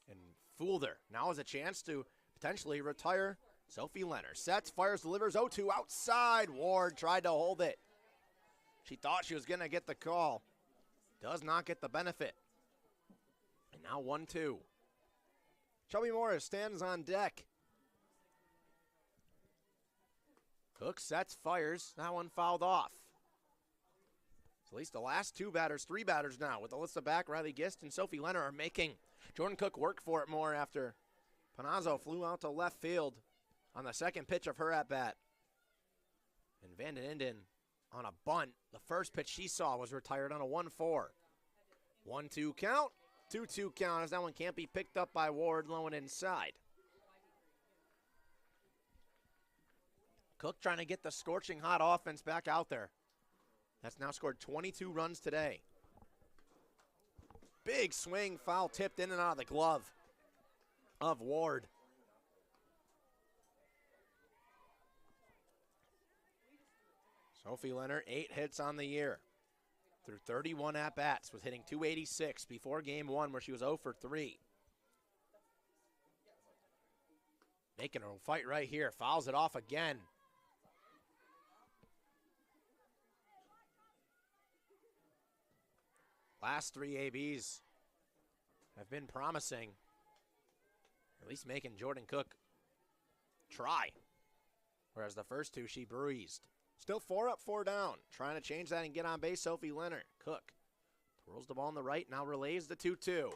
and fooled her. Now is a chance to potentially retire Sophie Leonard. Sets, fires, delivers, 0-2 outside. Ward tried to hold it. She thought she was going to get the call. Does not get the benefit. And now 1-2. Shelby Morris stands on deck. Cook sets, fires. That one fouled off. So at least the last 3 batters now, with Alyssa back, Riley Gist and Sophie Leonard are making Jordan Cook work for it more after Panazzo flew out to left field on the second pitch of her at-bat. And Vanden Inden on a bunt. The first pitch she saw was retired on a 1-4. 1-2 count, 2-2 count as that one can't be picked up by Ward, low and inside. Cook trying to get the scorching hot offense back out there. That's now scored 22 runs today. Big swing, foul tipped in and out of the glove of Ward. Sophie Leonard, 8 hits on the year through 31 at-bats, was hitting .286 before game 1 where she was 0 for 3. Making her fight right here, fouls it off again. Last 3 ABs have been promising, at least making Jordan Cook try, whereas the first 2 she breezed. Still 4 up, 4 down. Trying to change that and get on base, Sophie Leonard. Cook twirls the ball on the right, now relays the 2-2.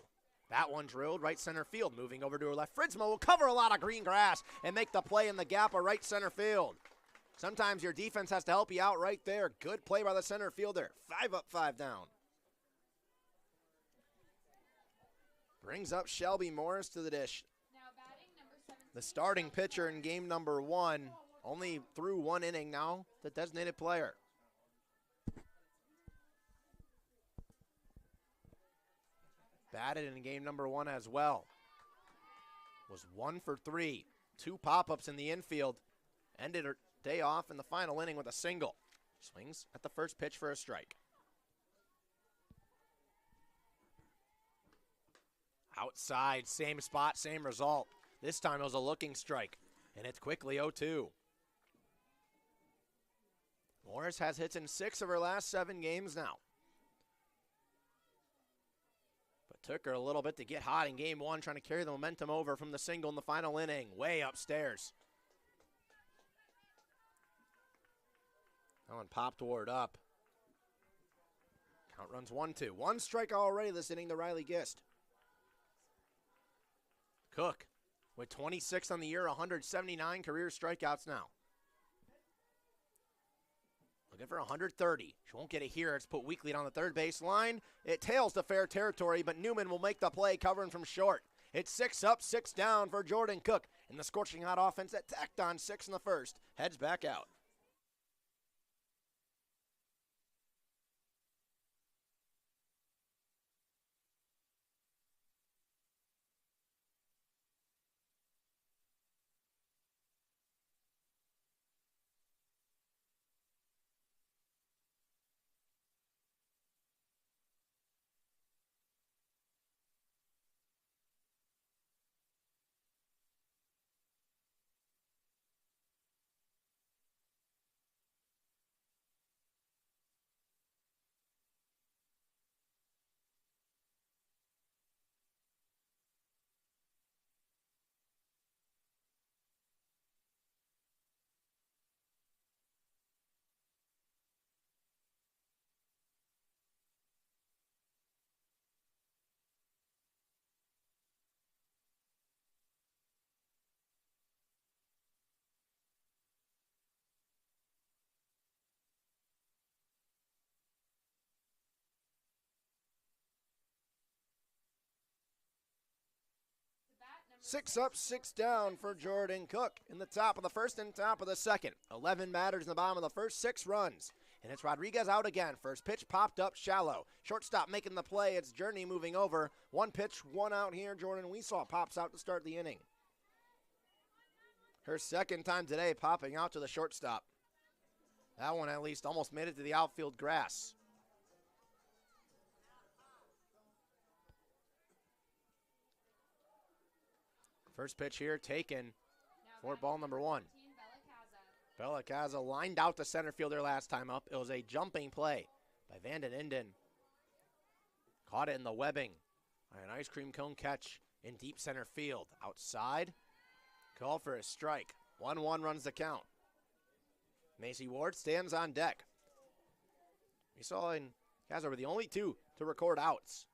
That one drilled right center field, moving over to her left. Fritzma will cover a lot of green grass and make the play in the gap of right center field. Sometimes your defense has to help you out right there. Good play by the center fielder. 5 up, 5 down. Brings up Shelby Morris to the dish. Now batting number 17. The starting pitcher in game number 1. Only through 1 inning now, the designated player. Batted in game number 1 as well. Was 1 for 3. 2 pop-ups in the infield. Ended her day off in the final inning with a single. Swings at the first pitch for a strike. Outside, same spot, same result. This time it was a looking strike, and it's quickly 0-2. Morris has hits in 6 of her last 7 games now. But took her a little bit to get hot in game 1, trying to carry the momentum over from the single in the final inning. Way upstairs. That one popped Ward up. Count runs 1-2. 1 strike already this inning to Riley Gist. Cook with 26 on the year, 179 career strikeouts now. Looking for 130. She won't get it here. It's put weakly down the third base line. It tails to fair territory, but Newman will make the play, covering from short. It's 6 up, 6 down for Jordan Cook. And the scorching hot offense that tacked on 6 in the first heads back out. 6 up, 6 down for Jordan Cook in the top of the first and top of the second. 11 batters in the bottom of the first, 6 runs. And it's Rodriguez out again. First pitch popped up shallow. Shortstop making the play. It's Journey moving over. 1 pitch, 1 out here. Jordan Weesaw pops out to start the inning. Her second time today popping out to the shortstop. That one at least almost made it to the outfield grass. First pitch here taken for ball number 1. Bellicaza lined out the center fielder last time up. It was a jumping play by Vanden Inden. Caught it in the webbing. An ice cream cone catch in deep center field. Outside, call for a strike. 1-1 runs the count. Macy Ward stands on deck. We saw Kaza were the only 2 to record outs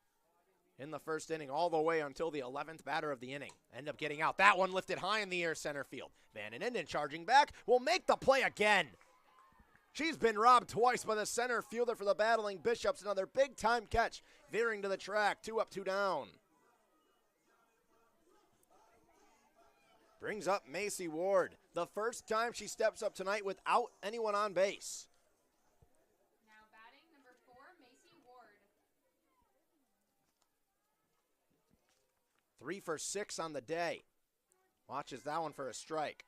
in the first inning, all the way until the 11th batter of the inning. End up getting out. That one lifted high in the air center field. Vanden Inden charging back will make the play again. She's been robbed twice by the center fielder for the battling Bishops. Another big time catch, veering to the track. 2 up, 2 down. Brings up Macy Ward. The first time she steps up tonight without anyone on base. 3 for 6 on the day. Watches that one for a strike.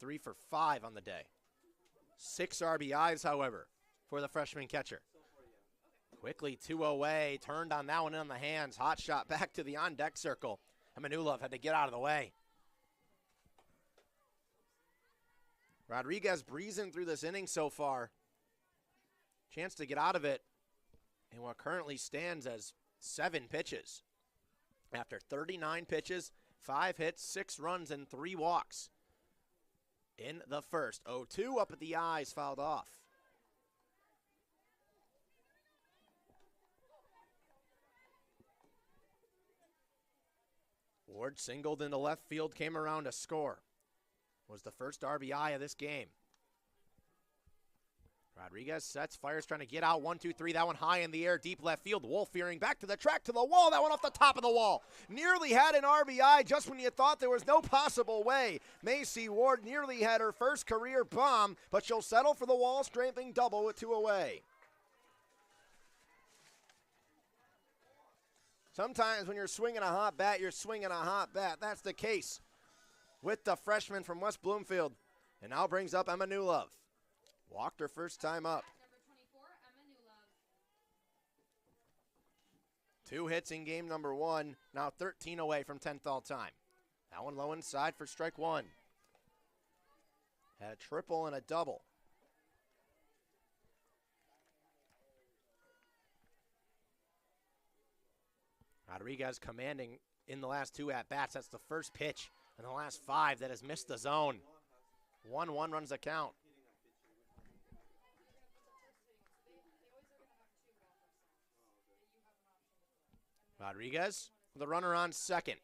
3 for 5 on the day. 6 RBIs, however, for the freshman catcher. Quickly 2 away, turned on that one in on the hands. Hot shot back to the on-deck circle. Emanulov had to get out of the way. Rodriguez breezing through this inning so far. Chance to get out of it in what currently stands as 7 pitches. After 39 pitches, 5 hits, 6 runs, and 3 walks in the first. 0-2 up at the eyes, fouled off. Ward singled into left field, came around to score. Was the first RBI of this game. Rodriguez sets, fires, trying to get out. 1-2-3, that one high in the air, deep left field. Wolf veering back to the track, to the wall. That one off the top of the wall. Nearly had an RBI just when you thought there was no possible way. Macy Ward nearly had her first career bomb, but she'll settle for the wall, scraping double with 2 away. Sometimes when you're swinging a hot bat, you're swinging a hot bat. That's the case with the freshman from West Bloomfield. And now brings up Emanulov. Walked her first time up. Number 24, Emanulov. 2 hits in game number 1. Now 13 away from 10th all time. That one low inside for strike 1. Had a triple and a double. Rodriguez commanding in the last 2 at-bats. That's the first pitch in the last 5 that has missed the zone. 1-1 runs the count. Rodriguez with a runner on second.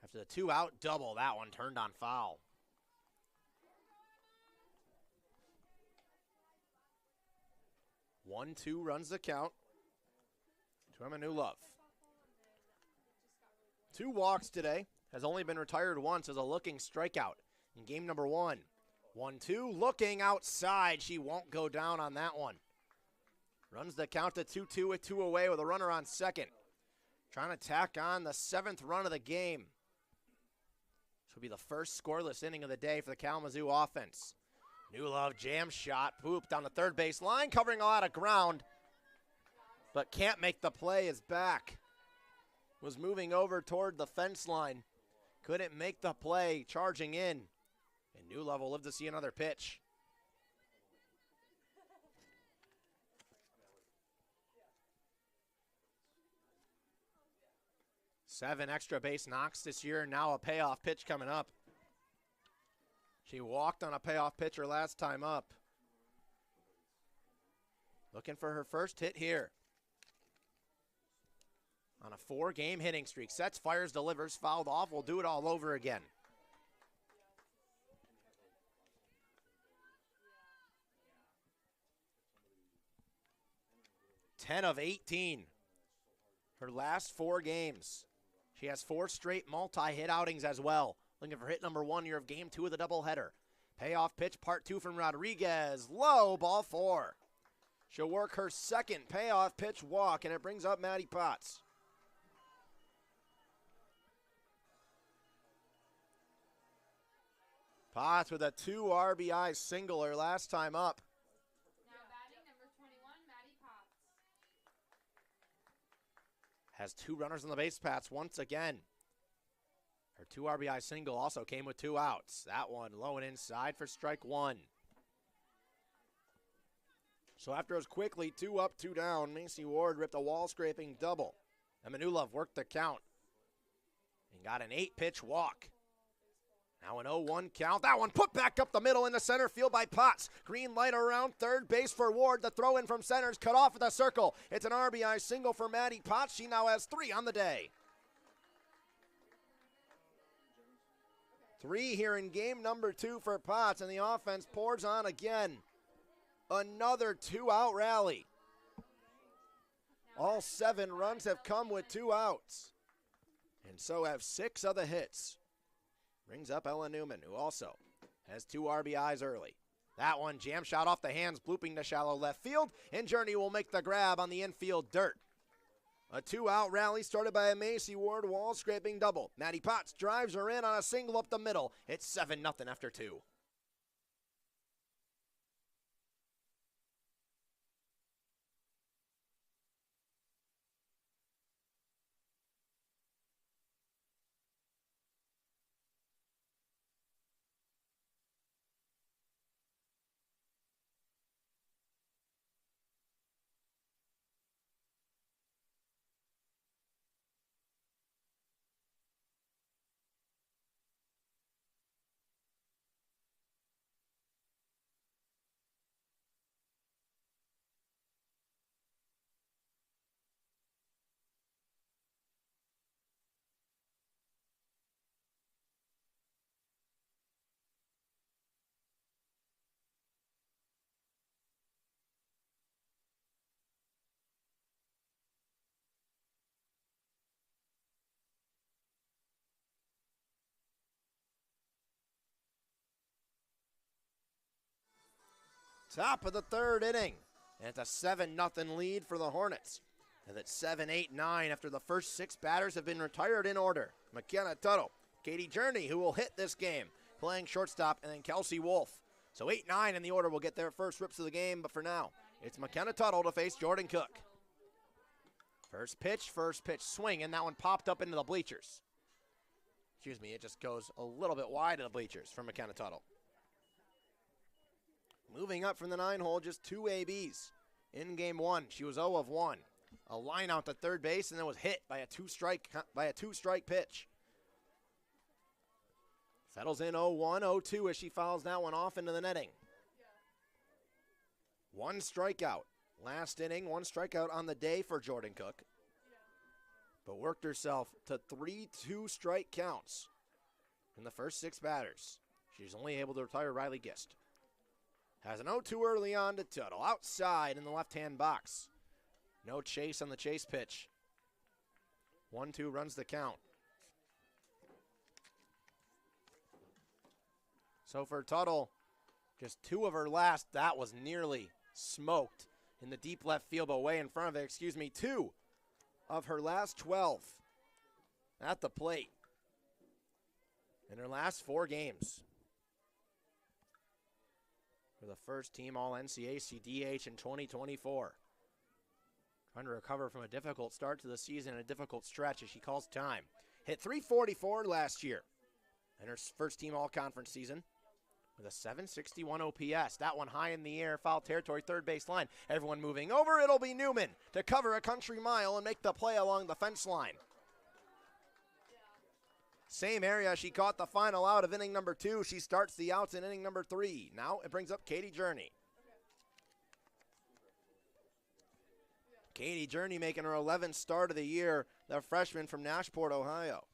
After the 2 out double, that one turned on foul. One, 2 runs the count to Emanulov. 2 walks today. Has only been retired once as a looking strikeout in game number 1. 1-2, looking outside. She won't go down on that one. Runs the count to 2-2 with 2 away with a runner on second. Trying to tack on the 7th run of the game. This will be the first scoreless inning of the day for the Kalamazoo offense. Newlove jam shot, poop down the third base line, covering a lot of ground, but can't make the play. Is back. Was moving over toward the fence line. Couldn't make the play, charging in. And Newlove will live to see another pitch. Seven extra base knocks this year, now a payoff pitch coming up. She walked on a payoff pitcher last time up. Looking for her first hit here. On a 4-game hitting streak. Sets, fires, delivers, fouled off. We'll do it all over again. Ten of 18 her last 4 games. She has 4 straight multi-hit outings as well. Looking for hit number 1 here of game 2 of the doubleheader. Payoff pitch, part 2 from Rodriguez. Low, ball 4. She'll work her second payoff pitch walk, and it brings up Maddie Potts. Potts with a 2 RBI single her last time up. Now batting number 21, Maddie Potts. Has 2 runners on the base paths once again. Her 2 RBI single also came with 2 outs. That one low and inside for strike 1. So after it was quickly 2 up, 2 down, Macy Ward ripped a wall-scraping double. Emanulov worked the count and got an 8-pitch walk. Now an 0-1 count. That one put back up the middle into center field by Potts. Green light around third base for Ward. The throw in from center is cut off at the circle. It's an RBI single for Maddie Potts. She now has 3 on the day. 3 here in game number 2 for Potts, and the offense pours on again. Another 2-out rally. All 7 runs have come with 2 outs, and so have 6 of the hits. Brings up Ella Newman, who also has 2 RBIs early. That one jam shot off the hands, blooping to shallow left field, and Journey will make the grab on the infield dirt. A 2-out rally started by a Macy Ward wall-scraping double. Maddie Potts drives her in on a single up the middle. It's 7-0 after 2. Top of the 3rd inning. And it's a 7-0 lead for the Hornets. And it's 7-8-9 after the first 6 batters have been retired in order. McKenna Tuttle, Katie Journey, who will hit this game, playing shortstop, and then Kelsey Wolf. So 8-9 in the order will get their first rips of the game, but for now, it's McKenna Tuttle to face Jordan Cook. First pitch swing, and that one popped up into the bleachers. Excuse me, it just goes a little bit wide of the bleachers for McKenna Tuttle. Moving up from the 9-hole, just 2 ABs. In game 1, she was 0 of 1. A line out to third base, and then was hit by a two-strike pitch. Settles in 0-1, 0-2 as she fouls that one off into the netting. 1 strikeout. Last inning, 1 strikeout on the day for Jordan Cook. But worked herself to 3 2-strike counts in the first 6 batters. She's only able to retire Riley Gist. Has an 0-2 early on to Tuttle. Outside in the left-hand box. No chase on the chase pitch. 1-2 runs the count. So for Tuttle, just 2 of her last, that was nearly smoked in the deep left field, but way in front of it, 2 of her last 12 at the plate in her last 4 games. For the first team All-NCAC DH in 2024. Trying to recover from a difficult start to the season and a difficult stretch as she calls time. Hit .344 last year in her first team All-Conference season with a .761 OPS. That one high in the air, foul territory, third base line. Everyone moving over. It'll be Newman to cover a country mile and make the play along the fence line. Same area she caught the final out of inning number 2. She starts the outs in inning number 3. Now it brings up Katie Journey. Katie Journey making her 11th start of the year, the freshman from Nashport, Ohio.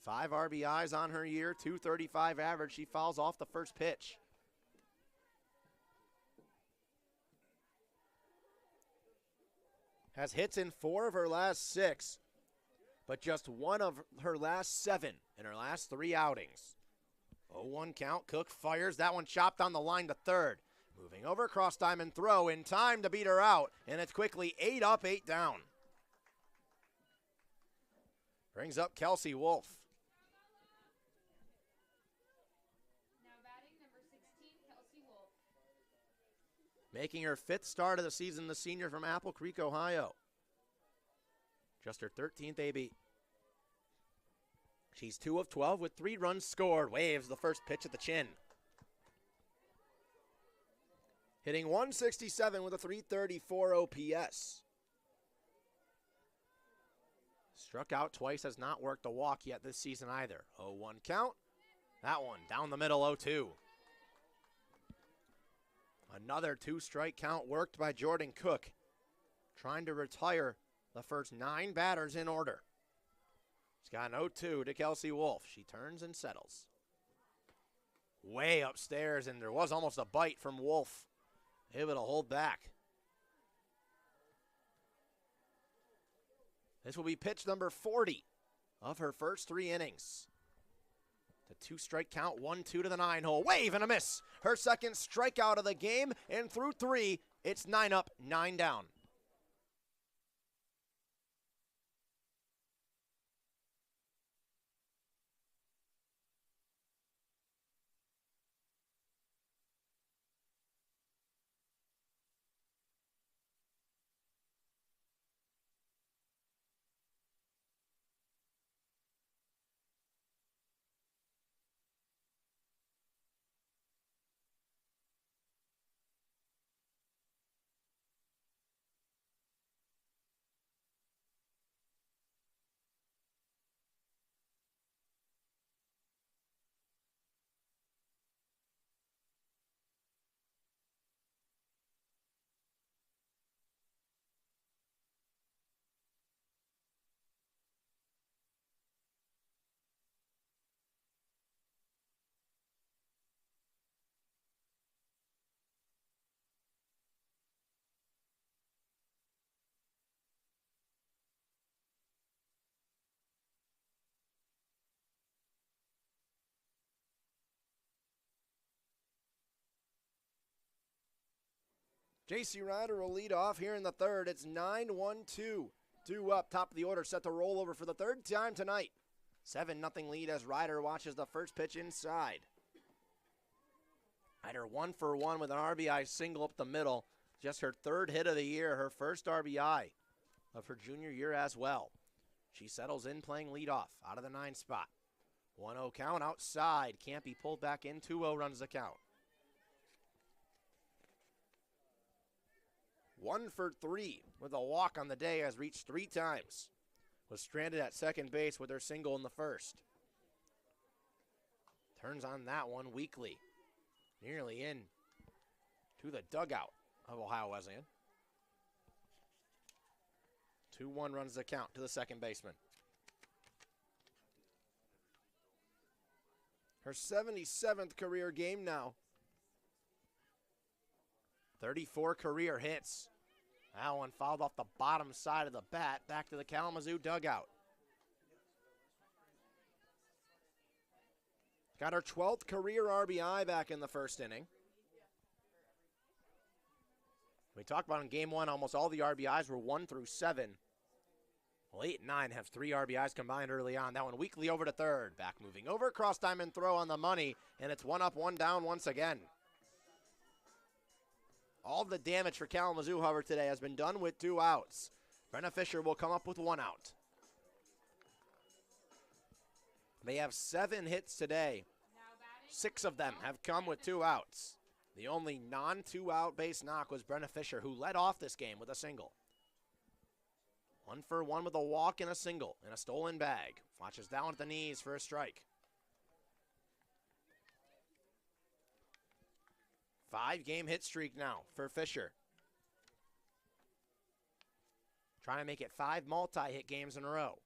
5 RBIs on her year, .235 average. She fouls off the first pitch. has hits in 4 of her last 6, but just 1 of her last 7 in her last 3 outings. 0-1 count. Cook fires. That one chopped on the line to third. Moving over, cross diamond throw in time to beat her out, and it's quickly 8 up, 8 down. Brings up Kelsey Wolf. Now batting number 16, Kelsey Wolf. Making her 5th start of the season, the senior from Apple Creek, Ohio. Just her 13th AB. She's 2 of 12 with 3 runs scored. Waves the first pitch at the chin. Hitting 167 with a 334 OPS. Struck out twice, has not worked a walk yet this season either. 0-1 count. That one down the middle, 0-2. Another 2-strike count worked by Jordan Cook, trying to retire the first 9 batters in order. She's got an 0-2 to Kelsey Wolf. She turns and settles. Way upstairs, and there was almost a bite from Wolf. Able to hold back. This will be pitch number 40 of her first 3 innings. The 2-strike count, 1-2 to the 9-hole. Wave and a miss. Her second strikeout of the game, and through 3, it's 9 up, 9 down. J.C. Ryder will lead off here in the 3rd. It's 9-1-2. 2 up, top of the order, set to roll over for the 3rd time tonight. 7-0 lead as Ryder watches the first pitch inside. Ryder 1 for 1 with an RBI single up the middle. Just her 3rd hit of the year, her first RBI of her junior year as well. She settles in playing leadoff out of the 9 spot. 1-0 count outside. Can't be pulled back in. 2-0 runs the count. 1 for 3 with a walk on the day, has reached 3 times. Was stranded at second base with her single in the 1st. Turns on that one weakly. Nearly in to the dugout of Ohio Wesleyan. 2-1 runs the count to the second baseman. Her 77th career game now. 34 career hits. That one fouled off the bottom side of the bat, back to the Kalamazoo dugout. Got her 12th career RBI back in the 1st inning. We talked about in game 1, almost all the RBIs were 1 through 7. Well, 8 and 9 have 3 RBIs combined early on. That one weakly over to 3rd. Back moving over, cross diamond throw on the money, and it's 1 up, 1 down once again. All the damage for Kalamazoo, however, today has been done with 2 outs. Brenna Fisher will come up with 1 out. They have 7 hits today. 6 of them have come with 2 outs. The only non-2-out base knock was Brenna Fisher, who led off this game with a single. 1 for 1 with a walk and a single in a stolen bag. Watches down at the knees for a strike. 5-game hit streak now for Fisher. Trying to make it 5 multi-hit games in a row.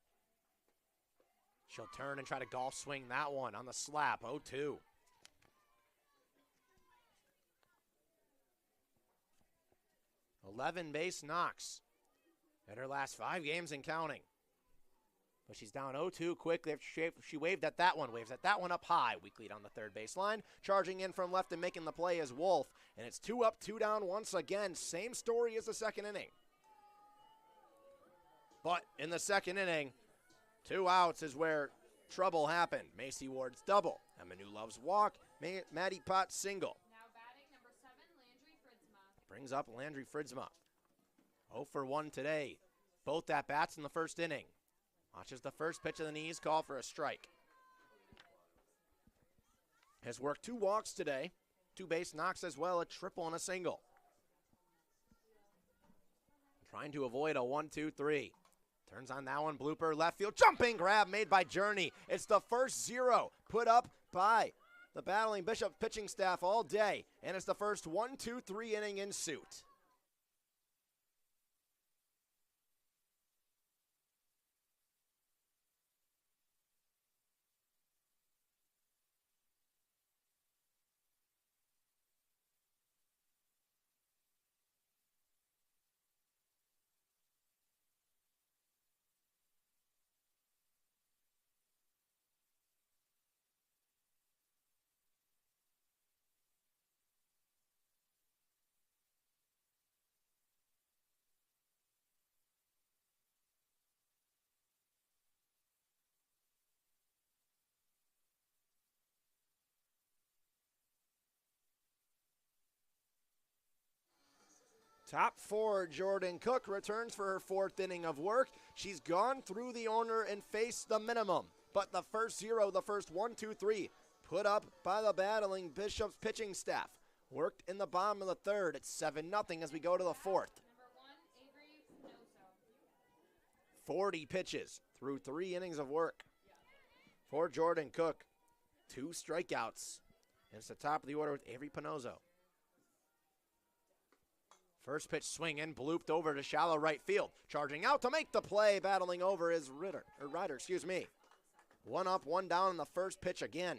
She'll turn and try to golf swing that one on the slap, 0-2. Eleven base knocks in her last 5 games and counting. But she's down 0-2 quickly. She waved at that one, waves at that one up high. Weak lead on the third baseline. Charging in from left and making the play is Wolf. And it's 2 up, 2 down once again. Same story as the second inning. But in the second inning, 2 outs is where trouble happened. Macy Ward's double. Emanu Love's walk. Maddie Potts single. Now batting number 7, Landry Fritzma. Brings up Landry Fritzma. 0 for 1 today. Both at-bats in the first inning. Watches the first pitch of the knees, call for a strike. Has worked 2 walks today. 2 base knocks as well, a triple and a single. Trying to avoid a 1-2-3. Turns on that one, blooper, left field, jumping grab made by Journey. It's the first 0 put up by the Battling Bishop pitching staff all day, and it's the first 1-2-3 inning in suit. Top 4, Jordan Cook returns for her 4th inning of work. She's gone through the order and faced the minimum. But the first 0, the first 1-2-3, put up by the Battling Bishops pitching staff. Worked in the bottom of the 3rd. It's 7-0 as we go to the 4th. Number 1, Avery Pinozo. 40 pitches through 3 innings of work for Jordan Cook. 2 strikeouts. And it's the top of the order with Avery Pinozo. First pitch swinging, blooped over to shallow right field. Charging out to make the play, battling over is Ryder. 1 up, 1 down in the first pitch again.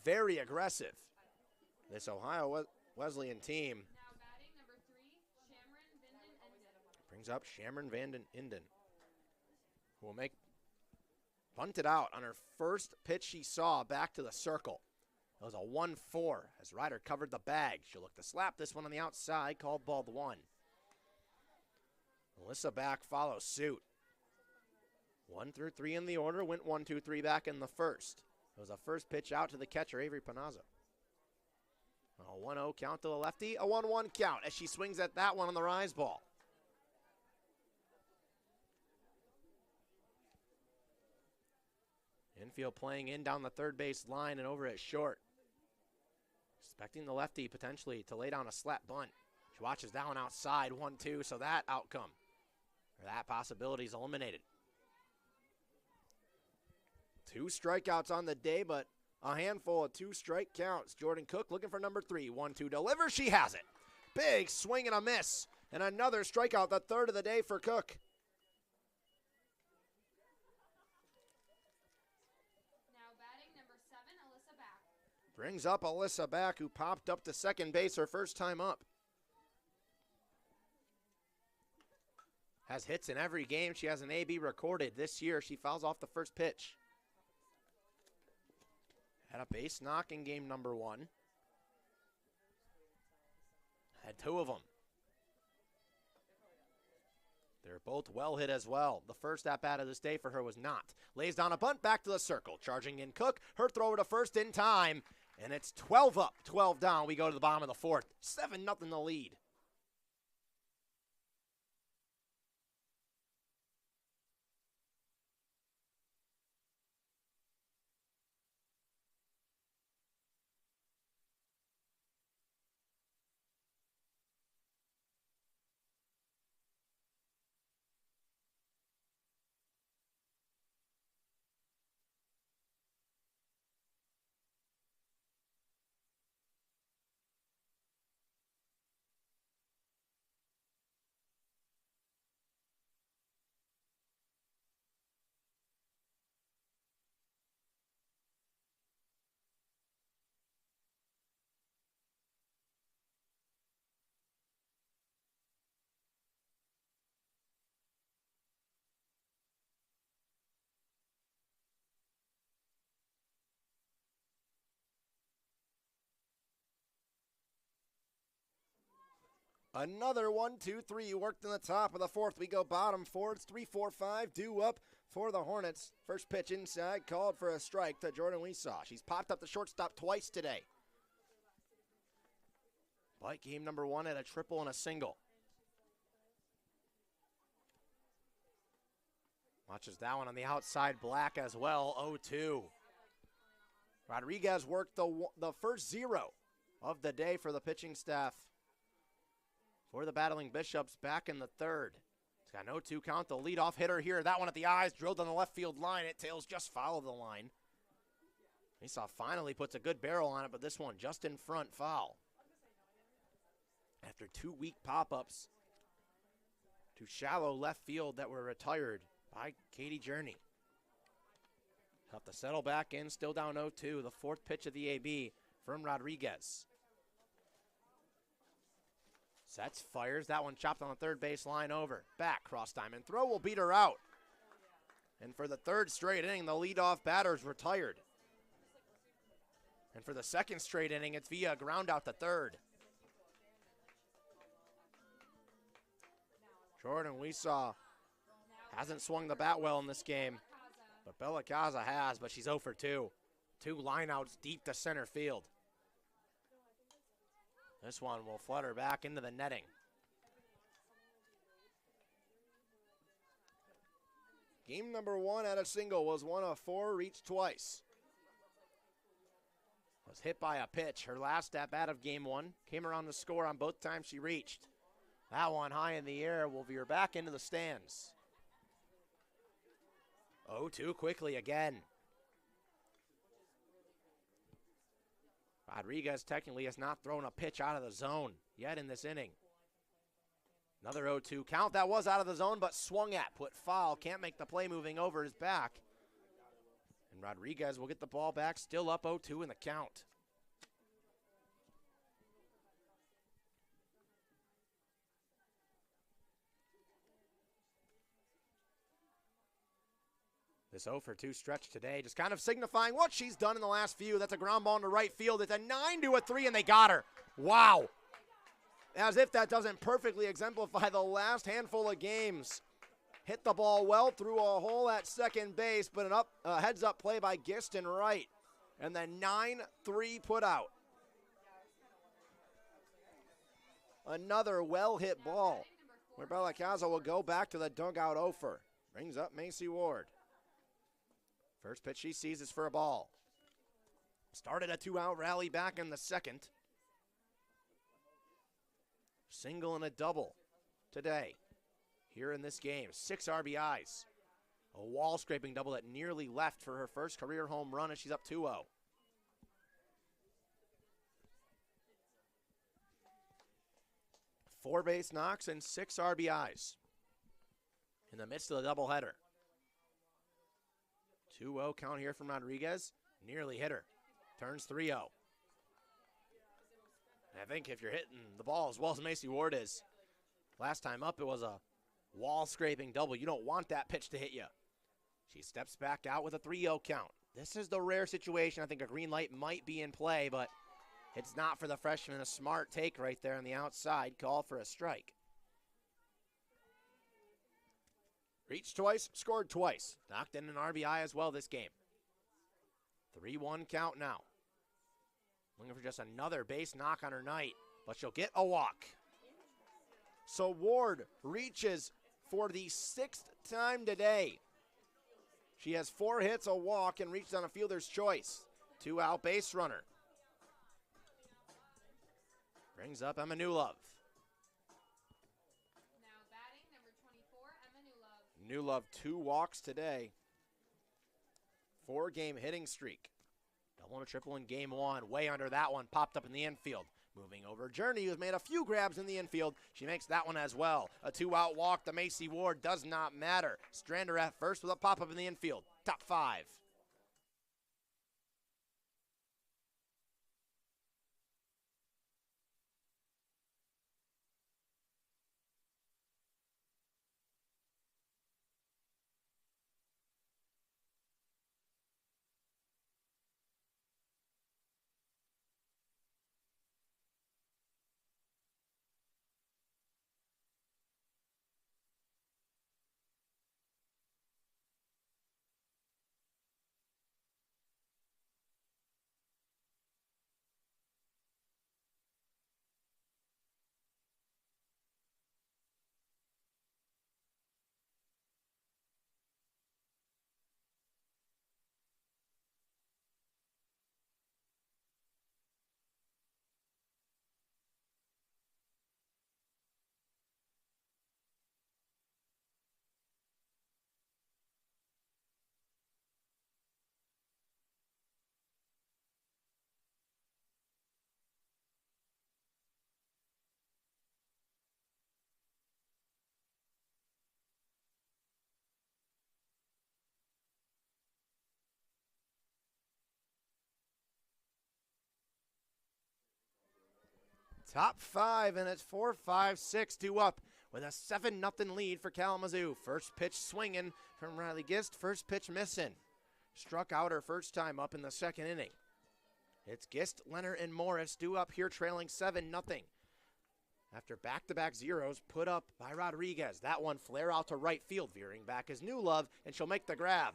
Very aggressive. This Ohio Wesleyan team Now batting number 3, Shamron Vanden Enden. brings up Shamron Vanden Inden, who will bunt it out on her first pitch she saw back to the circle. It was a 1-4 as Ryder covered the bag. She'll look to slap this one on the outside, called ball 1. Alyssa back follows suit. 1 through 3 in the order, went 1-2-3 back in the first. It was a first pitch out to the catcher, Avery Pinozo. A 1-0 count to the lefty, a 1-1 count as she swings at that one on the rise ball. Infield playing in down the third base line and over at short. Expecting the lefty potentially to lay down a slap bunt. She watches that one outside, 1-2, so that outcome, or that possibility is eliminated. 2 strikeouts on the day, but a handful of 2 strike counts. Jordan Cook looking for number 3. 1-2 delivers, she has it. Big swing and a miss, and another strikeout, the 3rd of the day for Cook. Brings up Alyssa back, who popped up to second base her first time up. Has hits in every game. She has an AB recorded. This year, she fouls off the first pitch. Had a base knock in game number 1. Had 2 of them. They're both well hit as well. The first at-bat of this day for her was not. Lays down a bunt back to the circle. Charging in Cook. Her throw to first in time. And it's 12 up, 12 down. We go to the bottom of the 4th. 7-0 the lead. Another 1, 2, 3 worked in the top of the fourth. We go bottom four. It's 3, 4, 5 due up for the Hornets. First pitch inside, called for a strike to Jordan Weesaw. She's popped up the shortstop twice today. But game number one at a triple and a single. Watches that one on the outside, Black as well, 0-2. Rodriguez worked the first zero of the day for the pitching staff. For the Battling Bishops back in the third. It's got an 0-2 count. The leadoff hitter here. That one at the eyes, drilled on the left field line. It tails just foul the line. Weesaw finally puts a good barrel on it, but this one just in front, foul. After 2 weak pop-ups to shallow left field that were retired by Katie Journey. Have to settle back in, still down 0-2. The fourth pitch of the AB from Rodriguez. Sets, fires. That one chopped on the third base line over. Back, cross diamond throw will beat her out. And for the third straight inning, the leadoff batter's retired. And for the second straight inning, it's via ground out to third. Jordan Weesaw hasn't swung the bat well in this game, but Bella Casa has, but she's 0 for 2. 2 lineouts deep to center field. This one will flutter back into the netting. Game number one at a single was 1 of 4, reached twice. Was hit by a pitch. Her last at bat of game one came around the score on both times she reached. That one high in the air will veer back into the stands. 0-2 quickly again. Rodriguez technically has not thrown a pitch out of the zone yet in this inning. Another 0-2 count. That was out of the zone, but swung at, put foul. Can't make the play moving over his back. And Rodriguez will get the ball back, still up 0-2 in the count. This 0 for 2 stretch today, just kind of signifying what she's done in the last few. That's a ground ball into right field. It's a 9-3, and they got her. Wow. As if that doesn't perfectly exemplify the last handful of games. Hit the ball well through a hole at second base, but an heads-up play by Giston Wright. And the 9-3 put out. Another well-hit ball, where Bella Casa will go back to the dugout over. Brings up Macy Ward. First pitch she sees is for a ball. Started a 2-out rally back in the second. Single and a double today here in this game. 6 RBIs. A wall-scraping double that nearly left for her first career home run, and she's up 2-0. Four base knocks and 6 RBIs in the midst of the doubleheader. 2-0 count here from Rodriguez. Nearly hit her. Turns 3-0. I think if you're hitting the ball as well as Macy Ward is, last time up it was a wall-scraping double. You don't want that pitch to hit you. She steps back out with a 3-0 count. This is the rare situation. I think a green light might be in play, but it's not for the freshman. A smart take right there on the outside. Call for a strike. Reached twice, scored twice. Knocked in an RBI as well this game. 3-1 count now. Looking for just another base knock on her night, but she'll get a walk. So Ward reaches for the 6th time today. She has 4 hits, a walk, and reached on a fielder's choice. 2-out base runner. Brings up Emma Newlove. Now batting, number 24, Emma Newlove. Newlove 2 walks today. 4-game hitting streak. Double and a triple in game one. Way under that one. Popped up in the infield. Moving over Journey, who's made a few grabs in the infield. She makes that one as well. A 2-out walk to Macy Ward does not matter. Strander at first with a pop-up in the infield. Top 5. Top five, and it's 4-5-6 2 up with a 7-0 lead for Kalamazoo. First pitch swinging from Riley Gist, first pitch missing. Struck out her first time up in the second inning. It's Gist, Leonard, and Morris due up here trailing 7-0. After back-to-back zeros put up by Rodriguez. That one flare out to right field, veering back is New Love, and she'll make the grab.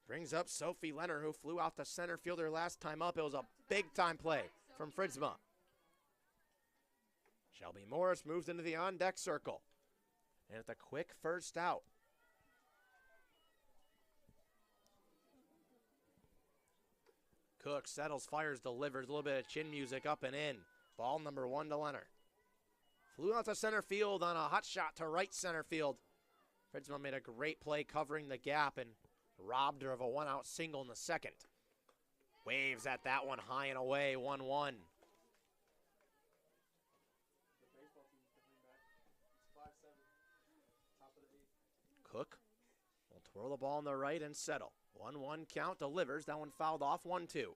Brings up Sophie Leonard, who flew out to center fielder last time up. It was a big-time play from Fritzma. Shelby Morris moves into the on-deck circle. And it's a quick first out. Cook settles, fires, delivers. A little bit of chin music up and in. Ball number 1 to Leonard. Flew out to center field on a hot shot to right center field. Fritzma made a great play covering the gap and robbed her of a one-out single in the second. Waves at that one high and away, 1-1. Cook will twirl the ball on the right and settle. 1-1 count, delivers. That one fouled off, 1-2.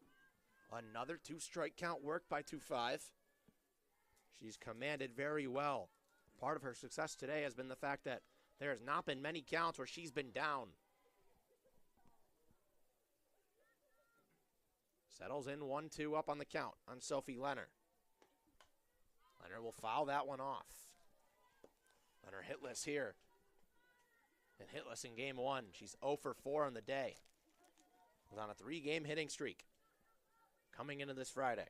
Another 2-strike count worked by 2-5. She's commanded very well. Part of her success today has been the fact that there has not been many counts where she's been down. Settles in 1-2 up on the count on Sophie Leonard. Leonard will foul that one off. Leonard hitless here. And hitless in game 1. She's 0 for 4 on the day. Was on a 3-game hitting streak coming into this Friday.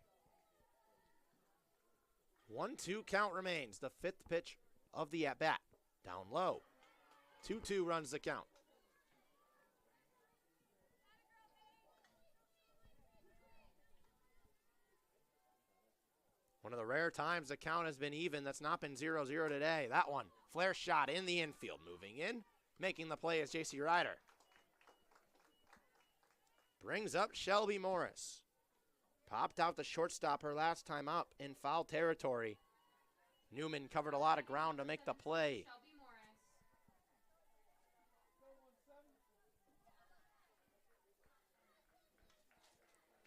1-2 count remains. The 5th pitch of the at-bat. Down low. 2-2 runs the count. One of the rare times the count has been even. That's not been 0-0 today. That one, flare shot in the infield. Moving in, making the play is J.C. Ryder. Brings up Shelby Morris. Popped out the shortstop her last time up in foul territory. Newman covered a lot of ground to make the play. Shelby Morris.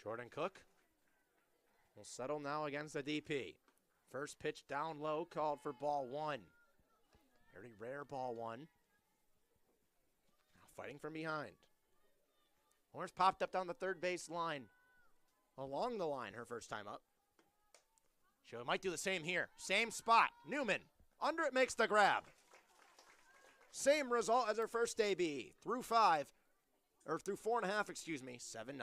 Jordan Cook will settle now against the DP. First pitch down low, called for ball 1. Very rare ball 1. Now fighting from behind. Morris popped up down the third base line. Along the line her first time up. She might do the same here. Same spot. Newman. Under it, makes the grab. Same result as her first AB. Through 4.5, 7-0.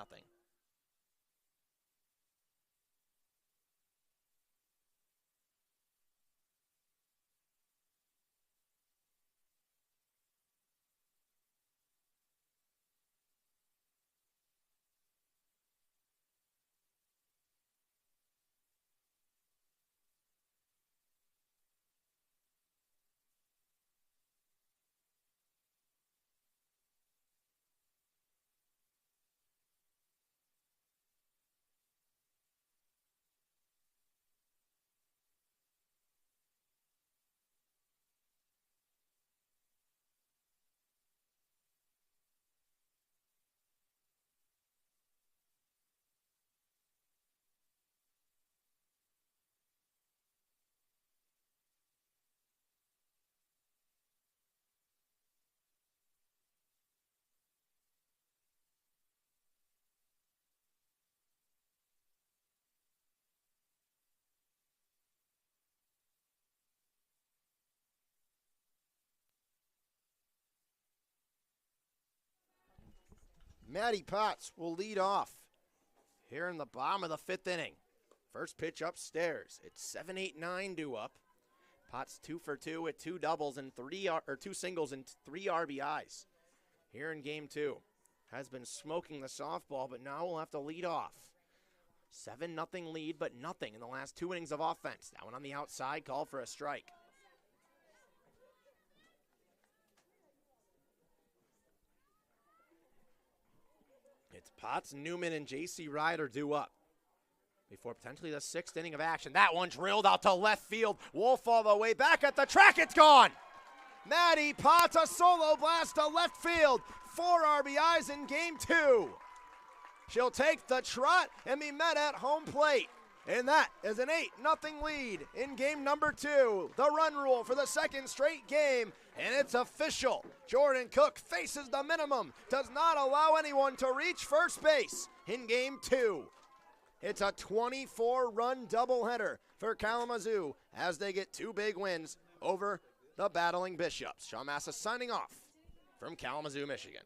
Maddie Potts will lead off here in the bottom of the 5th inning. First pitch upstairs. It's 7-8-9 due up. Potts 2 for 2 with 2 doubles and 2 singles and 3 RBIs here in game 2. Has been smoking the softball, but now will have to lead off. 7-0 lead, but nothing in the last 2 innings of offense. That one on the outside, called for a strike. It's Potts, Newman, and J.C. Ryder due up before potentially the 6th inning of action. That one drilled out to left field. Wolf all the way back at the track. It's gone. Maddie Potts, a solo blast to left field. 4 RBIs in game 2. She'll take the trot and be met at home plate. And that is an 8-0 lead in game number 2. The run rule for the second straight game, and it's official. Jordan Cook faces the minimum, does not allow anyone to reach first base in game 2. It's a 24-run doubleheader for Kalamazoo as they get 2 big wins over the battling Bishops. Sean Massa signing off from Kalamazoo, Michigan.